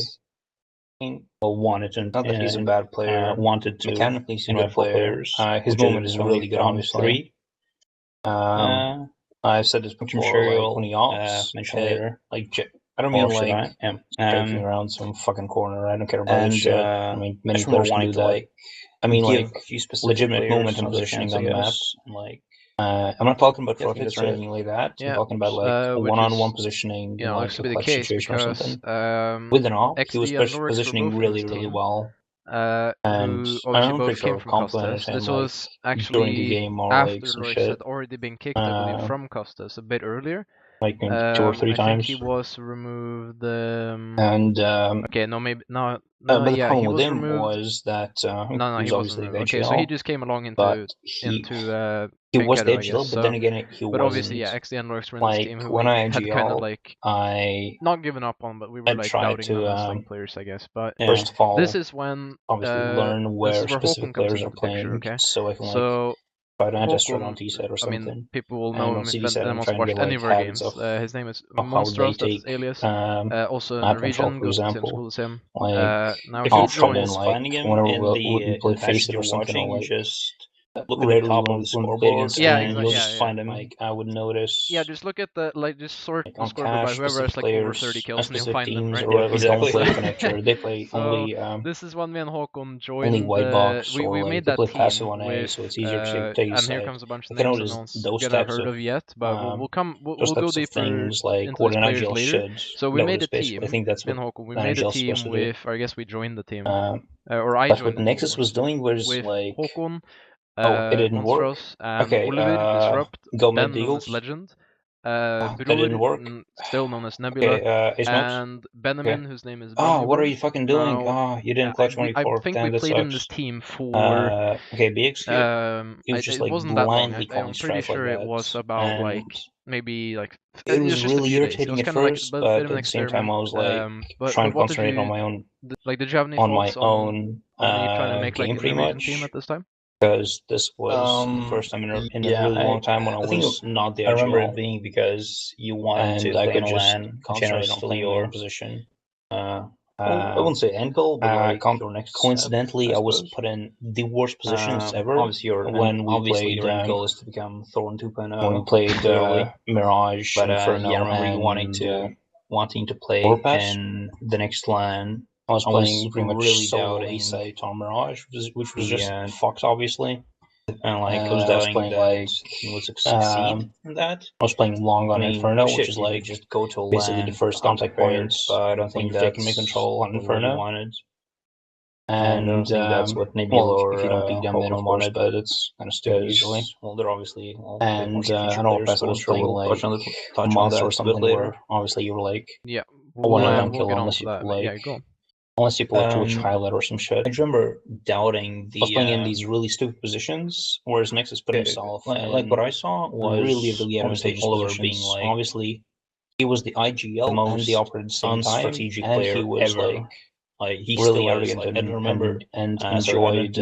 wanted to. Not that he's a bad player. Wanted to mechanically, he's a invite good 4 player. players. His movement is really good, obviously. 3. I've said this Which I'm before, sure you'll when he ops, mention later. I don't mean joking around some fucking corner. I don't care about this shit. I mean, many players can do that. I mean, give a few specific legitimate movement and positioning on the map. I'm not talking about forfeits or anything like that. I'm talking about one-on-one positioning, looks to be the clutch case situation or because something. With an op, he was XD and Lorix were positioning both in really, this really team, well. And who obviously both came from Costas. This was actually during the game or after some Lorix shit. had already been kicked, I believe, from Costas a bit earlier. Like maybe 2 or 3 I times. think he was removed. And okay, no, maybe no. but the Yeah, problem he with was him removed. was that No, he he was obviously wasn't the removed. HL, Okay, so he just came along into he Pink was the Header, I HL, guess. but then again, he but wasn't. obviously, yeah, XD and Lorix were in this team who when we I had kind of I not given up on, but we were tried doubting to, them as players, I guess. But first of all, this is when obviously learn where specific Håkon comes players into are the playing, picture, okay? so I can So try to adjust Håkon, on T-set or I something. mean, people will know and him on if CD-set, I'm anyone's trying to watched get any of our habits games. of His name is how they Monstros, that's take his alias. Also a map control, Norwegian, for goes to the same example. school as him. Now If I'll you come join, in whenever we play Face It or something, I'll just look at the top of the scoreboard, and you'll just find him. I would notice. Yeah, just look at the just sort the scoreboard by cash, whoever has specific over players, 30 kills, and you'll specific find them, teams right? or whatever Exactly. don't play connector. They play So only this is when me and Håkon joined only white box, we or made they that play team passive on A, with, so it's easier to take and side. here comes a bunch of I can names that no notice one's those gonna types heard of yet, but we'll those go types of deeper things, into what these an players IGL later. should So we made a notice, team. I think that's me and what Håkon, we an made a IGL is team supposed to do. with, or I guess we joined the team, or I But joined what the Nexus team was doing was with Håkon, it didn't work. Monstros, and Okay, Oliver, Disrupt, go Ben, mid known as deals. Legend, That didn't work. still known as Nebula, Okay, and Benjamin, whose name is Oh, what are Bountyborn. you fucking doing? Now, You didn't clutch I 24. think Damn, we that played in this sucks. team for Okay, BXQ. It was just it wasn't that long. blindly I'm calling pretty strike sure like it that. was about And maybe it was just a really few days. It irritating was at kind of first, bit but of an at the same experiment. time I was but trying to what did concentrate you on my own did you have any thoughts on me trying to make game a pretty Norwegian much, team at this time? because this was the first time in a really long time when I was not the IGL. I remember it being because you wanted to I play could on just LAN concentrate on playing my your own position. I wouldn't say end goal, but your next coincidentally, step, I was put in the worst positions ever. Obviously, your end goal is to become Thorn 2.0. When we played Mirage, but Inferno, I remember you and wanting to play Overpass. in the next LAN. I was playing pretty much really solo doubting A-site on Mirage, which was the, just fucked, obviously. and I was playing he would succeed in that. I was playing long on Inferno, which is just go to a basically LAN the first contact point. but I don't think you're taking that's control on what Inferno. you wanted. And I don't think that's what maybe if you don't pick them, they don't wanted, but it's kind of stupid usually. Well, they're obviously And I don't know if that's also with Monster or something where obviously you were we'll kill get on unless to you that. put Yeah, go on. unless you put Twitch highlight or some shit. I remember doubting I was playing in these really stupid positions, whereas Nexus put himself what I saw was really advantageous Oliver positions. being Obviously, he was the IGL and the operated same strategic player he was ever. Like he really still arrogant is, like, and remember and enjoyed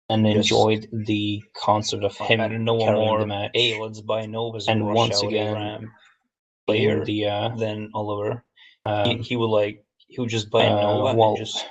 enjoyed the concept of him carrying the match. Hey, let's buy Novas and once again, player than Oliver. He would just buy Nova and just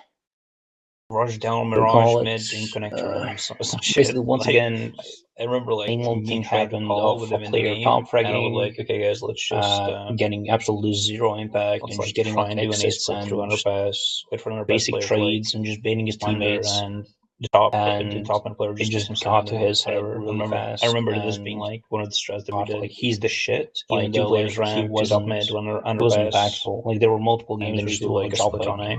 rush down Mirage mid and connect around some shit. Basically, once again, I remember like me trying to call with him in the game, top fragging, and I was like, okay guys, let's just getting absolutely zero impact and just getting like exits and underpass, wait for another basic trades and just baiting his teammates and the top end player just got to his head really fast. I remember this being like one of the strats that we did. Like he's the shit. Like two players ran to top mid, one underpass. Impactful. Like there were multiple games where you do like a split on A.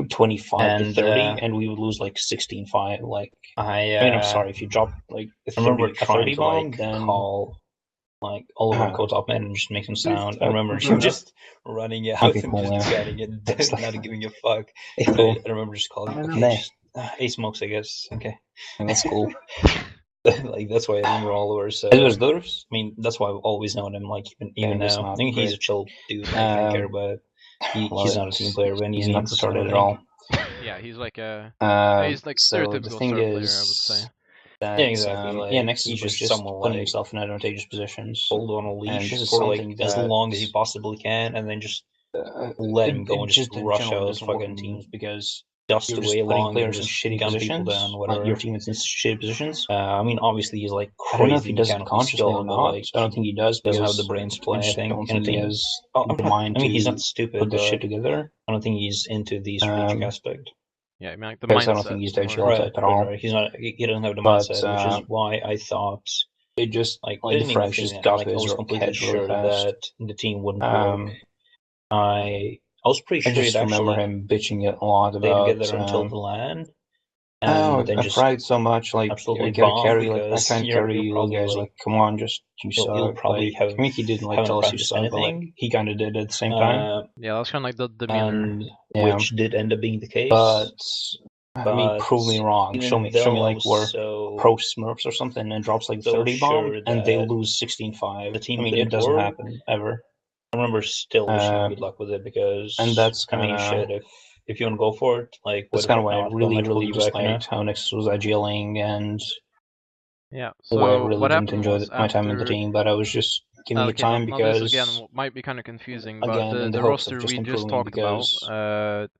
25 to 30 and we would lose like 16-5. Like I mean, I'm sorry if you drop like a 30 bomb, like, then call like Oliver go top man and just make them sound. I remember him just running out and just deciding it, not giving a fuck. I remember just calling okay, A smokes, I guess. Okay, that's cool. Like that's why I remember Oliver. So I mean, that's why I've always known him. Like even now, I think he's a chill dude. Like, I don't care about. He's not a team player when he's not retarded at all. Yeah, he's like a he's like stereotypical star player, I would say. That, yeah, exactly. Like, yeah, next is just someone putting himself in advantageous positions, hold on a leash for like as long as he possibly can, and then just let him go and just rush out fucking teams because dust away long players in shitty positions. Down, whatever. Your team is in shitty positions. I mean, obviously he's like crazy. I don't know if he does it consciously or not. Like, I don't think he does. Doesn't have the brains to play. I think. And he has the mind. I mean, he's not stupid. Put this shit together. I don't think he's into the strategic aspect. Yeah, I mean, like the mindset. I don't think he's the IGL type at all. Right. He's not. He doesn't have the mindset, which is why I thought it just like the French just got to his completely sure that the team wouldn't work. I was pretty sure. I just remember him bitching a lot about. They get there until the land. And then I tried so much, like absolutely I gotta carry, like I can't carry you guys. Like, come on, just you suck. Probably like, I mean, he didn't like tell us you suck, but like he kind of did at the same time. Yeah, that's kind of like the demeanor, and, yeah, which did end up being the case. But I mean, prove me wrong. Show me like we're pro Smurfs or something, and drops like 30 bomb, and they lose 16-5. The team, I mean, it doesn't happen ever. I remember still wishing him good luck with it because, and that's kind of shit. If you want to go for it, like that's kind of why I really just liked how Nexus was IGLing and yeah. So I really didn't enjoy my time in the team, but I was just giving it time because this again might be kind of confusing. But the roster we just talked about,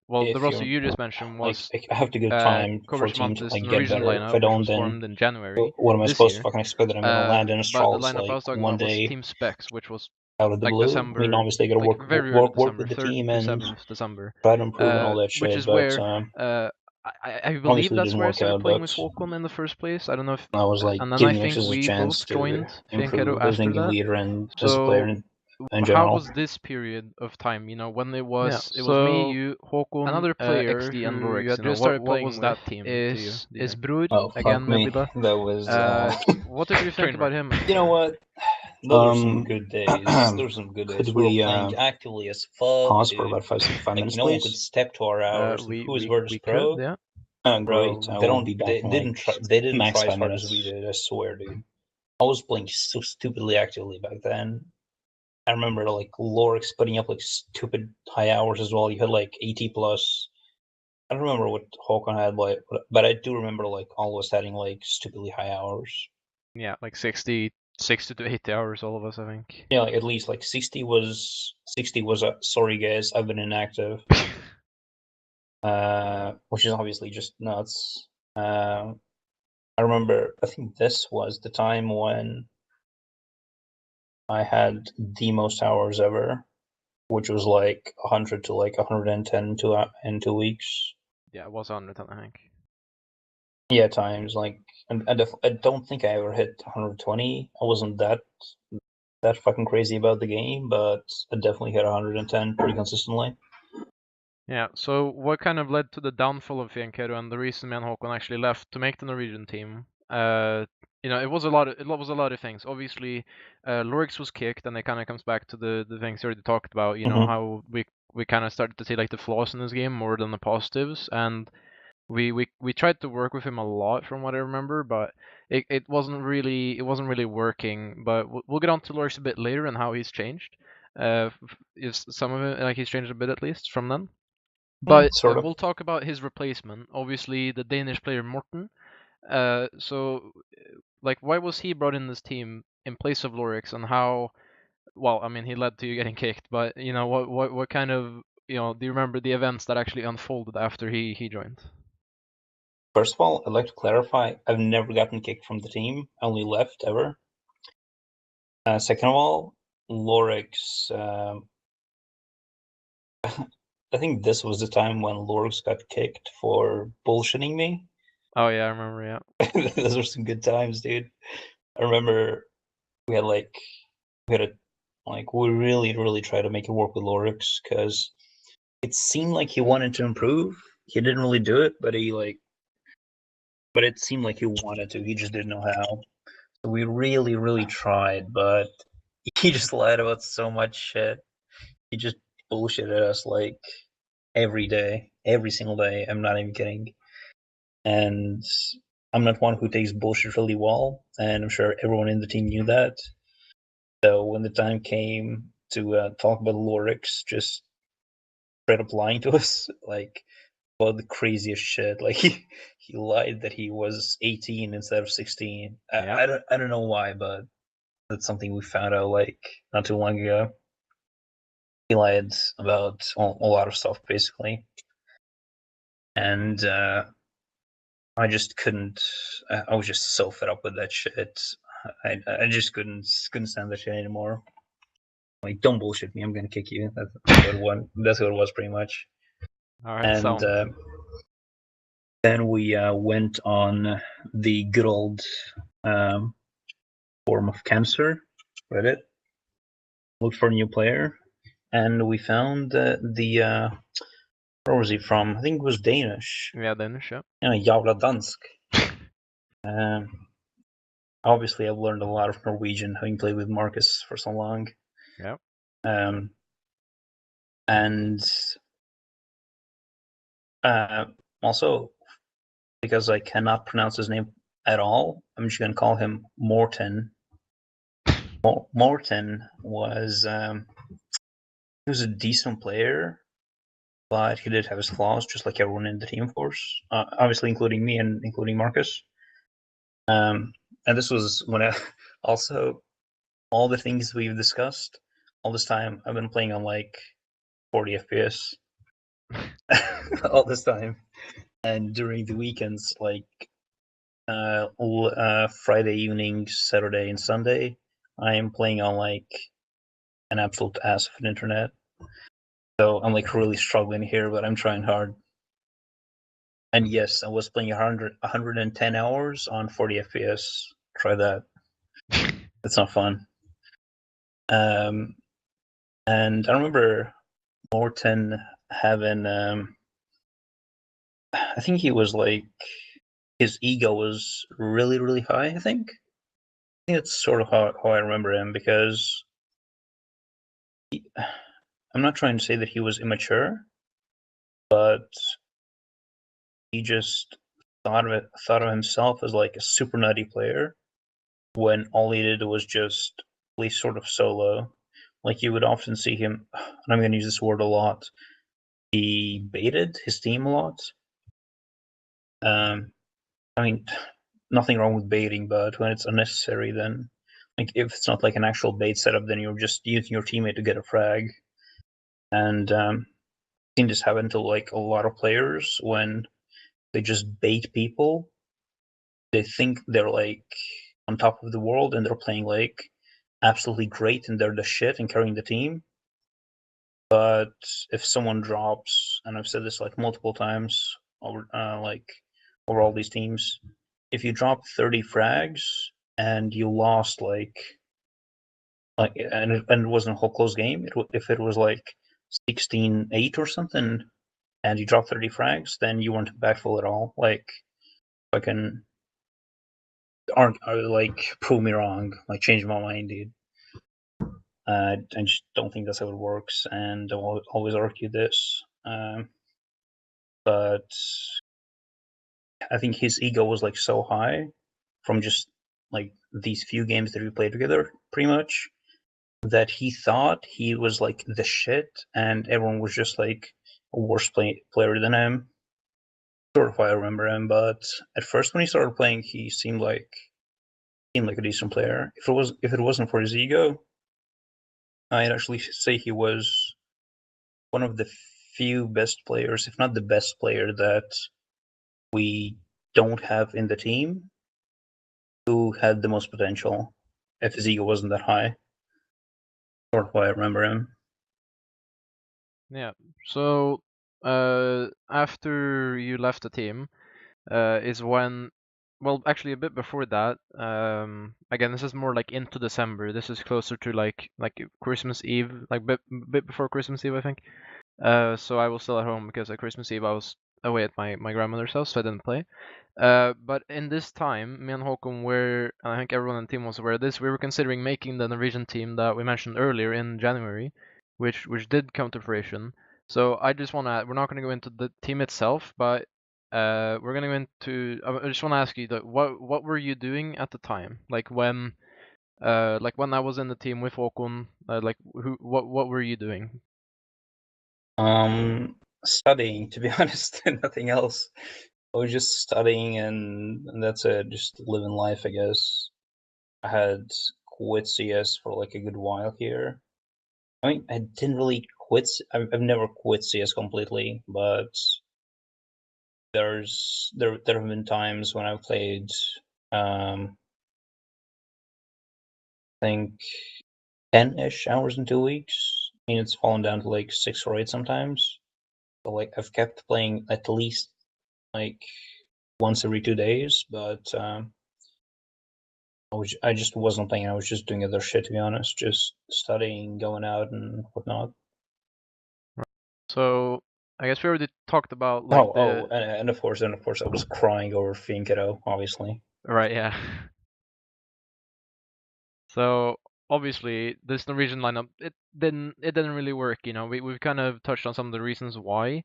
well, the roster you just mentioned was like, I have to give time for teams to like get better. Lineup, if I don't, then formed in January. What am I supposed to fucking expect that I'm gonna land in a Astralis like one day? Team Specs, which was out of the blue. December, I mean, obviously, got to work with the team and December. try to improve and all that shit. Which is where I believe that's where I started playing with Falcon in the first place. I don't know if I was like, and then I think we both joined improve after that. Leader and so player in general. How was this period of time? You know, when it was me, you, Håkon, another player, XD and Lorix. You had just started playing was that team is Brud again? Nebula. That was. What did you think about him? You know what? Those were some good days. Those were some good days. We were playing actively as fuck. Pause for about 5 minutes. No one could step to our hours. Who was Virtus Pro? Yeah. Great. They didn't try as hard as we did. I swear, dude. I was playing so stupidly actively back then. I remember like Lorix putting up like stupid high hours as well. You had like 80 plus. I don't remember what Håkon had, but I do remember like always having like stupidly high hours. Yeah, like 60 to 80 hours, all of us, I think. Yeah, like at least like 60 was a sorry guys, I've been inactive. Which is obviously just nuts. I remember, I think this was the time when I had the most hours ever, which was like 100 to like 110 in 2 weeks. Yeah, it was 110, I think. Yeah, times like, I don't think I ever hit 120. I wasn't that fucking crazy about the game, but I definitely hit 110 pretty consistently. Yeah, so what kind of led to the downfall of Fianchetto and the reason me and Håkon actually left to make the Norwegian team? You know, it was a lot of things. Obviously, Lorix was kicked, and it kind of comes back to the things you already talked about. You know, how we kind of started to see like the flaws in this game more than the positives, and we tried to work with him a lot from what I remember, but it wasn't really working. But we'll get on to Lorix a bit later and how he's changed. Is some of it like he's changed a bit at least from then. But sort of. We'll talk about his replacement. Obviously, the Danish player Morten. So like, why was he brought in this team in place of Lorix, and how? Well, I mean, he led to you getting kicked, but you know, what kind of, you know, do you remember the events that actually unfolded after he joined? First of all, I'd like to clarify, I've never gotten kicked from the team. I only left ever. Second of all, Lorix, I think this was the time when Lorix got kicked for bullshitting me. Oh yeah, I remember, yeah. Those were some good times, dude. I remember we really tried to make it work with Lorix, because it seemed like he wanted to improve. He didn't really do it, but it seemed like he wanted to. He just didn't know how. So we really tried, but he just lied about so much shit. He just bullshitted us like every day, every single day. I'm not even kidding. And I'm not one who takes bullshit really well, and I'm sure everyone in the team knew that. So when the time came to talk about Lorix, just straight up lying to us, like, about the craziest shit. Like he lied that he was 18 instead of 16. Yeah. I don't know why, but that's something we found out like not too long ago. He lied about a lot of stuff basically, and I just couldn't. I was just so fed up with that shit. I just couldn't stand that shit anymore. Like, don't bullshit me. I'm gonna kick you. That's what it was pretty much. All right. And then we went on the good old form of cancer, Reddit, looked for a new player, and we found the where was he from? I think it was Danish. Yeah, Danish, yeah. Jævla dansk. Obviously, I've learned a lot of Norwegian having played with Marcus for so long. Yeah. And also, because I cannot pronounce his name at all, I'm just going to call him Morten. Morten was he was a decent player, but he did have his flaws, just like everyone in the team, of course. Obviously, including me and including Marcus. And this was when I also all the things we've discussed all this time. I've been playing on like 40 FPS all this time, and during the weekends, like Friday evening, Saturday, and Sunday, I am playing on like an absolute ass of an internet. So I'm like really struggling here, but I'm trying hard. And yes, I was playing 110 hours on 40 FPS. Try that. It's not fun. And I remember Morton having, I think he was like, his ego was really high, I think. I think that's sort of how I remember him, because I'm not trying to say that he was immature, but he just thought of himself as like a super nutty player, when all he did was just play sort of solo. Like, you would often see him, and I'm going to use this word a lot, he baited his team a lot. I mean, nothing wrong with baiting, but when it's unnecessary, then, like, if it's not like an actual bait setup, then you're just using your teammate to get a frag. And I've seen this happen to like a lot of players when they just bait people. They think they're like on top of the world, and they're playing like absolutely great, and they're the shit and carrying the team. But if someone drops, and I've said this like multiple times over over all these teams, if you drop 30 frags and you lost and it wasn't a whole close game, if it was like 16-8 or something, and you drop 30 frags, then you weren't impactful at all. Like, fucking like, prove me wrong, like, change my mind, dude. I just don't think that's how it works, and I'll always argue this. But I think his ego was like so high from just like these few games that we played together, pretty much, that he thought he was like the shit, and everyone was just like a worse player than him. Sort of how I remember him, but at first when he started playing, he seemed like a decent player. If it wasn't for his ego, I'd actually say he was one of the few best players, if not the best player, that we don't have in the team, who had the most potential if his ego wasn't that high. Or how I remember him. Yeah. So after you left the team, is when, well, actually a bit before that. Again, this is more like into December. This is closer to like Christmas Eve, like bit before Christmas Eve, I think. So I was still at home because at Christmas Eve I was away at my grandmother's house, so I didn't play. But in this time, me and Håkon were, and I think everyone in the team was aware of this, we were considering making the Norwegian team that we mentioned earlier in January, which did come to fruition. So I just want to, we're not going to go into the team itself, but we're going to go into, I just want to ask you, that what were you doing at the time? Like when I was in the team with Håkon, what were you doing? Studying, to be honest, and nothing else. I was just studying, and that's it. Just living life, I guess. I had quit CS for like a good while here. I mean, I didn't really quit. I've never quit CS completely, but there have been times when I've played. I think 10-ish hours in 2 weeks. I mean, it's fallen down to like 6 or 8 sometimes. But like I've kept playing at least like once every 2 days, but I just wasn't playing. I was just doing other shit, to be honest, just studying, going out, and whatnot. So I guess we already talked about like and of course, I was crying over Finkero, obviously. Right, yeah. So obviously this Norwegian lineup, it didn't really work. You know, we've kind of touched on some of the reasons why.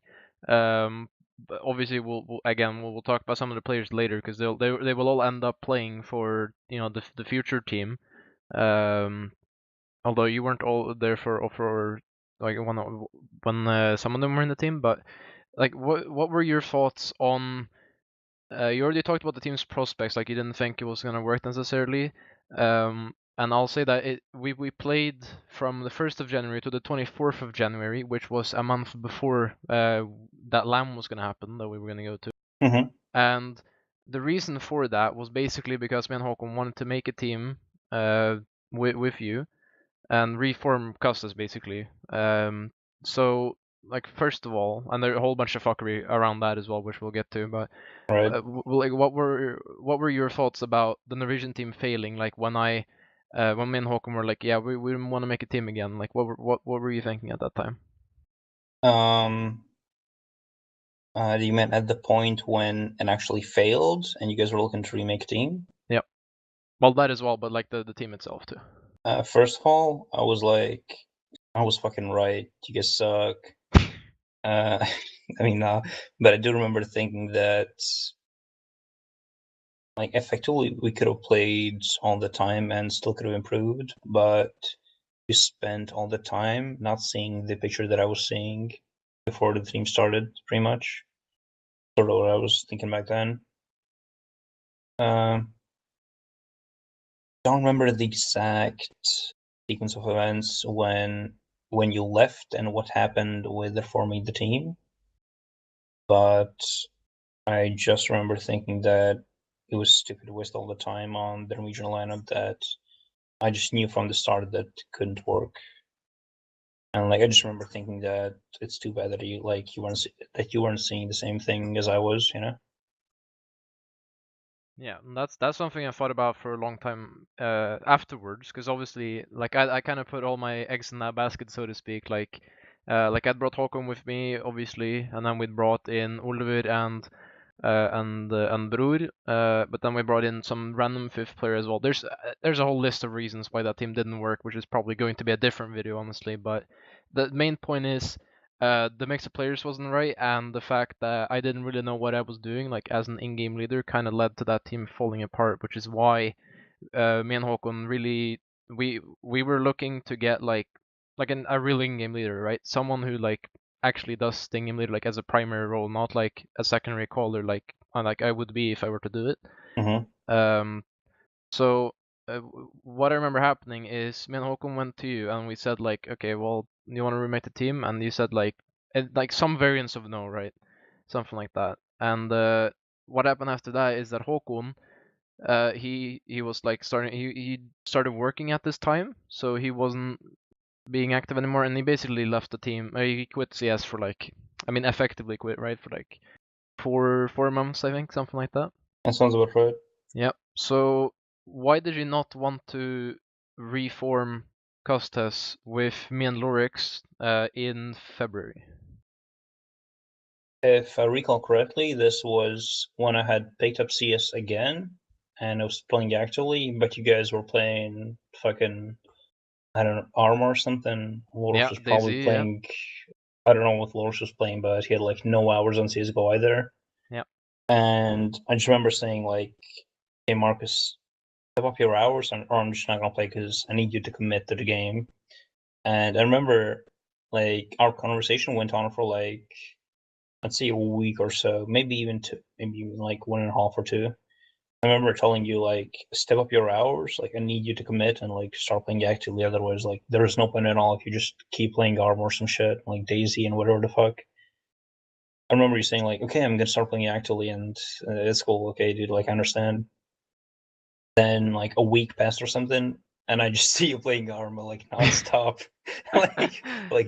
But obviously we'll talk about some of the players later because they will all end up playing for, you know, the future team. Although you weren't all there for like when some of them were in the team, but like what were your thoughts on? You already talked about the team's prospects, like you didn't think it was gonna work necessarily. And I'll say that we played from the 1st of January to the 24th of January, which was a month before that LAM was gonna happen that we were gonna go to. Mm-hmm. And the reason for that was basically because me and Håkon wanted to make a team with you and reform Custis basically. So like first of all, and there are a whole bunch of fuckery around that as well, which we'll get to. But right. Like what were your thoughts about the Norwegian team failing? Like when me and Håkon were like, yeah, we want to make a team again. Like what were you thinking at that time? Do you mean at the point when it actually failed and you guys were looking to remake a team? Yep. Well, that as well, but like the team itself too. First of all, I was fucking right. You guys suck. I mean, but I do remember thinking that, like, effectively we could have played all the time and still could have improved, but we spent all the time not seeing the picture that I was seeing before the team started, pretty much. Sort of what I was thinking back then. Don't remember the exact sequence of events when you left and what happened with forming the team, but I just remember thinking that it was stupid to waste all the time on the regional lineup that I just knew from the start that couldn't work. And like I just remember thinking that it's too bad that you weren't seeing the same thing as I was, you know. Yeah, that's something I thought about for a long time afterwards, because obviously, like I kind of put all my eggs in that basket, so to speak. Like I'd brought Håkon with me, obviously, and then we'd brought in Oliver and Bror, but then we brought in some random fifth player as well. There's a whole list of reasons why that team didn't work, which is probably going to be a different video, honestly. But the main point is, the mix of players wasn't right, and the fact that I didn't really know what I was doing, like as an in-game leader, kind of led to that team falling apart, which is why me and Håkon really we were looking to get like a real in-game leader, right? Someone who like actually does the in-game leader like as a primary role, not like a secondary caller like I would be if I were to do it. So what I remember happening is me and Håkon went to you and we said like, okay, well, you want to remake the team? And you said like some variants of no, right? Something like that. And what happened after that is that Håkon, he was like he started working at this time, so he wasn't being active anymore, and he basically left the team. He quit CS for like, I mean, effectively quit, right, for like 4 months, I think, something like that. That sounds about right. Yep. So why did you not want to reform Costas with me and Lorix in February? If I recall correctly, this was when I had picked up CS again, and I was playing actively, but you guys were playing fucking, I don't know, Armor or something. Loris was probably DayZ, playing, I don't know what Loris was playing, but he had like no hours on CSGO either. Yeah. And I just remember saying like, hey Marcus, step up your hours, or I'm just not gonna play because I need you to commit to the game. And I remember like our conversation went on for like, let's say a week or so, maybe even like 1.5 or 2. I remember telling you like, step up your hours, like I need you to commit and like start playing actively, otherwise like there is no point at all if you just keep playing Armor or some shit like DayZ and whatever the fuck. I remember you saying like, okay, I'm gonna start playing actively, and it's cool, okay dude, like I understand. Then like a week passed or something, and I just see you playing Arma like nonstop, like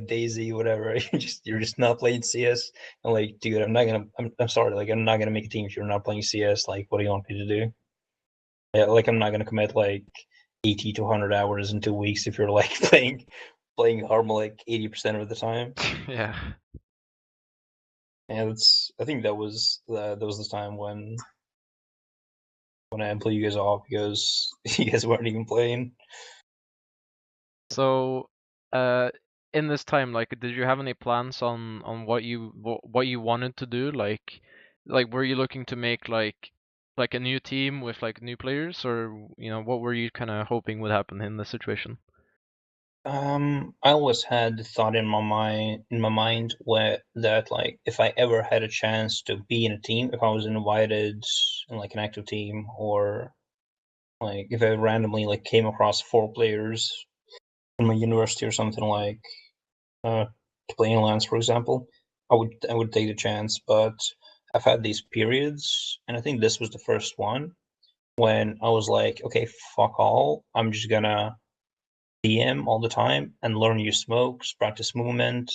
DayZ, whatever. You're just not playing CS. I'm like, dude, I'm sorry, like I'm not gonna make a team if you're not playing CS. Like, what do you want me to do? Yeah, like I'm not gonna commit like 80 to 100 hours in 2 weeks if you're like playing Arma like 80% of the time. Yeah. And I think that was the time when I blew you guys off because you guys weren't even playing. So, in this time, like, did you have any plans on what you wanted to do? Like, were you looking to make like a new team with like new players, or what were you kind of hoping would happen in this situation? I always had the thought in my mind where that like if I ever had a chance to be in a team, if I was invited in like an active team, or like if I randomly like came across 4 players in my university or something like to play in Lance, for example, I would take the chance. But I've had these periods, and I think this was the first one when I was like, okay, fuck all, I'm just gonna DM all the time and learn new smokes, practice movement,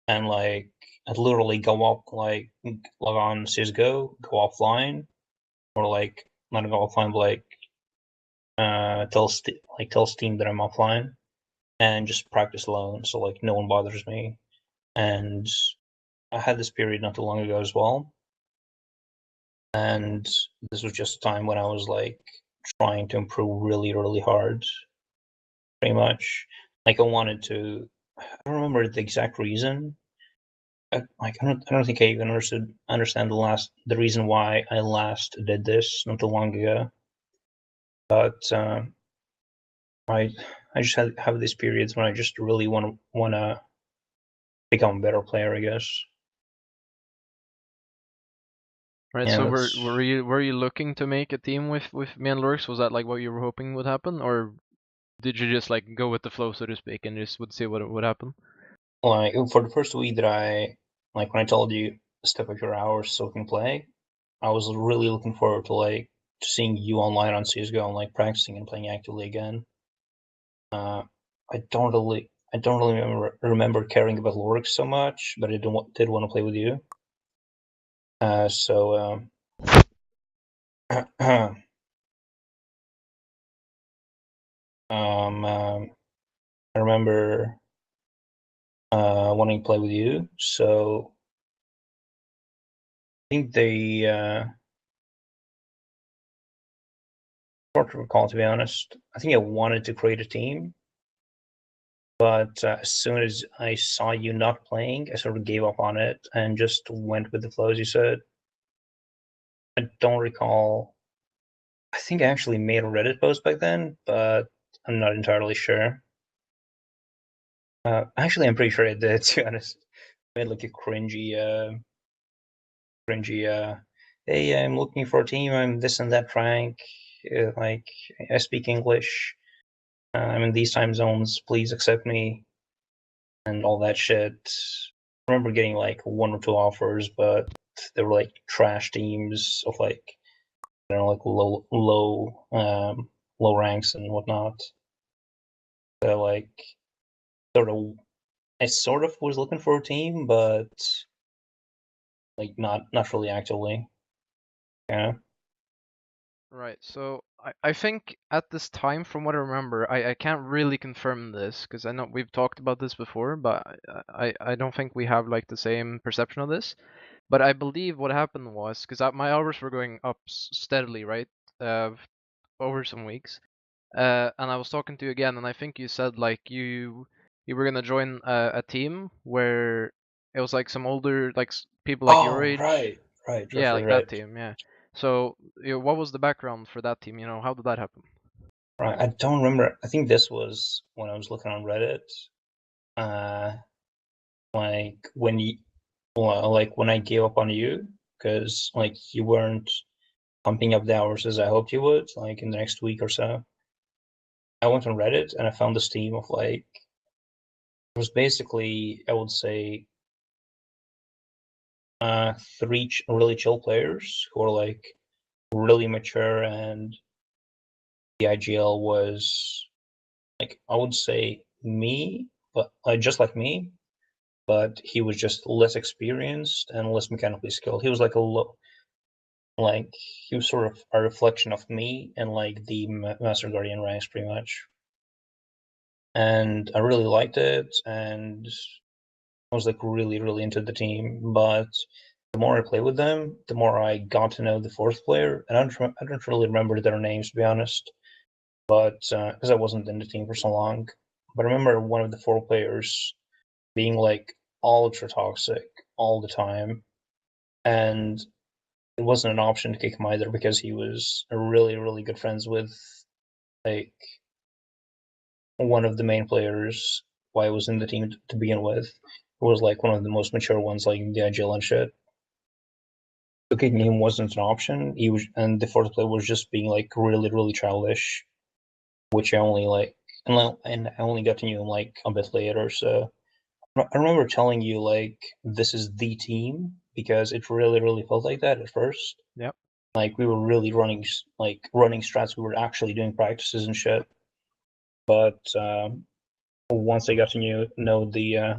and like I'd literally go up, like log on CSGO, go offline, or like not go offline, but like tell Steam that I'm offline, and just practice alone, so like no one bothers me. And I had this period not too long ago as well, and this was just a time when I was like trying to improve really, really hard, pretty much. Like I wanted to. I don't remember the exact reason. I don't think I even understand the reason why I last did this not too long ago. But I just have these periods when I just really wanna become a better player, I guess. Right. Yeah, So were you looking to make a team with me and Lurks? Was that like what you were hoping would happen, or did you just like go with the flow, so to speak, and just would see what would happen? like for the first week that I like when I told you step up your hours so we can play, I was really looking forward to like seeing you online on CS:GO and like practicing and playing actively again. I don't really remember caring about Lorix so much, but I did want to play with you. So I remember wanting to play with you. So I think they hard to recall, to be honest. I think I wanted to create a team, But as soon as I saw you not playing, I sort of gave up on it and just went with the flow, as you said. I don't recall. I think I actually made a Reddit post back then, but I'm not entirely sure. Actually, I'm pretty sure I did, to be honest. I made like a cringy, hey, I'm looking for a team, I'm this and that rank, like, I speak English, I'm in these time zones, please accept me, and all that shit. I remember getting like 1 or 2 offers, but they were like trash teams of like, I don't know, like low ranks and whatnot. So like, I sort of was looking for a team, but like not really actively. Yeah. Right. So I think at this time, from what I remember, I can't really confirm this because I know we've talked about this before, but I don't think we have like the same perception of this. But I believe what happened was because my hours were going up steadily, right, over some weeks. And I was talking to you again, and I think you said like you were gonna join a team where it was like some older like people like your age. Right. Yeah, like that team. Yeah. So what was the background for that team? How did that happen? Right. I don't remember. I think this was when I was looking on Reddit. Like when when I gave up on you because like you weren't pumping up the hours as I hoped you would, like in the next week or so. I went on Reddit and I found this team of like, it was basically, I would say, 3 really chill players who were like really mature, and the IGL was like, I would say me, but just like me, but he was just less experienced and less mechanically skilled. He was like he was sort of a reflection of me and like the Master Guardian ranks pretty much. And I really liked it, and I was like really, really into the team. But the more I played with them, the more I got to know the 4th player, and I don't really remember their names, to be honest. But because I wasn't in the team for so long, but I remember one of the 4 players being like ultra toxic all the time, and it wasn't an option to kick him either because he was really, really good friends with like one of the main players why I was in the team to begin with. It was like one of the most mature ones, like the IGL and shit. So kicking him wasn't an option. He was, and the 4th player was just being like really, really childish, which I only like, and I only got to know him like a bit later. So I remember telling you like this is the team because it really, really felt like that at first. Yep. Like we were really running strats. We were actually doing practices and shit. But once I got to know the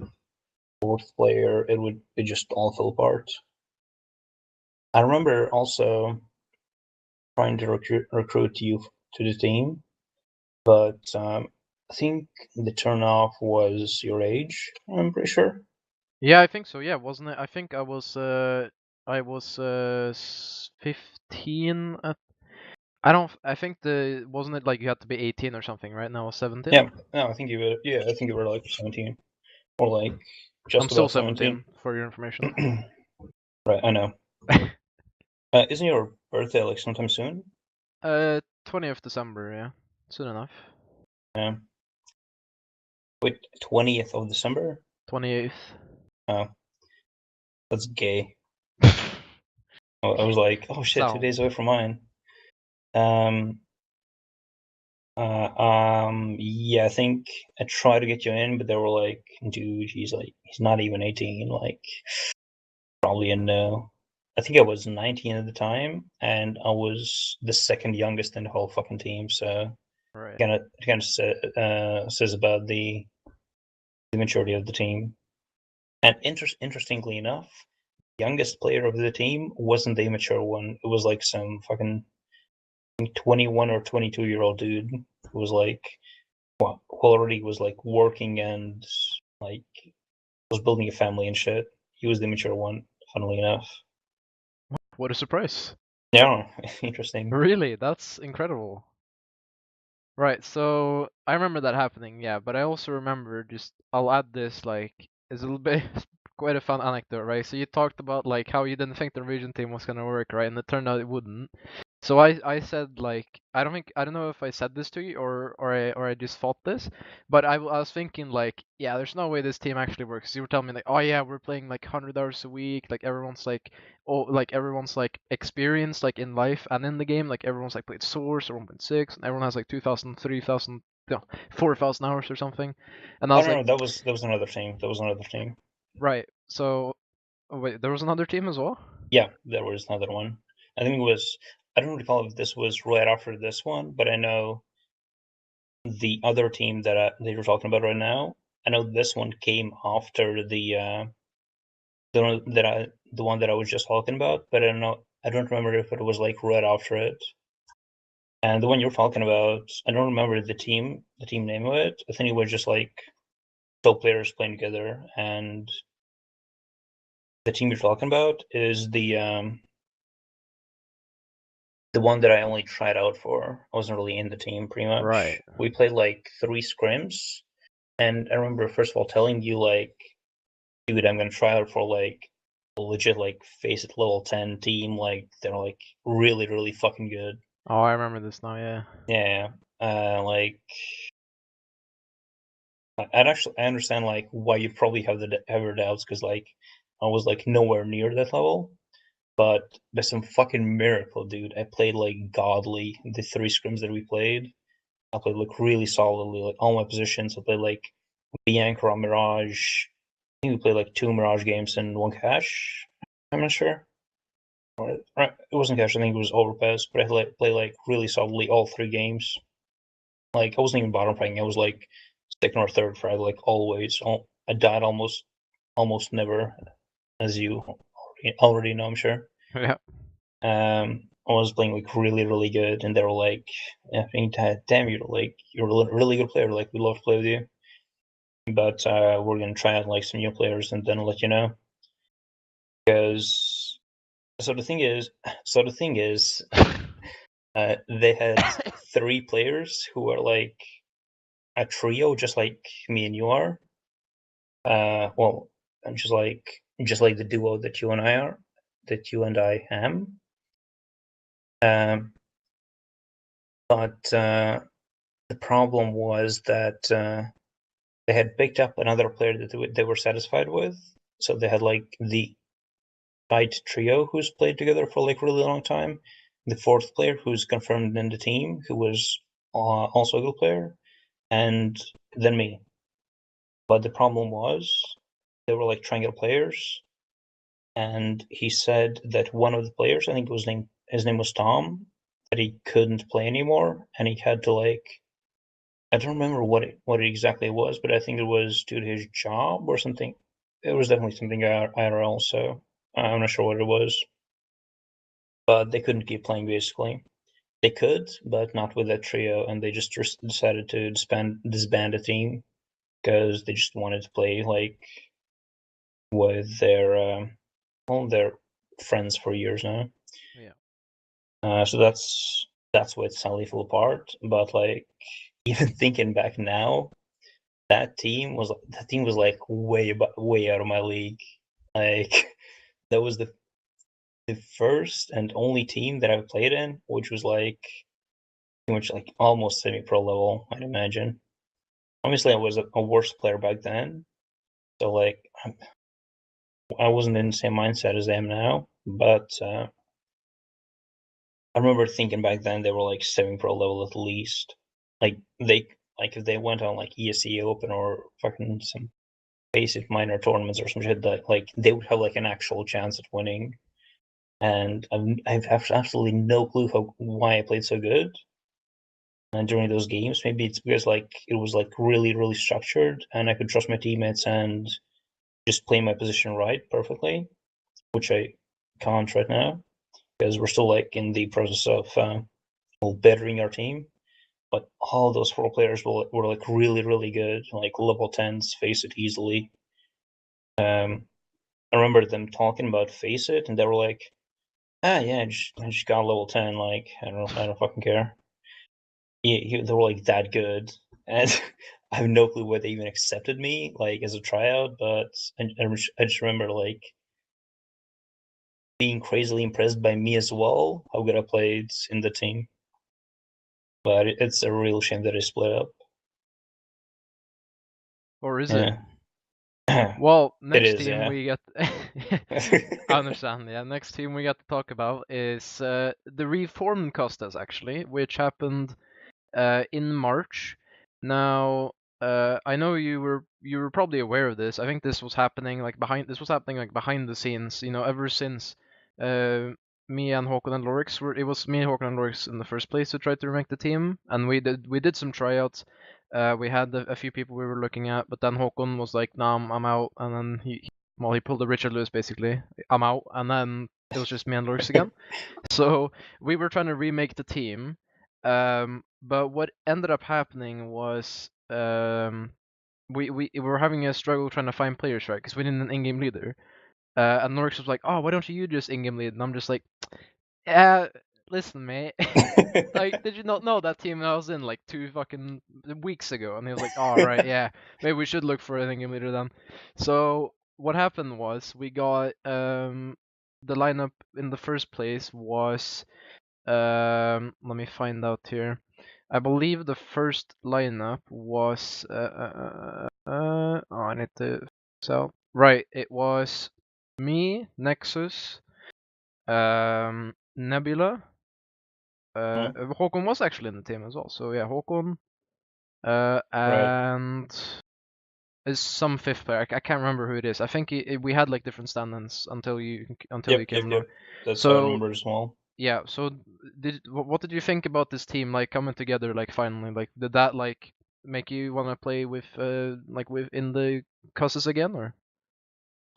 4th player, it just all fell apart. I remember also trying to recruit you to the team, but I think the turnoff was your age. I'm pretty sure. Yeah, I think so. Yeah, wasn't it? I think I was 15 at. I think wasn't it like you had to be 18 or something, right? Now I was 17. Yeah, no, I think you were. Yeah, I think you were like 17, or like just I'm still about 17. For your information. Right, I know. Isn't your birthday like sometime soon? 20th December. Yeah, soon enough. Yeah. Wait, 20th of December? 28th. Oh, that's gay. I was like, oh shit, 2 days away from mine. Yeah, I think I tried to get you in, but they were like, dude, he's not even 18, like, probably a no. I think I was 19 at the time, and I was the 2nd youngest in the whole fucking team, so right. it kind of says about the maturity of the team. And interestingly enough, youngest player of the team wasn't the mature one. It was like some fucking 21 or 22-year-old dude who was like, who already was like working and like was building a family and shit. He was the mature one, funnily enough. What a surprise. Yeah, interesting. Really? That's incredible. Right, so I remember that happening, yeah, but I also remember I'll add this, like, it's a little bit quite a fun anecdote, right? So you talked about like how you didn't think the Norwegian team was gonna work, right? And it turned out it wouldn't. So I said like I don't know if I said this to you or I just thought this, but I was thinking like yeah, there's no way this team actually works. You were telling me like oh yeah, we're playing like 100 hours a week, like everyone's like experienced like in life and in the game, like everyone's like played Source or 1.6, and everyone has like 2,000, 3,000, 4,000 hours or something. And I was no, like, that was another team. That was another team. Right. So, oh, wait, there was another team as well? Yeah, there was another one. I think it was. I don't recall if this was right after this one, but I know the other team that you're talking about right now. I know this one came after the one that I was just talking about, but I don't know. I don't remember if it was like right after it. And the one you're talking about, I don't remember the team name of it. I think it was just like 12 players playing together, and the team you're talking about is the one that I only tried out for. I wasn't really in the team, pretty much. Right. We played like 3 scrims, and I remember first of all telling you like, dude, I'm gonna try out for like a legit like face it level 10 team. Like they're like really really fucking good. Oh, I remember this now. Yeah. Yeah. Like I understand like why you probably have ever doubts, because like I was like nowhere near that level. But by some fucking miracle, dude, I played like godly the 3 scrims that we played. I played like really solidly, like all my positions. I played like Bianca on Mirage. I think we played like 2 Mirage games and 1 cash. I'm not sure. It wasn't cash. I think it was Overpass. But I played like really solidly all 3 games. Like I wasn't even bottom ranking. I was like second or third for like always. I died almost never, as you already know, I'm sure. Yeah. I was playing like really really good, and they were like, I think, damn, you're a really good player. Like we love to play with you, but we're gonna try out like some new players and then let you know. Because the thing is, they had 3 players who were like a trio, just like me and you are. Well, just like the duo that you and I are, that you and I am. But the problem was that they had picked up another player that they were satisfied with. So they had like the tight trio who's played together for like really long time, the 4th player who's confirmed in the team, who was also a good player, and then me. But the problem was they were like triangle players, and he said that one of the players, I think his name was Tom, that he couldn't play anymore, and he had to like, I don't remember what it exactly was, but I think it was due to his job or something. It was definitely something IRL, so I'm not sure what it was. But they couldn't keep playing basically. They could, but not with that trio, and they just decided to disband the team because they just wanted to play like with their all their friends for years now. Yeah. So that's why it suddenly fell apart. But like even thinking back now, that team was like way out of my league. Like that was the first and only team that I've played in, which was like pretty much like almost semi-pro level, I'd imagine. Obviously, I was a worse player back then, so like I wasn't in the same mindset as I am now. But I remember thinking back then they were like semi-pro level at least. Like if they went on like ESE Open or fucking some basic minor tournaments or some shit, that like they would have like an actual chance at winning. And I've absolutely no clue why I played so good. And during those games, maybe it's because like it was like really really structured, and I could trust my teammates and just play my position right perfectly, which I can't right now because we're still like in the process of bettering our team. But all those 4 players were like really really good, like level 10s, face it easily. I remember them talking about face it, and they were like, yeah, I just got level 10. Like I don't fucking care. they were like that good, and I have no clue why they even accepted me like as a tryout. But I just remember like being crazily impressed by me as well, how good I played in the team. But it's a real shame that I split up. Or is it? Yeah. Well, It next is, team yeah. we got. I understand. Yeah, next team we got to talk about is the reformed Costas actually, which happened in March. Now, I know you were probably aware of this. I think this was happening like behind the scenes. You know, ever since me and Håkon and Lorix were. It was me, Håkon, and Lorix in the first place who tried to remake the team, and we did some tryouts. We had a few people we were looking at, but then Håkon was like, "Nah, I'm out," and then he pulled the Richard Lewis basically. I'm out, and then it was just me and Lorix again. So we were trying to remake the team, but what ended up happening was we were having a struggle trying to find players, right? Because we didn't an in-game leader. And Norix was like, "Oh, why don't you just in-game lead?" And I'm just like, listen, mate. Like, did you not know that team I was in like 2 fucking weeks ago?" And he was like, "All right, yeah, maybe we should look for an in-game leader then." So what happened was we got the lineup in the first place was let me find out here. I believe the first lineup was oh, I need to right. It was me, Nexus, Nebula. Håkon was actually in the team as well. So yeah, Håkon, Right. and is some fifth player. I can't remember who it is. I think we had like different stand-ins until you came along. That's what I remember as well. Yeah, so what did you think about this team like coming together like finally? Like did that like make you want to play with like with in the Costas again or?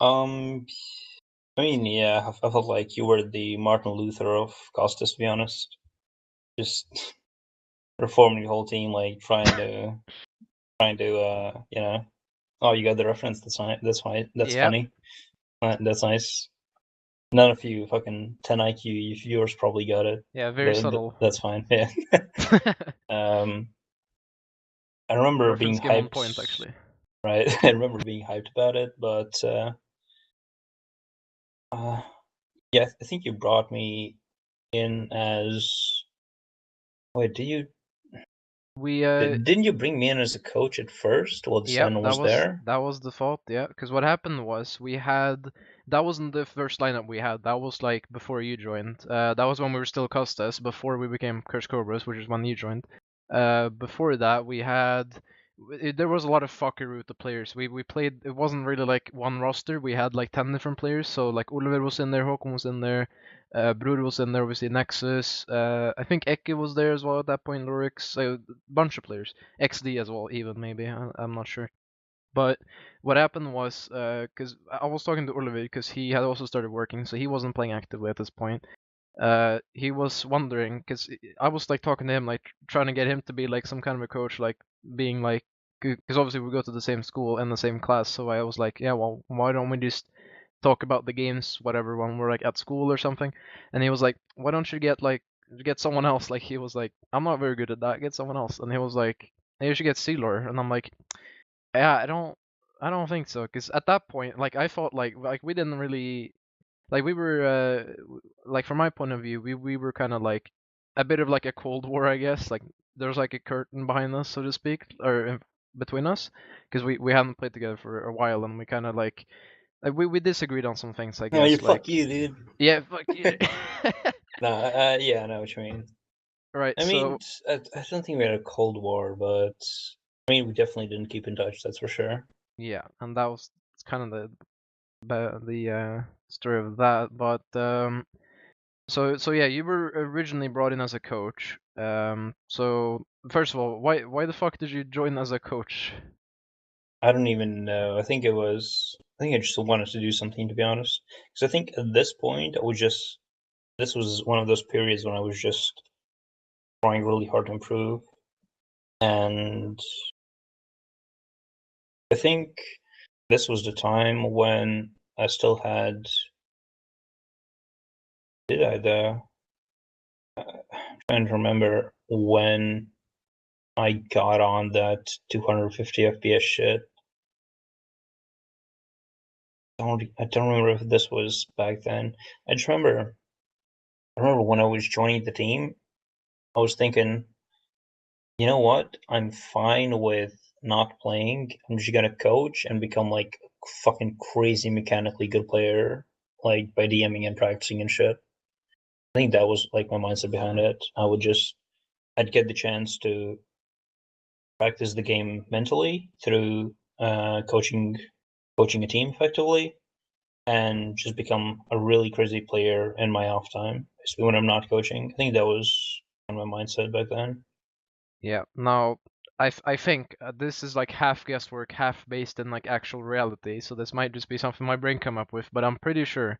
I mean, yeah, I felt like you were the Martin Luther of Costas, to be honest. Just reforming the whole team, like trying to you know. Oh, you got the reference. That's fine. That's fine. That's Yep. funny. That's nice. None of you fucking 10 IQ viewers probably got it. Yeah, very subtle. That's fine. Yeah. I remember Reference being game on hyped. point actually. Right. I remember being hyped about it, but yeah, I think you brought me in as. Wait, did you? We Didn't you bring me in as a coach at first while the Yep, sign was there? that was the thought, yeah. Because what happened was we had that wasn't the first lineup we had. That was like before you joined. That was when we were still Costas before we became Curse Cobras, which is when you joined. Before that we had there was a lot of fuckery with the players. We played. It wasn't really like one roster. We had like 10 different players. So like Oliver was in there, Håkon was in there, Brur was in there, obviously Nexus. I think Eke was there as well at that point. Lorix, a bunch of players. XD as well, even maybe. I'm not sure. But what happened was, because I was talking to Oliver, because he had also started working, so he wasn't playing actively at this point. He was wondering, because I was like talking to him, like trying to get him to be like some kind of a coach, like being like, because obviously we go to the same school and the same class, so I was like, yeah, well, why don't we just talk about the games, whatever, when we're like at school or something? And he was like, why don't you get someone else? Like he was like, I'm not very good at that. Get someone else. And he was like, hey, you should get Xelore. And I'm like, yeah, I don't think so. Because at that point, like I felt like we didn't really like we were like from my point of view, we were kind of like a bit of like a cold war, I guess. Like there was like a curtain behind us, so to speak, or between us, because we hadn't played together for a while, and we kind of like we disagreed on some things, I No, you guess. Like fuck you, dude. yeah, fuck you. No, yeah, I know what you mean. Right. I mean, So I don't think we had a Cold War, but I mean, we definitely didn't keep in touch. That's for sure. yeah, and that was kind of the story of that, but so yeah, you were originally brought in as a coach. So first of all, why the fuck did you join as a coach? I don't even know. I think I just wanted to do something, to be honest. Because I think at this point, this was one of those periods when I was just trying really hard to improve. And I think this was the time when I still had. Did I though? I'm trying to remember when I got on that 250 FPS shit. I don't remember if this was back then. I remember when I was joining the team, I was thinking, you know what? I'm fine with not playing. I'm just gonna coach and become like fucking crazy mechanically good player, like by DMing and practicing and shit. I think that was like my mindset behind it. I'd get the chance to practice the game mentally through coaching a team effectively, and just become a really crazy player in my off time, especially when I'm not coaching. I think that was kind of my mindset back then. Yeah. Now, I think this is like half guesswork, half based in like actual reality. So this might just be something my brain come up with, but I'm pretty sure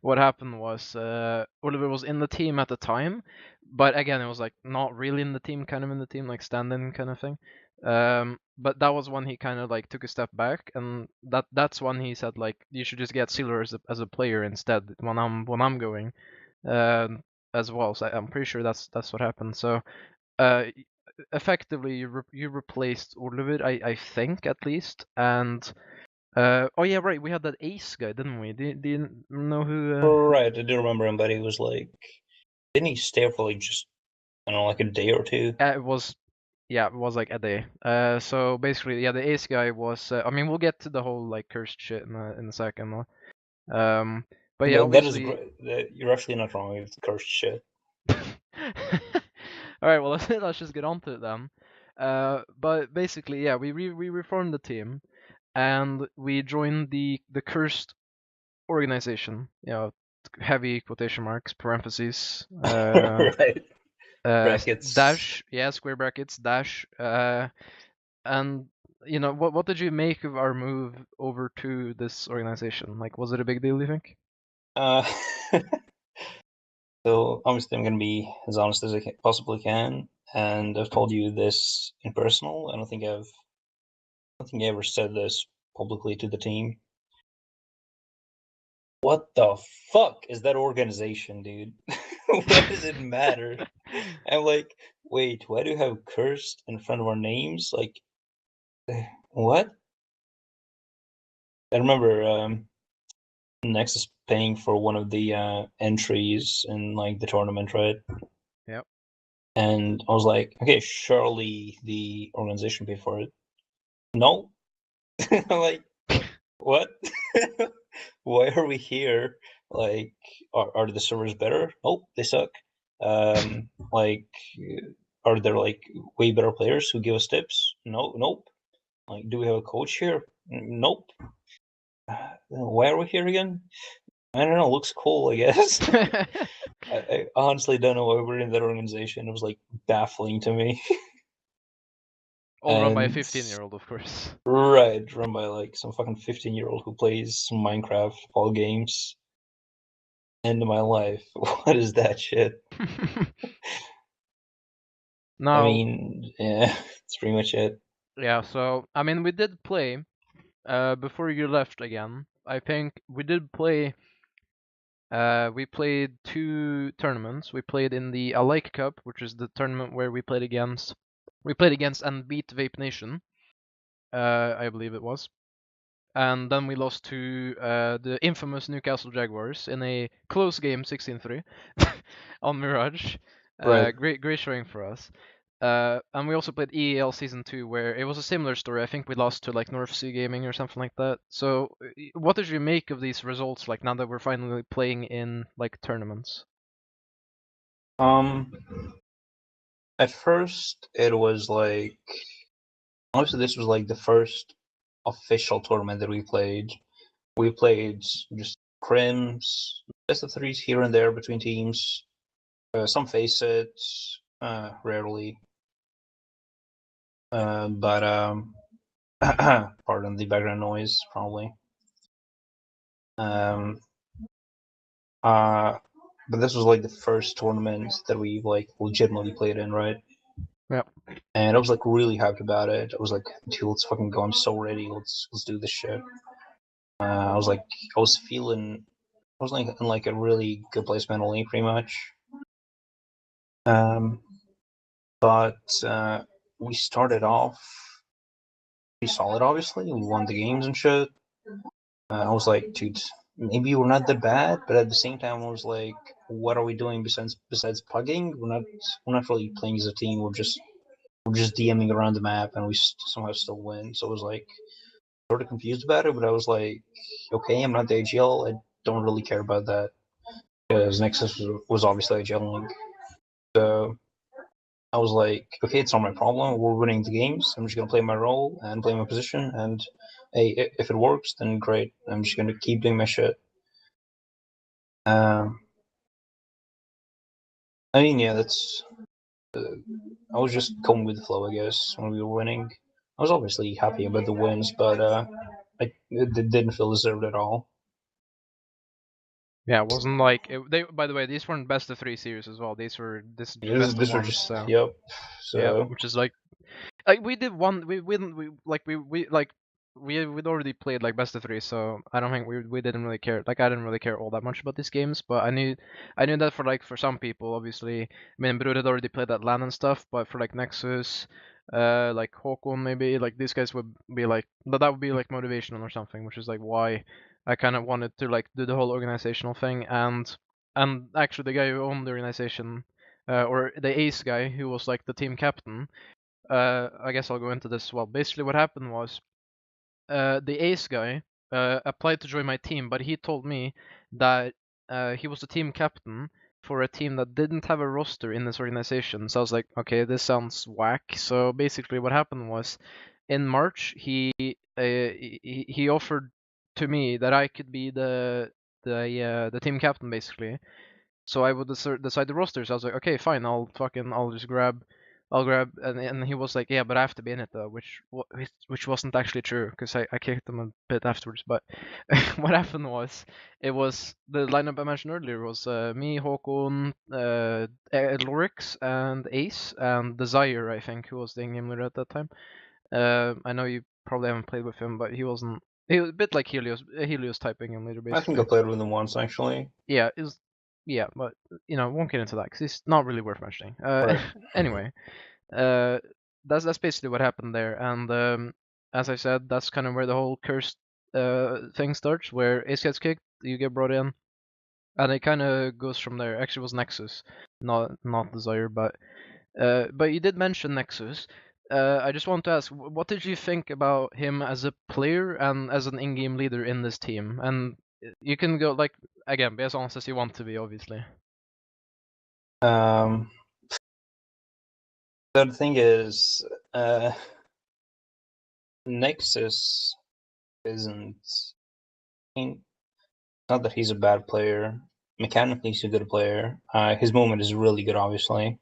what happened was Oliver was in the team at the time, but again it was like not really in the team, kind of in the team, like stand-in kind of thing. But that was when he kind of like took a step back, and that's when he said like you should just get Xelore as a player instead when I'm going, as well. So I'm pretty sure that's what happened. So uh, effectively you replaced all of it, I think at least. And oh yeah, right, we had that Ace guy, didn't we? Do you know who? Right, I do remember him, but he was like, didn't he stay for like just, I don't know, like a day or two? It was, yeah, it was like a day. So basically, yeah, the Ace guy was. I mean, we'll get to the whole like cursed shit in a second. But yeah, obviously. You're actually not wrong with the cursed shit. All right, well let's just get on to it then. But basically, yeah, we reformed the team, and we joined the cursed organization. You know, heavy quotation marks, parentheses, Right. Brackets. dash, yeah, square brackets, dash, and you know, what did you make of our move over to this organization? Like, was it a big deal, do you think? Uh, so obviously I'm gonna be as honest as I possibly can, and I've told you this in personal. I don't think I ever said this publicly to the team. What the fuck is that organization, dude? What does it matter? I'm like, wait, why do you have cursed in front of our names? Like, what? I remember Nexus paying for one of the entries in like the tournament, right? Yep. And I was like, okay, surely the organization paid for it. No. I'm like, what? Why are we here? Like, are the servers better? Oh, they suck. Like, are there like way better players who give us tips? No, nope. Like, do we have a coach here? Nope. Why are we here again? I don't know. Looks cool, I guess. I honestly don't know why we're in that organization. It was like baffling to me. All run by a 15-year-old, of course. Right, run by like some fucking 15-year-old who plays Minecraft all games. End of my life. What is that shit? Now, I mean, yeah, that's pretty much it. yeah, so I mean, we did play before you left again. I think we did play. We played 2 tournaments. We played in the Alike Cup, which is the tournament where we played against and beat Vape Nation. I believe it was. And then we lost to the infamous Newcastle Jaguars in a close game, 16-3, on Mirage. Right. Great showing for us. And we also played EAL Season 2, where it was a similar story. I think we lost to like North Sea Gaming or something like that. So, what did you make of these results? Like now that we're finally playing in like tournaments. At first it was like, honestly, this was like the first official tournament that we played. We played just crims, best of threes here and there between teams. Some face it, rarely. But pardon the background noise, probably. But this was like the first tournament that we like legitimately played in, right? Yep. And I was like really hyped about it. I was like, dude, let's fucking go. I'm so ready. Let's do this shit. I was like, I was like in like a really good place mentally, pretty much. But we started off pretty solid. Obviously, we won the games and shit. I was like, dude, maybe we're not that bad, but at the same time, I was like, what are we doing besides pugging? We're not really playing as a team. We're just DMing around the map, and we somehow still win. So I was like, sort of confused about it, but I was like, okay, I'm not the AGL. I don't really care about that because Nexus was obviously AGLing. So I was like, okay, it's not my problem. We're winning the games. I'm just gonna play my role and play my position. And hey, if it works, then great. I'm just gonna keep doing my shit. I mean, yeah, that's. I was just going with the flow, I guess. When we were winning, I was obviously happy about the wins, but it didn't feel deserved at all. Yeah, it wasn't like they. By the way, these weren't best of 3 series as well. These were best of Were 1. just So yep. yeah, So which is like we did one. We'd already played like best of 3, so I don't think we didn't really care. Like I didn't really care all that much about these games, but I knew that for some people, obviously. I mean, Brud had already played that LAN and stuff, but for like Nexus, like Håkon maybe, like these guys would be like that would be like motivational or something, which is like why I kind of wanted to like do the whole organizational thing and actually the guy who owned the organization. Or the ace guy who was like the team captain, I guess I'll go into this as well. Basically, what happened was the ace guy applied to join my team, but he told me that he was the team captain for a team that didn't have a roster in this organization. So I was like, okay, this sounds whack. So basically, what happened was in March, he offered to me that I could be the team captain basically. So I would decide the rosters. I was like, okay, fine, I'll just I'll grab, and he was like, yeah, but I have to be in it though, which wasn't actually true because I kicked him a bit afterwards. But what happened was, it was the lineup I mentioned earlier was me, Håkon, Lorix, and Ace, and Desire, I think, who was the in-game leader at that time. I know you probably haven't played with him, but he wasn't. He was a bit like Helios type in-game leader, I think basically. I played with him once actually. Yeah, yeah, but won't get into that because it's not really worth mentioning. Right. Anyway, uh, that's basically what happened there, and as I said, that's kind of where the whole cursed thing starts, where Ace gets kicked, you get brought in, and it kind of goes from there. Actually, it was Nexus, not Desire, but you did mention Nexus. I just want to ask, what did you think about him as a player and as an in-game leader in this team? And you can go like again, be as honest as you want to be, obviously. The thing is, Nexus isn't. I mean, not that he's a bad player. Mechanically, he's a good player. His movement is really good, obviously.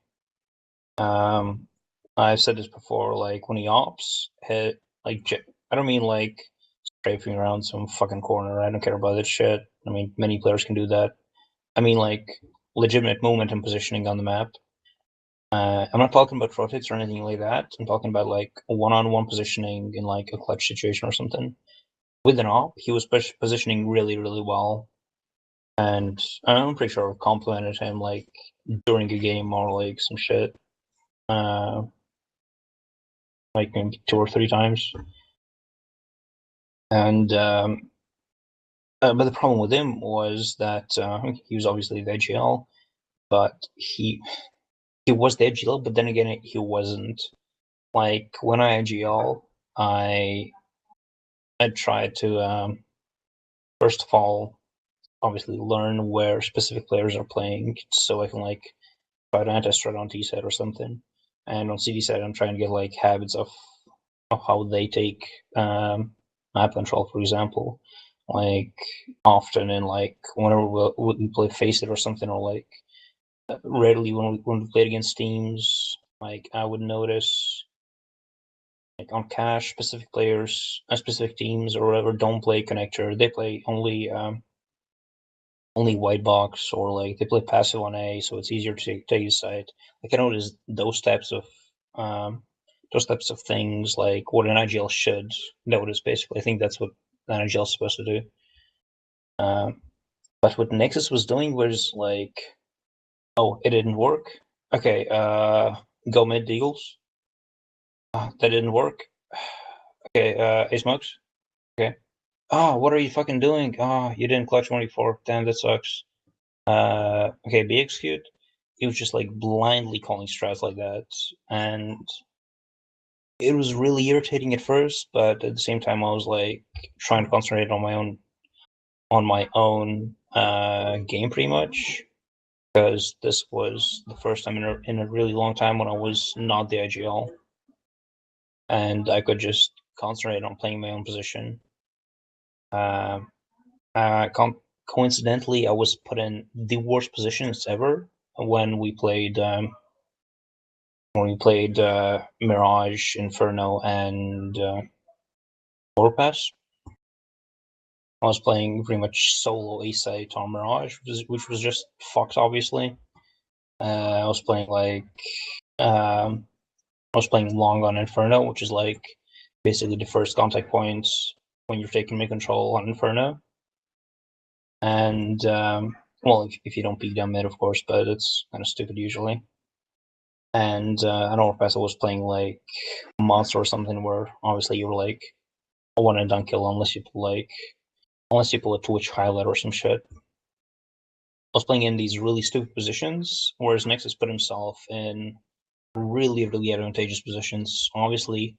I've said this before. Like when he ops, hit like I don't mean like strafing around some fucking corner. I don't care about that shit. I mean, many players can do that. I mean, like legitimate movement and positioning on the map. I'm not talking about rotates or anything like that. I'm talking about like one-on-one positioning in like a clutch situation or something. With an op, he was positioning really, really well, and I'm pretty sure I complimented him like during a game or like some shit, like maybe 2 or 3 times. And but the problem with him was that he was obviously the AGL, but he was the AGL, but then again he wasn't. Like when I AGL, I tried to first of all obviously learn where specific players are playing, so I can like try to anti-strat on T set or something, and on CD set I'm trying to get like habits of how they take map control, for example. Like often in like whenever we play Face It or something, or like rarely when we played against teams, like I would notice like on cash specific players, specific teams or whatever don't play connector. They play only white box, or like they play passive on A, so it's easier to take a site. Like I notice those types of things, like what an IGL should notice. Basically, I think that's what an IGL is supposed to do. But what Nexus was doing was like, oh, it didn't work. Okay, go mid Eagles. That didn't work. Okay, A smokes. Okay. Oh, what are you fucking doing? Oh, you didn't clutch 24. Damn, that sucks. Okay, be execute. He was just like blindly calling strats like that, and it was really irritating at first. But at the same time, I was like trying to concentrate on my own game pretty much, because this was the first time in a really long time when I was not the IGL, and I could just concentrate on playing my own position. Coincidentally, I was put in the worst positions ever when we played Mirage, Inferno, and Overpass. I was playing pretty much solo A site on Mirage, which was just fucked, obviously. I was playing long on Inferno, which is like basically the first contact points when you're taking mid control on Inferno. And well, if you don't peek down mid, of course, but it's kind of stupid usually. And I don't know if Vessel was playing like Monster or something, where obviously you were like a one and done kill unless you pull a Twitch highlight or some shit. I was playing in these really stupid positions, whereas Nexus put himself in really, really advantageous positions. Obviously,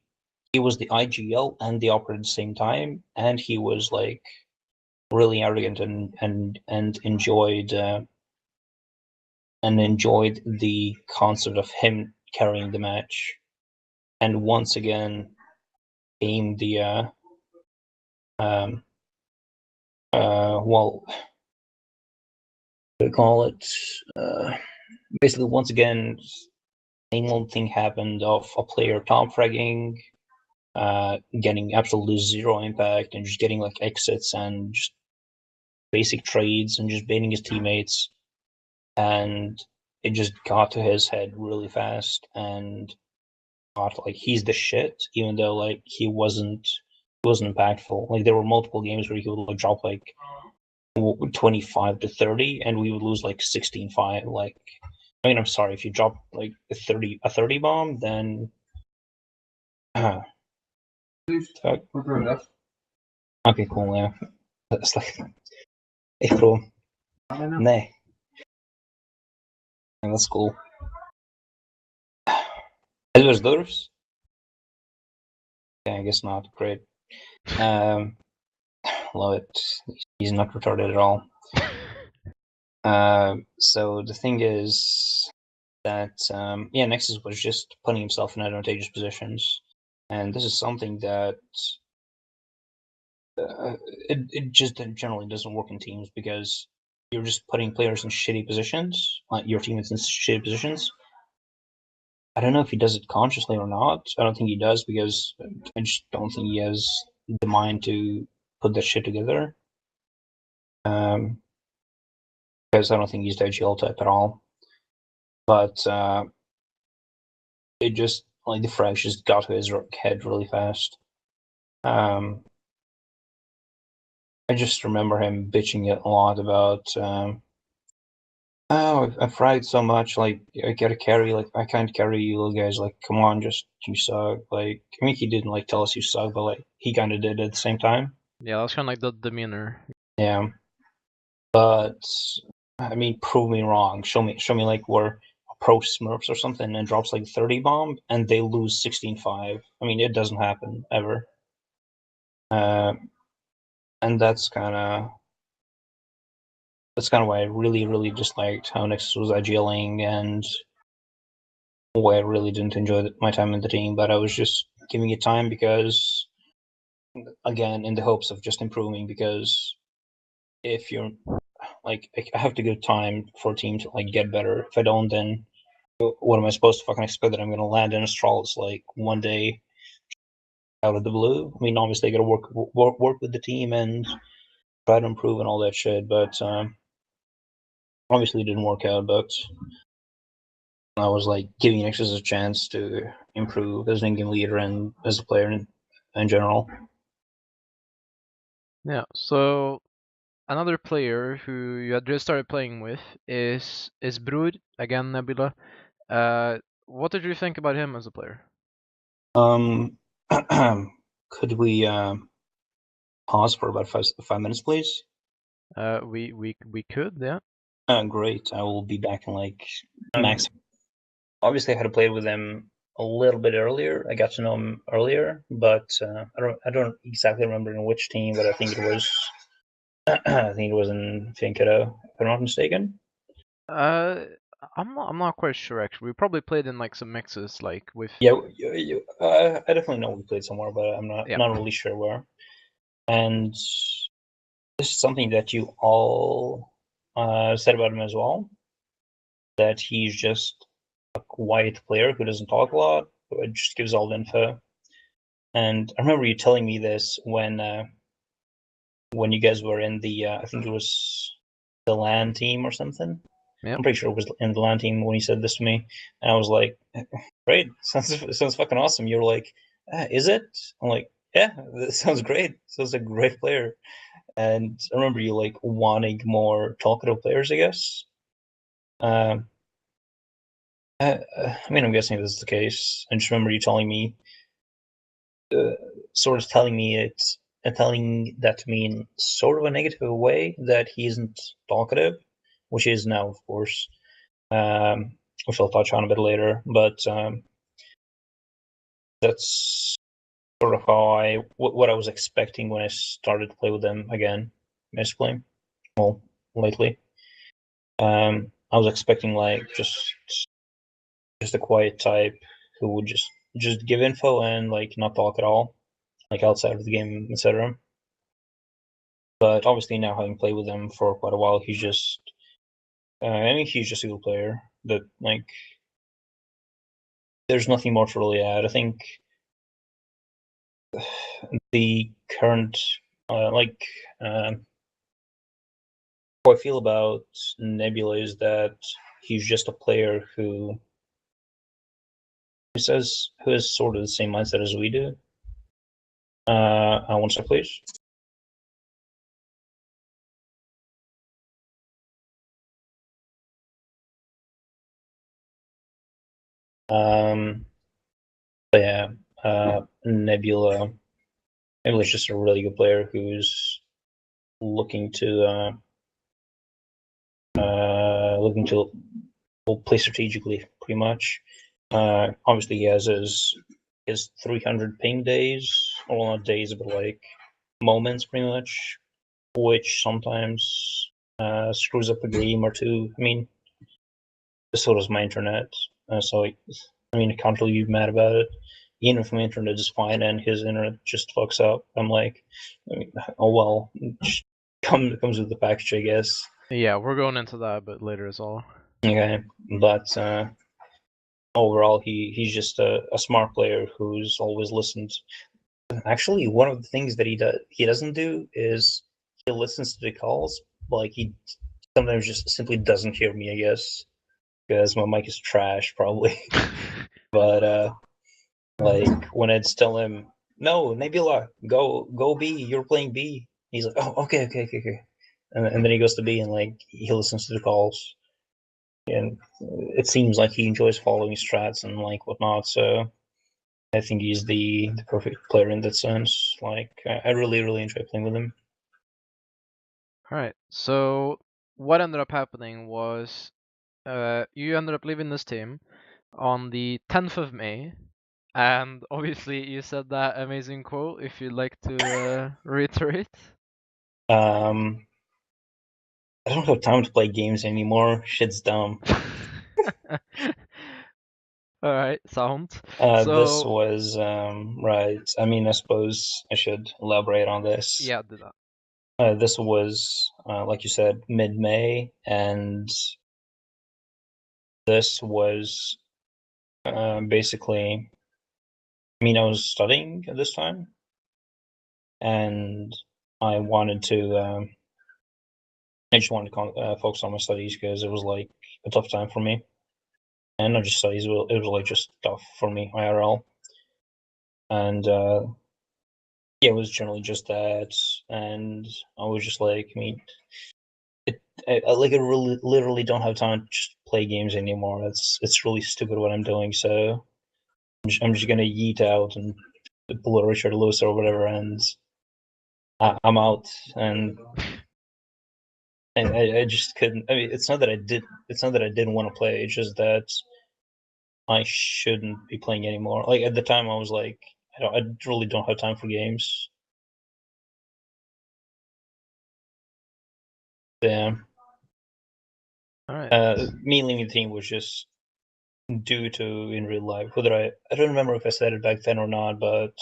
he was the IGL and the operator at the same time, and he was like really arrogant and enjoyed the concept of him carrying the match. And once again, came the well, we call it basically once again, same old thing happened of a player top fragging, getting absolutely zero impact and just getting like exits and just basic trades and just baiting his teammates, and it just got to his head really fast and thought like he's the shit, even though like he wasn't impactful. Like there were multiple games where he would like drop like 25 to 30 and we would lose like 16-5. Like, I mean, I'm sorry, if you drop like a 30 bomb, then okay, cool, yeah. That's like echt bro. Nee. And that's cool. Elvers Durfs? Yeah, I guess not. Great. Love it. He's not retarded at all. So the thing is that yeah, Nexus was just putting himself in advantageous positions, and this is something that it just generally doesn't work in teams, because you're just putting players in shitty positions, like your teammates in shitty positions. I don't know if he does it consciously or not. I don't think he does, because I just don't think he has the mind to put that shit together. Because I don't think he's the IGL type at all. But it just like the frags just got to his head really fast. I just remember him bitching a lot about oh, I've fragged so much, like I gotta carry, like I can't carry you little guys, like come on, just you suck. Like I mean he didn't like tell us you suck, but like he kinda did at the same time. Yeah, that's kind of like the demeanor. Yeah. But I mean prove me wrong. Show me like where pro Smurfs or something and drops like 30 bomb and they lose 16-5. I mean it doesn't happen ever. And that's kinda why I really, really disliked how Nexus was IGLing, and why I really didn't enjoy my time in the team. But I was just giving it time because, again, in the hopes of just improving. Because if you're like, I have to give time for a team to like get better. If I don't, then what am I supposed to fucking expect that I'm gonna land in Astralis like one day out of the blue? I mean, obviously, I gotta work with the team and try to improve and all that shit. But obviously, it didn't work out. But I was like giving Nexus a chance to improve as an in-game leader and as a player in general. Yeah, so another player who you had just started playing with is Brood, again Nebula. What did you think about him as a player? Could we pause for about 5 minutes, please? We could, yeah. Great. I will be back in like max. Obviously, I had to play with them a little bit earlier. I got to know him earlier, but I don't exactly remember in which team, but I think it was I think it was in Finkedo, if I'm not mistaken. I'm not quite sure actually. We probably played in like some mixes, like with. Yeah, I definitely know we played somewhere, but I'm not really sure where. And this is something that you all said about him as well. That he's just a quiet player who doesn't talk a lot, who just gives all the info. And I remember you telling me this when you guys were in the I think it was the LAN team or something. Yep. I'm pretty sure it was in the LAN team when you said this to me, and I was like, "Great, sounds fucking awesome." You're like, "Is it?" I'm like, "Yeah, that sounds great. Sounds like a great player." And I remember you like wanting more talkative players, I guess. I mean, I'm guessing this is the case. I just remember you telling me, sort of telling that to me in sort of a negative way, that he isn't talkative, which he is now, of course, which I'll touch on a bit later. But that's sort of how what I was expecting when I started to play with them again, basically. Well, lately, I was expecting like just a quiet type who would just give info and like not talk at all, like outside of the game, etc. But obviously now having played with him for quite a while, he's just I mean he's just a good player that like there's nothing more to really add. I think the current like how I feel about Nebula is that he's just a player who has sort of the same mindset as we do. One sec, please. But yeah, Nebula is just a really good player who's looking to play strategically, pretty much. Obviously, he has his 300 ping days, or not days, but like moments, pretty much, which sometimes screws up a game or two. I mean, so does my internet. So I mean, I can't really be mad about it. Even if my internet is fine and his internet just fucks up, I'm like, I mean, oh well, comes with the package, I guess. Yeah, we're going into that a bit later as well. Okay, but overall, he's just a smart player who's always listened. Actually, one of the things that he doesn't do is he listens to the calls, but like he sometimes just simply doesn't hear me, I guess, because my mic is trash, probably. But like when I'd tell him, "No, Nebula, go B, you're playing B," he's like, "Oh, okay. And then he goes to B and like he listens to the calls, and it seems like he enjoys following strats and like whatnot. So I think he's the perfect player in that sense. Like I really enjoy playing with him. All right. So what ended up happening was you ended up leaving this team on the 10th of May, and obviously you said that amazing quote. If you'd like to reiterate. I don't have time to play games anymore. Shit's dumb. All right, sound. This was right. I mean, I suppose I should elaborate on this. Yeah, do that. This was, like you said, mid-May, and this was basically. I mean, I was studying at this time, and I wanted to. I just wanted to focus on my studies because it was like a tough time for me, and not just studies. It was like just tough for me IRL, and yeah, it was generally just that, and I was just like, I mean, I really literally don't have time to just play games anymore. It's really stupid what I'm doing. So I'm just gonna yeet out and pull a Richard Lewis or whatever, and I'm out. And I just couldn't. I mean, it's not that I didn't want to play. It's just that I shouldn't be playing anymore. Like at the time, I was like, I really don't have time for games. Yeah. All right. Me leaving the team was just due to in real life. Whether I don't remember if I said it back then or not, but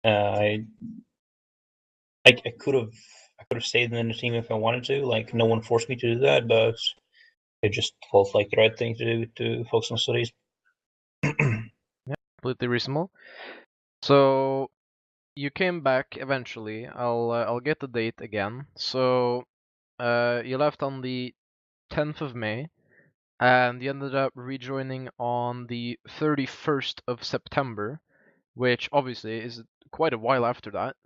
I could have stayed in the team if I wanted to. Like no one forced me to do that, but it just felt like the right thing to do to focus on studies. Yeah, completely reasonable. So you came back eventually. I'll get the date again. So you left on the 10th of May, and you ended up rejoining on the 31st of September, which obviously is quite a while after that.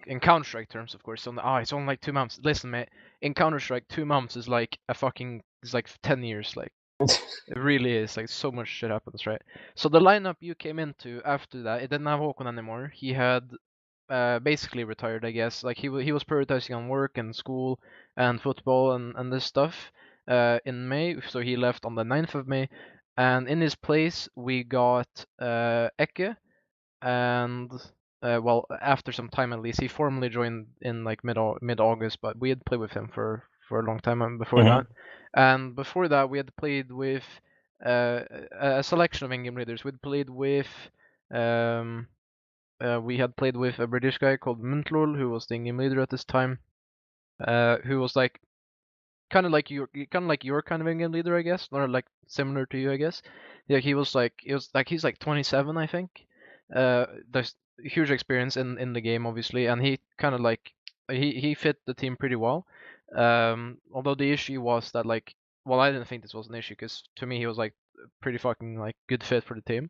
In Counter-Strike terms, of course. It's only like 2 months. Listen, mate, in Counter-Strike, 2 months is like it's like 10 years. Like it really is. Like so much shit happens, right? So the lineup you came into after that, it didn't have Håkon anymore. He had basically retired, I guess. Like he was prioritizing on work and school and football and this stuff in May. So he left on the 9th of May, and in his place we got Eke, and well, after some time at least, he formally joined in like mid August, but we had played with him for a long time before that. And before that, we had played with a selection of in-game leaders. We'd played with we had played with a British guy called Muntlol, who was the in-game leader at this time, who was like kind of like your kind of in-game leader, I guess, or like similar to you, I guess. Yeah, he's like 27, I think. There's huge experience in the game, obviously, and he kind of like he fit the team pretty well. Although the issue was that like, well, I didn't think this was an issue because to me he was like pretty fucking like good fit for the team,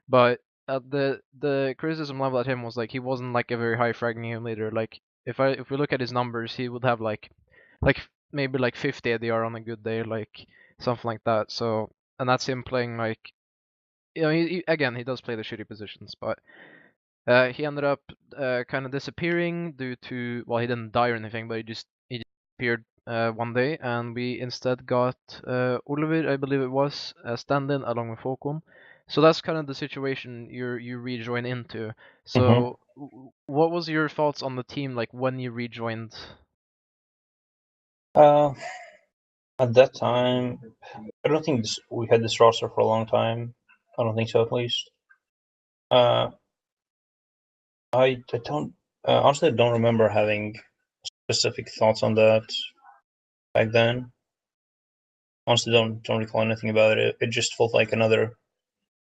but the criticism level at him was like he wasn't like a very high fragging game leader. Like if we look at his numbers, he would have like maybe like 50 ADR on a good day, like something like that. So, and that's him playing like, you know, again he does play the shitty positions, but he ended up kind of disappearing due to, well, he didn't die or anything, but he just appeared one day, and we instead got Oliver, I believe it was, stand-in along with Håkon. So that's kind of the situation you rejoin into. So what was your thoughts on the team like when you rejoined? At that time, I don't think we had this roster for a long time. I don't think so, at least. I don't honestly I don't remember having specific thoughts on that back then. Honestly, don't recall anything about it. It just felt like another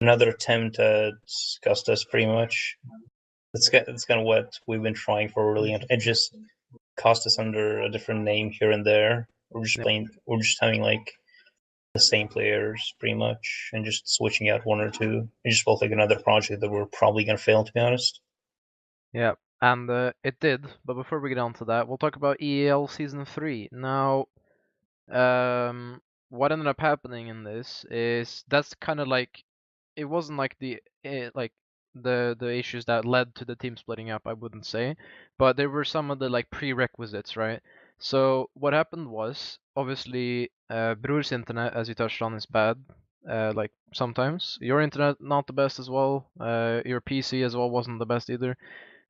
attempt at Custis, pretty much. It's kind of what we've been trying for really. It just cost us under a different name here and there. We're just playing. We're just having like the same players pretty much, and just switching out one or two. It just felt like another project that we're probably gonna fail, to be honest. Yeah, and it did. But before we get on to that, we'll talk about EAL Season 3. Now, what ended up happening in this is that's kind of like, it wasn't like like the issues that led to the team splitting up, I wouldn't say, but there were some of the like prerequisites, right? So what happened was, obviously, Bror's internet, as you touched on, is bad. Like sometimes your internet not the best as well. Your PC as well wasn't the best either.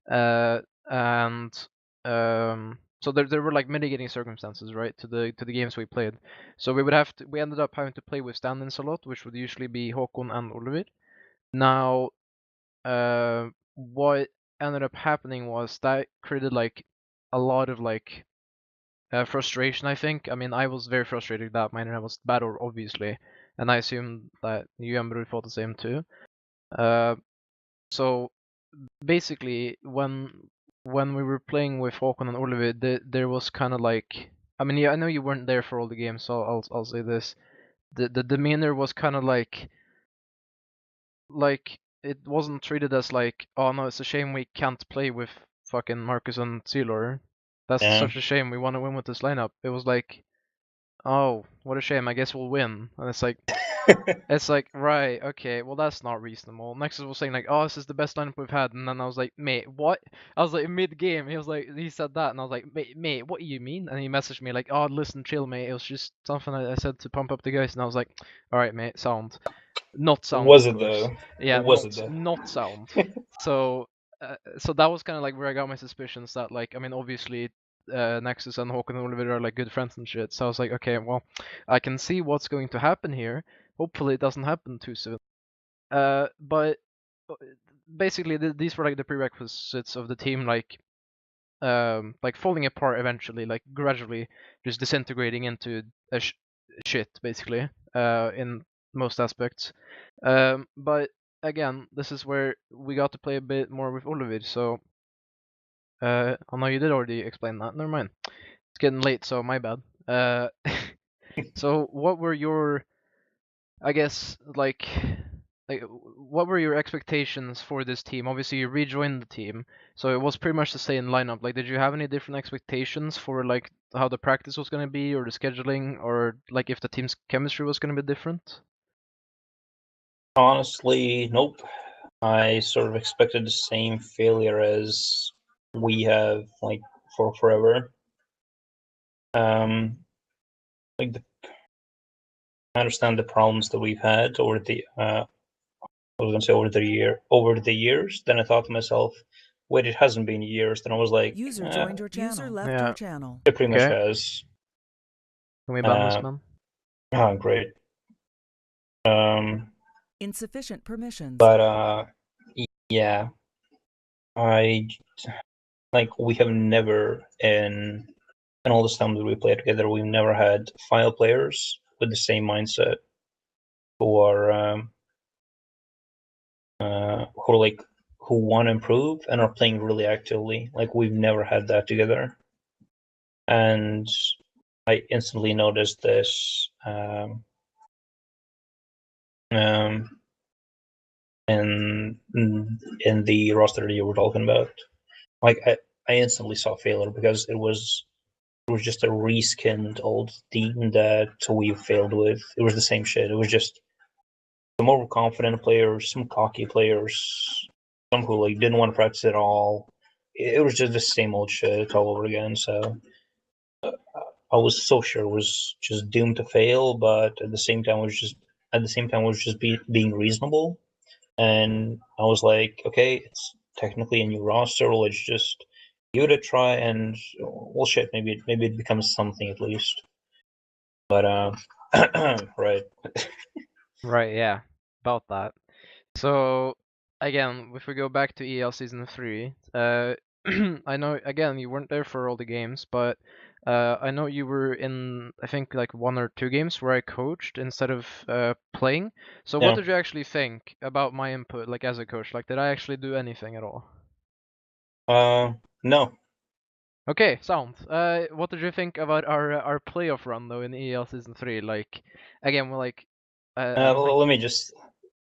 And so there were like mitigating circumstances, right, to the games we played. So we ended up having to play with stand-ins a lot, which would usually be Håkon and Oliver. Now, what ended up happening was that created like a lot of like frustration, I think. I mean, I was very frustrated that my internet was bad, obviously, and I assume that you and Bror thought the same too. So basically, when we were playing with Håkon and Oliver, there was kind of like, I mean, yeah, I know you weren't there for all the games, so I'll say this: the demeanor was kind of like it wasn't treated as like, oh no, it's a shame we can't play with fucking Marcus and Xelore. That's such a shame. We want to win with this lineup. It was like, oh, what a shame. I guess we'll win. And it's like, right, okay, well that's not reasonable. Nexus was saying like, oh, this is the best lineup we've had, and then I was like, mate, what? I was like mid game, he said that, and I was like, mate, what do you mean? And he messaged me like, oh, listen, chill, mate. It was just something I said to pump up the guys, and I was like, all right, mate, sound, not sound. Was of it course. though? Yeah, Was it though? not sound. So, so that was kind of like where I got my suspicions that like, I mean, obviously. Nexus and Håkon and Oliver are like good friends and shit. So I was like, okay, well, I can see what's going to happen here. Hopefully it doesn't happen too soon. But basically these were like the prerequisites of the team, like falling apart eventually, like gradually just disintegrating into a shit basically, in most aspects. But again, this is where we got to play a bit more with Oliver. So, oh no, you did already explain that. Never mind. It's getting late, so my bad. So what were your, I guess, like what were your expectations for this team? Obviously, you rejoined the team, so it was pretty much the same lineup. Like, did you have any different expectations for like how the practice was going to be, or the scheduling, or like if the team's chemistry was going to be different? Honestly, nope. I sort of expected the same failure as we have like for forever. Like I understand the problems that we've had over the I was gonna say over the years. Then I thought to myself, wait, it hasn't been years. Then I was like, User joined your channel. User left Yeah. your channel. it pretty much has. Can we ban this man? Oh, great. Insufficient permissions. But yeah, I like we have never in all the time that we played together, we've never had 5 players with the same mindset who are who want to improve and are playing really actively. Like we've never had that together, and I instantly noticed this in the roster that you were talking about. Like I instantly saw failure because it was just a reskinned old team that we failed with. It was the same shit. It was just some overconfident players, some cocky players, some who like didn't want to practice at all. It was just the same old shit all over again. So I was so sure it was just doomed to fail, but at the same time, was just being reasonable. And I was like, okay, it's technically a new roster. Let's just give it a try, and well, shit, maybe it becomes something at least. But right. Right, yeah, about that. So again, if we go back to EL Season 3, I know again you weren't there for all the games, but I know you were in, I think, like 1 or 2 games where I coached instead of playing. So what Yeah. did you actually think about my input, like as a coach? Like, did I actually do anything at all? No. Okay, sound. What did you think about our playoff run though in EL Season 3? Like, again, we're like, let me just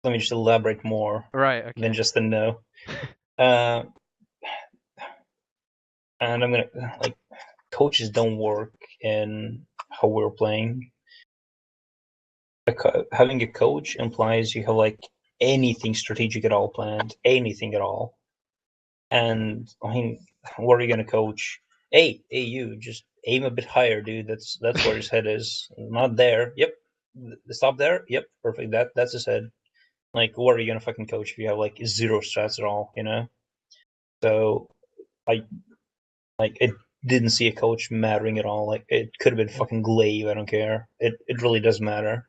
elaborate more right, okay. than just a no. And I'm gonna like coaches don't work in how we're playing. Having a coach implies you have like anything strategic at all planned, anything at all. And I mean, what are you gonna coach? Hey, you just aim a bit higher, dude. That's where his head is. Not there. Yep. Stop there. Yep. Perfect. That's his head. Like, what are you gonna fucking coach if you have like 0 strats at all? You know. So, it didn't see a coach mattering at all. Like, it could have been fucking Glaive. I don't care. It really doesn't matter.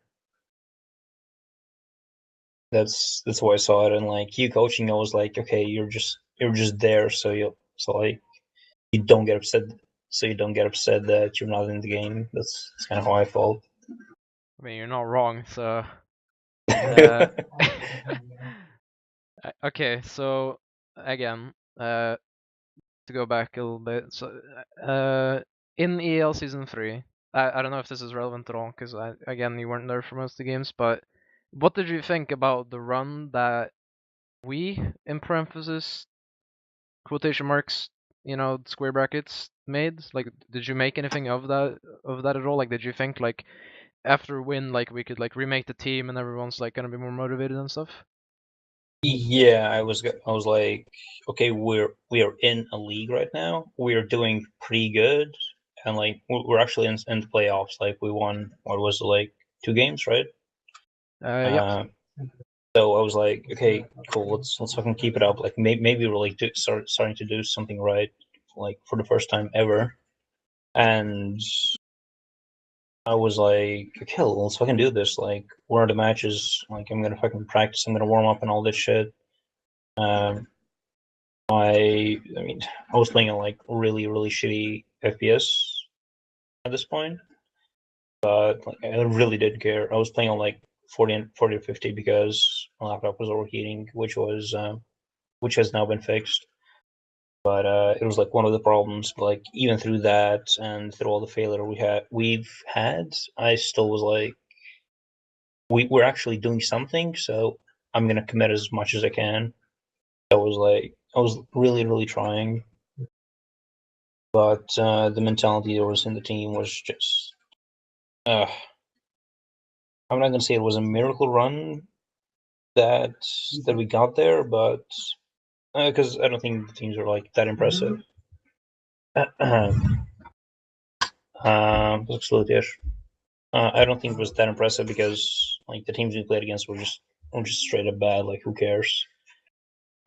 That's why I saw it. And like you coaching, I was like, okay, you're just there, so you don't get upset. So you don't get upset that you're not in the game. That's kind of how I felt. I mean, you're not wrong. So, okay. So again, to go back a little bit. So, in EL Season 3, I don't know if this is relevant at all because again you weren't there for most of the games. But what did you think about the run that we, in parenthesis, quotation marks, square brackets, made? Like, did you make anything of that at all? Like, did you think like after a win, like we could like remake the team and everyone's like gonna be more motivated and stuff? Yeah, I was like, okay, we are in a league right now. We are doing pretty good, and like we're actually in the playoffs. Like we won, what was it, like 2 games, right? Yep. So I was like, okay, cool. Let's fucking keep it up. Like maybe we're like starting to do something right, like for the first time ever. And I was like, okay, let's fucking do this. Like, what are the matches? Like, I'm gonna fucking practice. I'm gonna warm up and all this shit. Um, I mean, I was playing on like really shitty FPS at this point, but like I really didn't care. I was playing on like 40 or 50 because my laptop was overheating, which has now been fixed. But it was like one of the problems. Like even through that and through all the failure we've had, I still was like, we're actually doing something, so I'm gonna commit as much as I can. I was really trying, but the mentality that was in the team was just. I'm not gonna say it was a miracle run that we got there, but because I don't think the teams are like that impressive. Absolutely. I don't think it was that impressive because like the teams we played against were just straight up bad. Like who cares?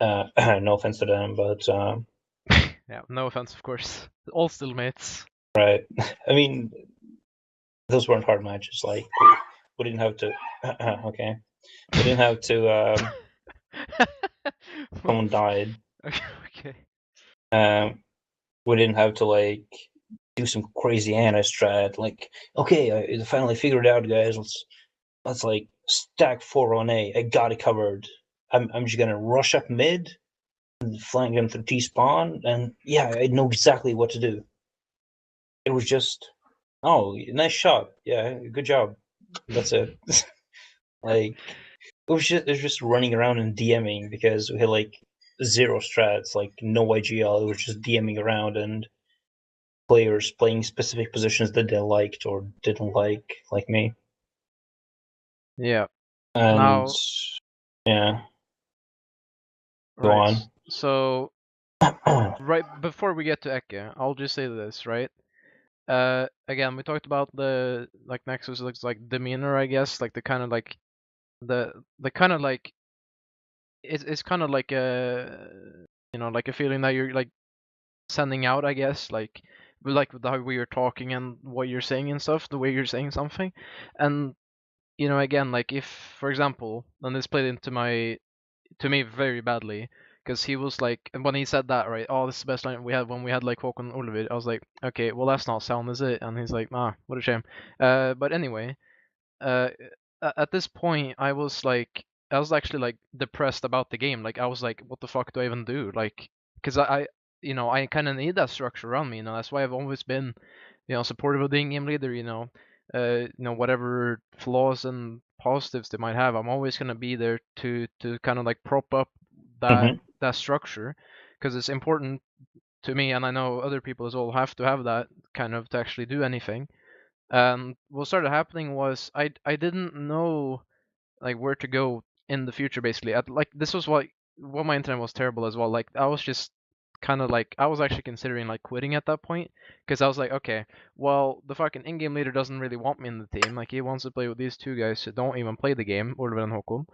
No offense to them, but Yeah, no offense, of course. All still mates. right. I mean, those weren't hard matches. Like we didn't have to. Okay, we didn't have to. Someone died. Okay. We didn't have to like do some crazy Ana strat. Like, okay, I finally figured it out, guys. Let's like stack 4 on A. I got it covered. I'm just gonna rush up mid and flank them through T spawn, and yeah, I know exactly what to do. It was just, oh, nice shot. Yeah, good job. That's it. Like it was just running around and DMing because we had like 0 strats, like no IGL. It was just DMing around and players playing specific positions that they liked or didn't like me. Yeah. And Now, yeah, go right. on. So, right before we get to Eke, I'll just say this, right? Again, we talked about the like Nexus looks like demeanor, I guess, like the kind of like the kind of like it's kind of like a like a feeling that you're like sending out, I guess, like with how you're talking and what you're saying and stuff, the way you're saying something, and again, like if for example, and this played into to me very badly because he was like, and when he said that, right, oh, this is the best line we had when we had like Håkon Ulvid, I was like, okay, well that's not sound, is it? And he's like, ah, what a shame. But anyway, uh, at this point, I was actually like depressed about the game. Like I was like, what the fuck do I even do? Like, because I kind of need that structure around me. That's why I've always been, supportive of the in-game leader. Whatever flaws and positives they might have, I'm always gonna be there to kind of like prop up that Mm-hmm. that structure, because it's important to me, and I know other people as well have to have that kind of to actually do anything. And what started happening was I didn't know like where to go in the future basically. Like this was what my internet was terrible as well. Like I was just kind of like I was actually considering like quitting at that point because I was like, okay, well the fucking in-game leader doesn't really want me in the team. Like he wants to play with these two guys who don't even play the game, Oliver and Håkon.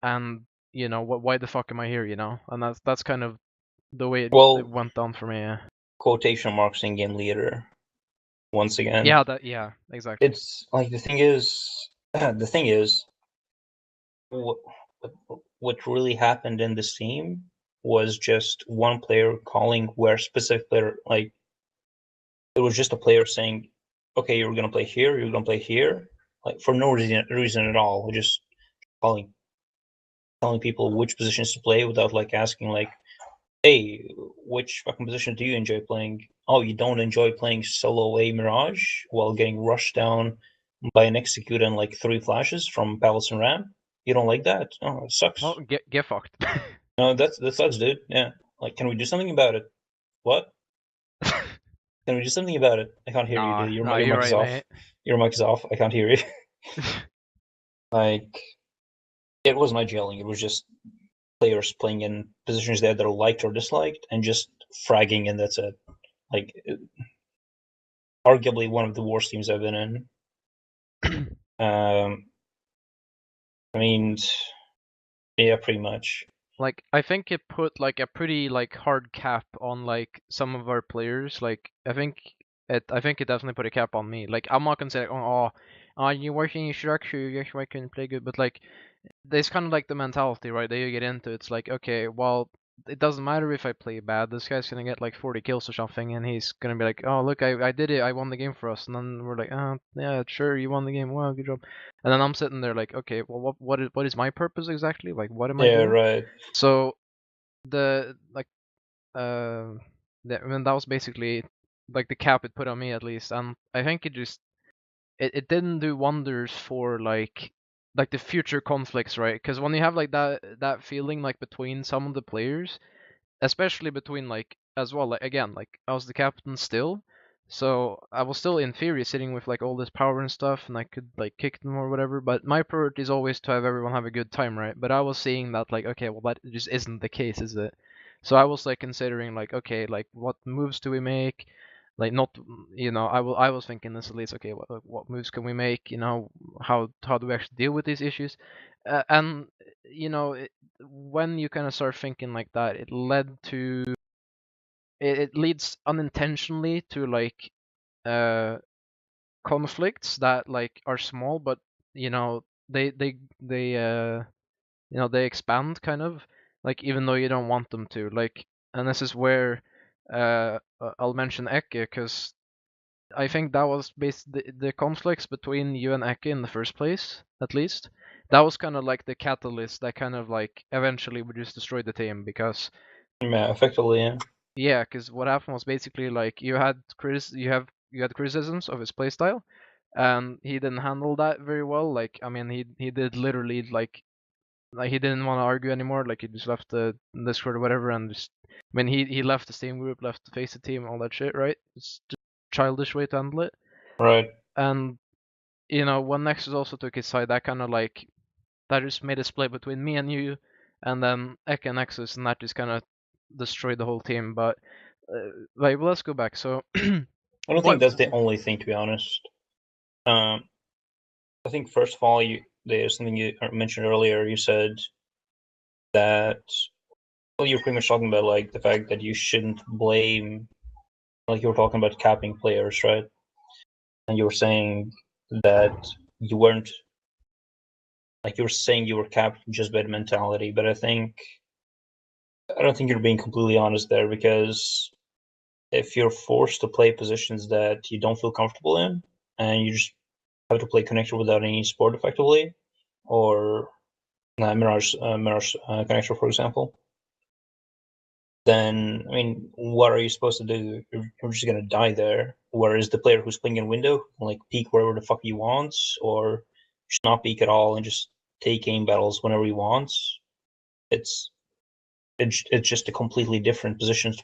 And why the fuck am I here? And that's kind of the way it Well, went down for me. Yeah. quotation marks in game leader once again. Yeah, exactly. It's like the thing is, what what really happened in this team was just one player calling where specific player, like it was just a player saying, okay, you're gonna play here, you're gonna play here, like for no reason at all. We're just calling telling people which positions to play without like asking like, hey, which fucking position do you enjoy playing? Oh, you don't enjoy playing solo A Mirage while getting rushed down by an execute and like 3 flashes from Palace and Ram? You don't like that? Oh, it sucks. Well, get fucked. No, that sucks, dude. Yeah. Like, can we do something about it? What? Can we do something about it? I can't hear you, dude. Your you're mic is right, off. mate. Your mic is off. I can't hear you. Like, it wasn't IGLing. It was just players playing in positions that they're liked or disliked, and just fragging, and that's it. Like, arguably one of the worst teams I've been in. I mean, yeah, pretty much. Like, I think it put like a pretty like hard cap on like some of our players. Like, I think it definitely put a cap on me. Like, I'm not gonna say like, you're working your structure, you're working play good, but like, there's kind of like the mentality, right, that you get into. It's like, okay, well, it doesn't matter if I play bad. This guy's gonna get like 40 kills or something, and he's gonna be like, oh look, I did it, I won the game for us. And then we're like, oh yeah, sure, you won the game, wow, good job. And then I'm sitting there like, okay, well, what is my purpose exactly? Like, what am I Yeah, doing? right. So the like I mean, that was basically like the cap it put on me, at least. And I think it didn't do wonders for like the future conflicts, right? Because when you have like that feeling like between some of the players, especially between like, as well, like again, like I was the captain still, so I was still in theory sitting with like all this power and stuff, and I could like kick them or whatever. But my priority is always to have everyone have a good time, right? But I was seeing that like, okay, well, that just isn't the case, is it? So I was like considering like, okay, like what moves do we make? Like, not, I was thinking this at least, okay, what moves can we make? How do we actually deal with these issues? And when you kind of start thinking like that, it leads unintentionally to like uh conflicts that like are small, but they expand kind of, like, even though you don't want them to, like. And this is where I'll mention Eke, because I think that was the conflicts between you and Eke in the first place, at least. That was kind of like the catalyst that kind of like eventually would just destroy the team, because Yeah, effectively, yeah. yeah, because what happened was basically like you had criticisms of his playstyle, and he didn't handle that very well. Like, I mean, he did literally like he didn't want to argue anymore. Like, he just left the Discord or whatever, and just, I mean, he left the Steam group, left the face the team, all that shit, right? It's just a childish way to handle it. Right. And when Nexus also took his side, that kind of like that just made a split between me and you, and then Ek and Nexus, and that just kind of destroyed the whole team. But well, let's go back. So I don't think that's the only thing, to be honest. I think first of all, there's something you mentioned earlier. You said that, well, you're pretty much talking about like the fact that you shouldn't blame, like you were talking about capping players, right? And you were saying that you weren't, like you were saying you were capped just by the mentality, but I don't think you're being completely honest there, because if you're forced to play positions that you don't feel comfortable in, and you just have to play connector without any support effectively, or Mirage connector, for example, then, I mean, what are you supposed to do? You're just gonna die there. Whereas the player who's playing in window can like peek wherever the fuck he wants, or just not peek at all and just take game battles whenever he wants. It's it's just a completely different position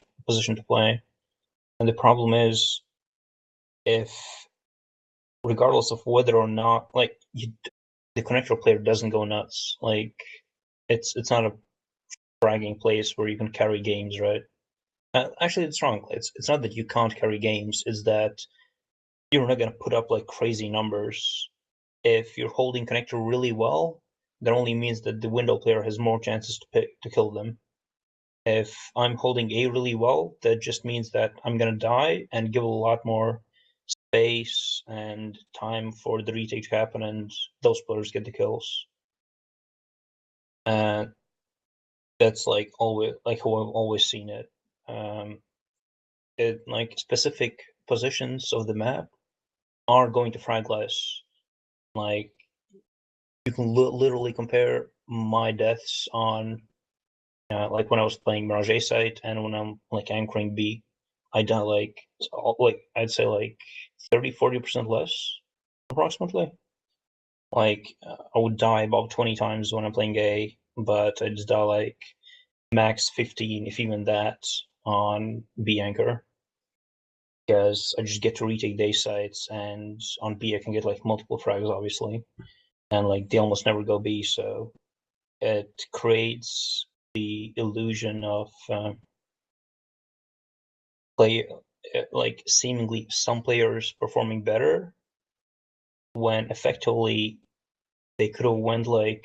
to play. And the problem is, if regardless of whether or not like the connector player doesn't go nuts, like it's not a bragging place where you can carry games, right? Actually, it's wrong. It's not that you can't carry games. It's that you're not gonna put up like crazy numbers. If you're holding connector really well, that only means that the window player has more chances to kill them. If I'm holding A really well, that just means that I'm gonna die and give a lot more space and time for the retake to happen, and those players get the kills. And that's like always like how I've always seen it. Like specific positions of the map are going to frag less. Like, you can literally compare my deaths on like when I was playing Mirage site and when I'm like anchoring B, I die like I'd say like 30-40% less approximately. Like, I would die about 20 times when I'm playing A, but I just die like max 15, if even that, on B anchor. because I just get to retake day sites, and on B I can get like multiple frags, obviously, and like they almost never go B, so it creates the illusion of play like seemingly some players performing better when effectively they could have went like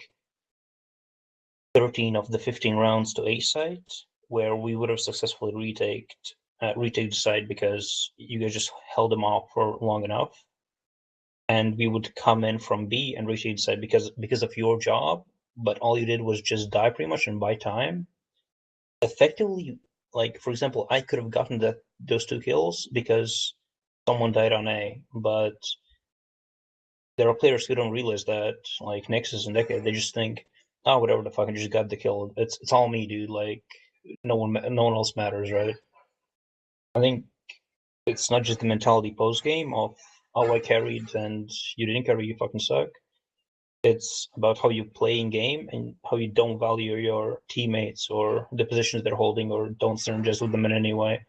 13 of the 15 rounds to A site, where we would have successfully retake the site because you guys just held them off for long enough, and we would come in from B and retake the site because of your job, but all you did was just die pretty much and buy time. Effectively, like for example, I could have gotten those 2 kills because someone died on A, but there are players who don't realize that, like Nexus and Decade, they just think, oh, whatever the fuck, I just got the kill. It's all me, dude. Like no one else matters, right? I think it's not just the mentality post game of, oh, I carried and you didn't carry, you fucking suck. It's about how you play in game and how you don't value your teammates or the positions they're holding, or don't synergize with them in any way.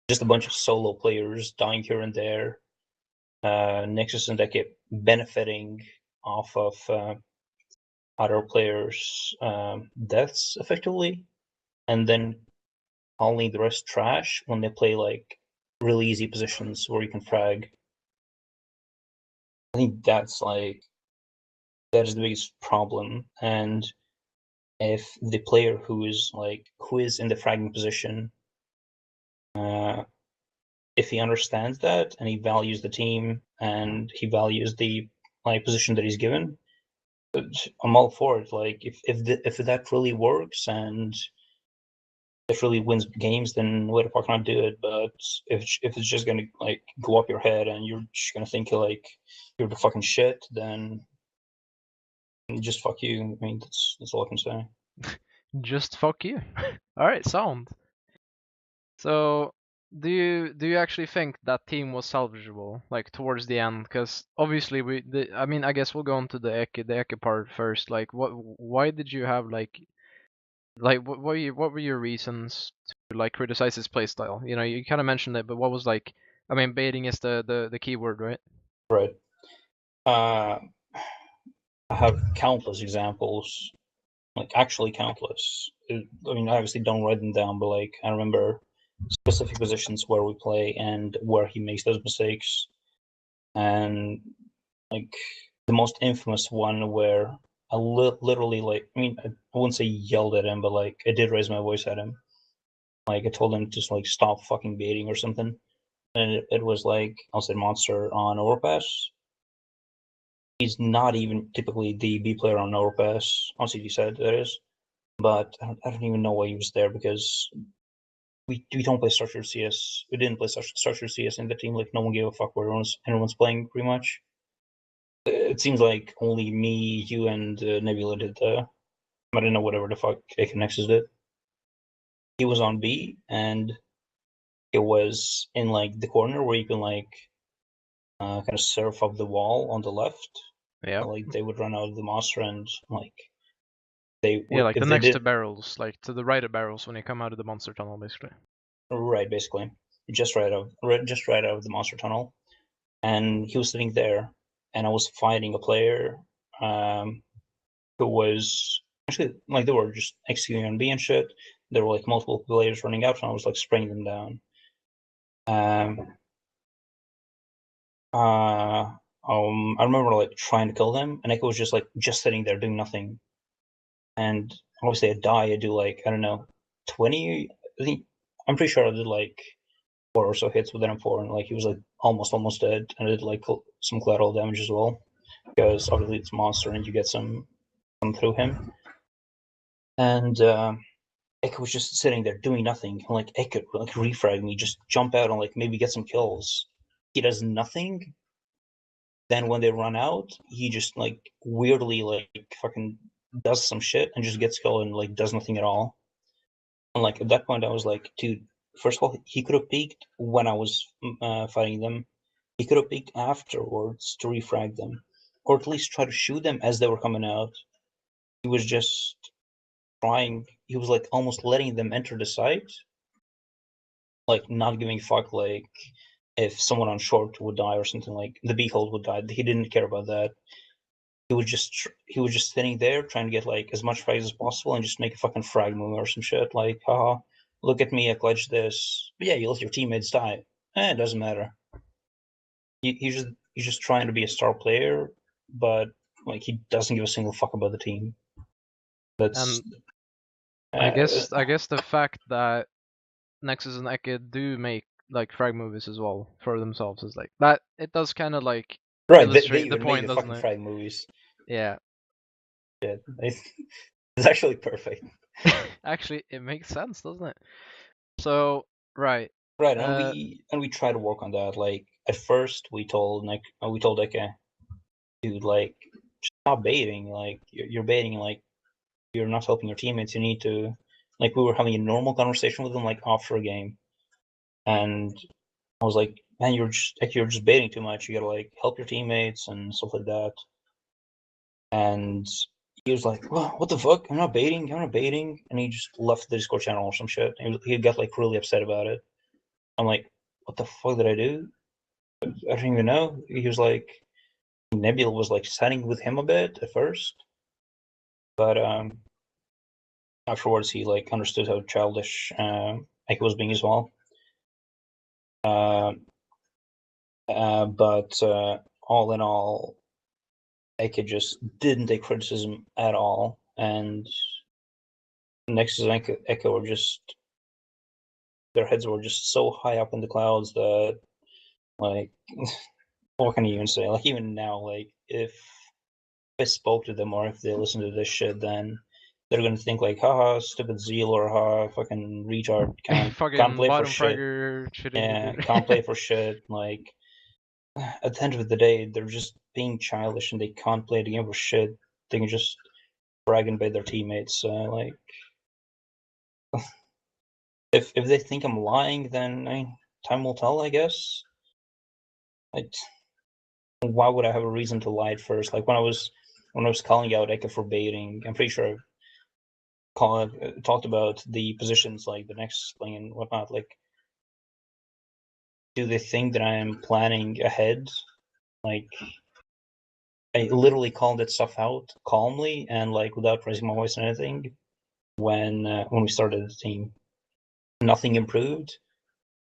Just a bunch of solo players dying here and there. Nexus and Decade benefiting off of other players' deaths effectively, and then calling the rest trash when they play like really easy positions where you can frag. I think that is the biggest problem. And if the player who is in the fragging position, if he understands that and he values the team and he values the position that he's given, I'm all for it. Like if that really works and it really wins games, then why the fuck not do it? But if it's just gonna like go up your head and you're just gonna think like you're the fucking shit, then just fuck you. I mean, that's all I can say. Just fuck you. All right, sound. So, do you actually think that team was salvageable, like towards the end? Because obviously I mean, I guess we'll go on to the Eke part first. Like, why did you have what were your reasons to like criticize his playstyle? You know, you kind of mentioned it, but what was like? I mean, baiting is the key word, right? Right. I have countless examples, like actually countless. I mean, I obviously don't write them down, but like I remember specific positions where we play and where he makes those mistakes. And like the most infamous one where I literally like, I mean, I wouldn't say yelled at him, but like I did raise my voice at him. Like I told him to just like stop fucking baiting or something. And it was like I'll say monster on overpass. He's not even typically the B player on overpass on CD side, that is. But I don't even know why he was there, because we don't play structured CS. We didn't play structured CS in the team. Like no one gave a fuck where anyone's playing, pretty much. It seems like only me, you, and Nebula did I don't know, whatever the fuck AK Nexus did. He was on B, and it was in like the corner where you can like kind of surf up the wall on the left. Yeah. Like they would run out of the monster, and like Yeah, like if the they next to did barrels, like to the right of barrels when you come out of the monster tunnel, basically. right, basically just right out of the monster tunnel, and he was sitting there, and I was fighting a player who was actually like they were just executing on B and shit. There were like multiple players running out, and I was like spraying them down. I remember like trying to kill them, and Echo was just sitting there doing nothing. And obviously, I die. I do like I don't know, 20. I think I'm pretty sure I did like 4 or so hits with M4, and like he was like almost dead, and I did like some collateral damage as well, because obviously it's a monster and you get some through him. And Echo was just sitting there doing nothing. Like Echo like refrag me, just jump out and like maybe get some kills. He does nothing. Then when they run out, he just like weirdly like fucking does some shit and just gets killed and like does nothing at all. And like at that point, I was like, dude, first of all, he could have peeked when I was fighting them. He could have peeked afterwards to refrag them, or at least try to shoot them as they were coming out. He was just trying. He was like almost letting them enter the site, like not giving a fuck, like if someone on short would die or something, like the behold would die. He didn't care about that. He was just sitting there trying to get like as much frags as possible and just make a fucking frag move or some shit. Like, haha, look at me, I clutched this. But yeah, you let your teammates die. It doesn't matter. He's just trying to be a star player, but like he doesn't give a single fuck about the team. That's And I guess the fact that Nexus and Eke do make like frag movies as well for themselves is like that. It does kind of like right. They illustrate the even make point, the doesn't fucking it? frag movies. Yeah. Yeah, it's actually perfect. Actually, it makes sense, doesn't it? So, right. Right, and we try to work on that. Like at first, we told Eke to like stop baiting. Like you're baiting. Like you're not helping your teammates. You need to. Like we were having a normal conversation with them, like after a game, and I was like, man, you're just baiting too much. You gotta like help your teammates and stuff like that. And he was like, well, what the fuck? I'm not baiting. I'm not baiting. And he just left the Discord channel or some shit. He got like really upset about it. I'm like, what the fuck did I do? I don't even know. He was like, Nebula was like siding with him a bit at first, but afterwards he like understood how childish Ike was being as well. But all in all, Ike just didn't take criticism at all, and Nexus and Echo were just their heads were just so high up in the clouds that like what can you even say? Like even now, like if I spoke to them or if they listen to this shit, then they're gonna think like, haha, stupid Xelore, haha, fucking retard, can't Fucking play for bottom shit. fragger shit Yeah, idiot. can't play for shit. Like at the end of the day, they're just being childish and they can't play the game for shit. They can just brag and bait their teammates. Like if they think I'm lying, then time will tell, I guess. Like why would I have a reason to lie at first? Like when I was calling out Eka for baiting, I'm pretty sure I talked about the positions like the next playing and whatnot. Like, do they think that I am planning ahead? Like, I literally called that stuff out calmly and like without raising my voice or anything. When we started the team, nothing improved,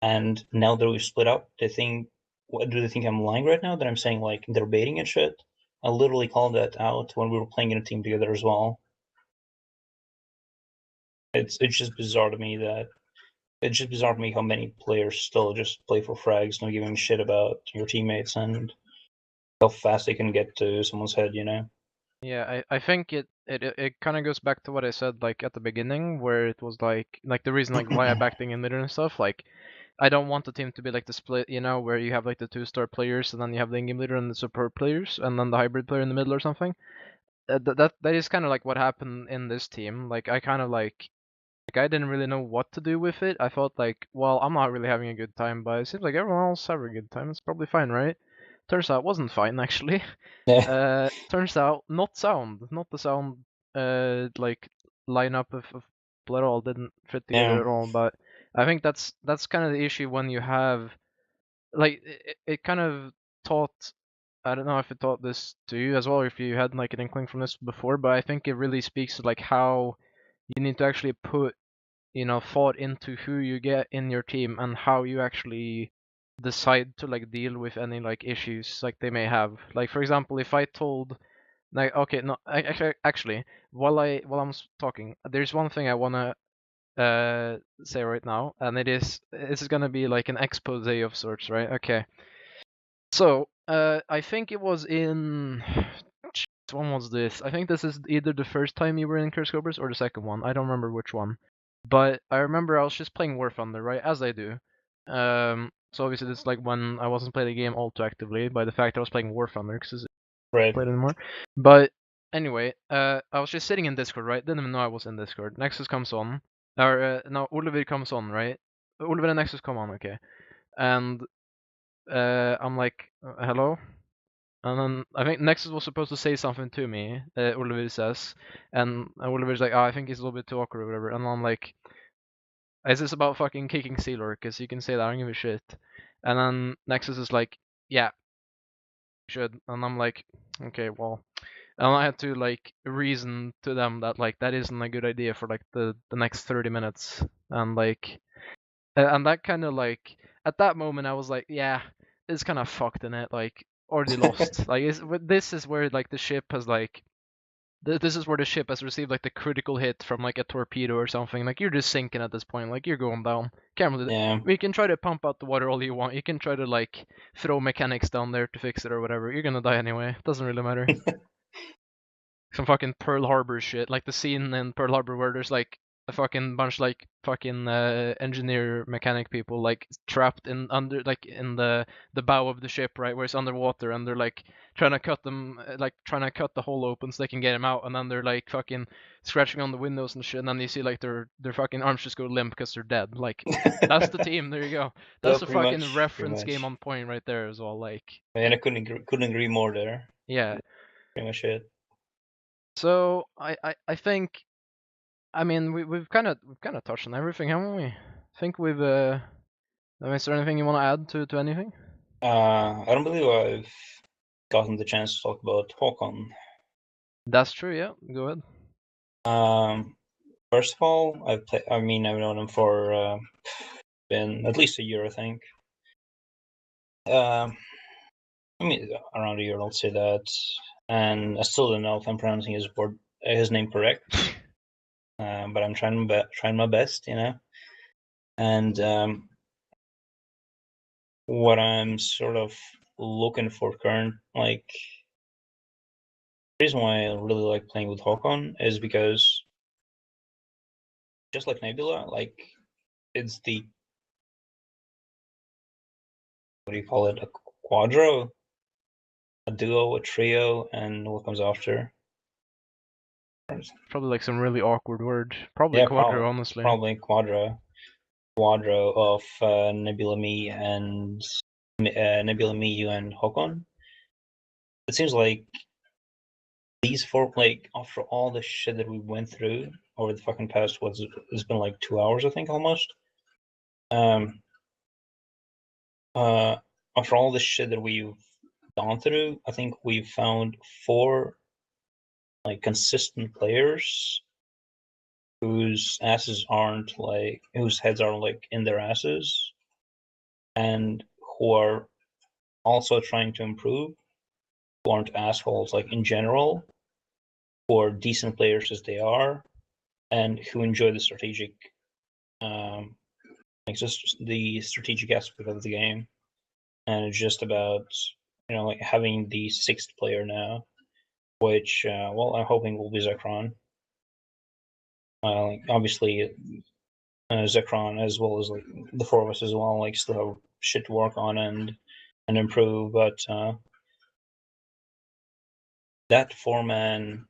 and now that we've split up, what do they think I'm lying right now? That I'm saying like they're baiting and shit. I literally called that out when we were playing in a team together as well. It's just bizarre to me how many players still just play for frags, not giving a shit about your teammates and how fast they can get to someone's head, you know? Yeah, I think it kind of goes back to what I said like at the beginning, where it was like the reason like why I backed in middle and stuff. Like I don't want the team to be like the split, where you have like the 2-star players and then you have the in-game leader and the support players and then the hybrid player in the middle or something. That is kind of like what happened in this team. Like I kind of like I didn't really know what to do with it. I thought like, well, I'm not really having a good time, but it seems like everyone else having a good time. It's probably fine, right? Turns out it wasn't fine actually. Yeah. Turns out not the sound like lineup of people at all didn't fit together Yeah. at all. But I think that's kind of the issue when you have like it kind of taught. I don't know if it taught this to you as well, or if you had like an inkling from this before, but I think it really speaks to like how you need to actually put thought into who you get in your team and how you actually decide to like deal with any like issues like they may have. Like for example, if I told like okay, no, actually while I'm talking, there's one thing I wanna say right now, and this is gonna be like an expose of sorts, right? Okay. So I think it was in when was this? I think this is either the first time you were in Curse Cobras or the second one. I don't remember which one. But I remember I was just playing War Thunder, right? As I do. So obviously this is like when I wasn't playing the game all too actively by the fact I was playing War Thunder because I Right. don't play it anymore. But anyway, I was just sitting in Discord, right? Didn't even know I was in Discord. Nexus comes on, or no, Oliver comes on, right? Oliver and Nexus come on, okay. And I'm like, hello. And then I think Nexus was supposed to say something to me, Oliver says, and Oliver's like, oh, I think he's a little bit too awkward or whatever. And I'm like, is this about fucking kicking Xelore? Because you can say that, I don't give a shit. And then Nexus is like, yeah, should. And I'm like, okay, well. And I had to like reason to them that like that isn't a good idea for like the next 30 minutes. And like, and that kind of like, at that moment I was like, yeah, it's kind of fucked in it. Like, already lost. Like, this is where like the ship has like, this is where the ship has received like the critical hit from like a torpedo or something. Like, you're just sinking at this point. Like, you're going down. Can't really. Yeah. We can try to pump out the water all you want. You can try to like throw mechanics down there to fix it or whatever. You're gonna die anyway. Doesn't really matter. Some fucking Pearl Harbor shit, like the scene in Pearl Harbor where there's like a fucking bunch like fucking engineer mechanic people like trapped in under like in the bow of the ship, right, where it's underwater, and they're like trying to cut them like trying to cut the hole open so they can get him out, and then they're like fucking scratching on the windows and shit, and then you see like their fucking arms just go limp because they're dead. Like, that's the team. There you go. That's Yeah, a pretty fucking much, reference pretty game much. on point right there as well. Like, And I couldn't agree more there. yeah. Pretty much it. So I think, I mean, we've kind of touched on everything, haven't we? I think we've. Is there anything you want to add to anything? I don't believe I've gotten the chance to talk about Håkon. That's true. Yeah, go ahead. First of all, I've known him for been at least a year, I think. I mean, around a year, I'll say that. And I still don't know if I'm pronouncing his name correct. But I'm trying my best, you know. And what I'm sort of looking for the reason why I really like playing with Håkon is because, just like Nebula, like, it's the, what do you call it, a quadro, a duo, a trio, and what comes after. Probably like some really awkward word. Probably Yeah, quadro, honestly. probably quadro of Nebula, me, and Nebula, me, you, and Håkon. It seems like these four, like, after all the shit that we went through over the fucking past, it's been like 2 hours, I think, almost. Um, After all the shit that we've gone through, I think we've found four like consistent players whose heads aren't like in their asses, and who are also trying to improve, who aren't assholes like in general, who are decent players as they are, and who enjoy the strategic just the strategic aspect of the game. And it's just about, like, having the sixth player now, which I'm hoping will be Zekron. Obviously, Zekron, as well as like the four of us as well, like, still have shit to work on and improve. But that four-man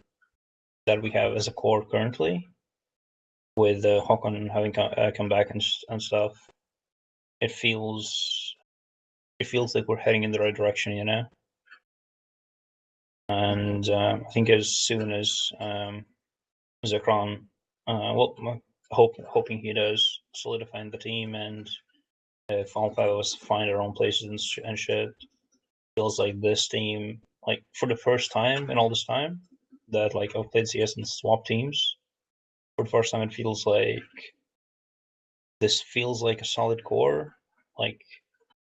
that we have as a core currently, with Håkon having come back and stuff, it feels like we're heading in the right direction, you know. And I think as soon as Zekron, hoping he does solidify the team, and if all five of us find our own places and shit, feels like this team, like, for the first time in all this time that, like, I've played CS and swap teams, for the first time it feels like this feels like a solid core. Like,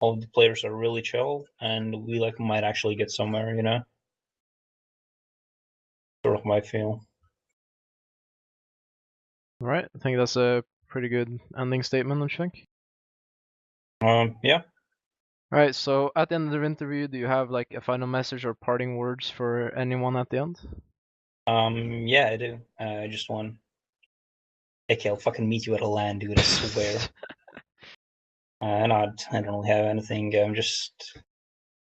all the players are really chill, and we like might actually get somewhere, you know. Sort of my feel. Right. I think that's a pretty good ending statement, don't you think? Yeah. All right. So at the end of the interview, do you have like a final message or parting words for anyone at the end? Yeah, I do. I just want. Okay, I'll fucking meet you at a LAN, dude. I swear. I don't really have anything. I'm just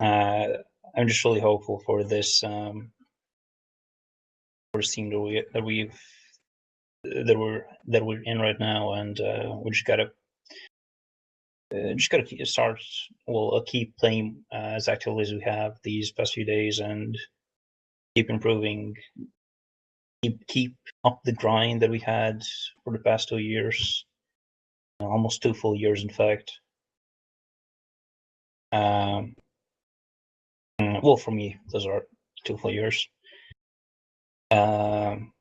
really hopeful for this for this team that we're in right now, and we just gotta start. Well, keep playing as actively as we have these past few days, and keep improving. Keep up the grind that we had for the past 2 years, almost 2 full years, in fact. Well, for me, those are 2 full years. And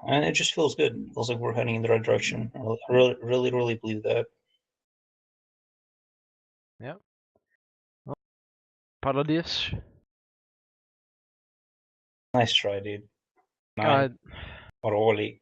it just feels good. It feels like we're heading in the right direction. I really believe that. Yeah. Well, Parodius. Nice try, dude. God. Or Oli.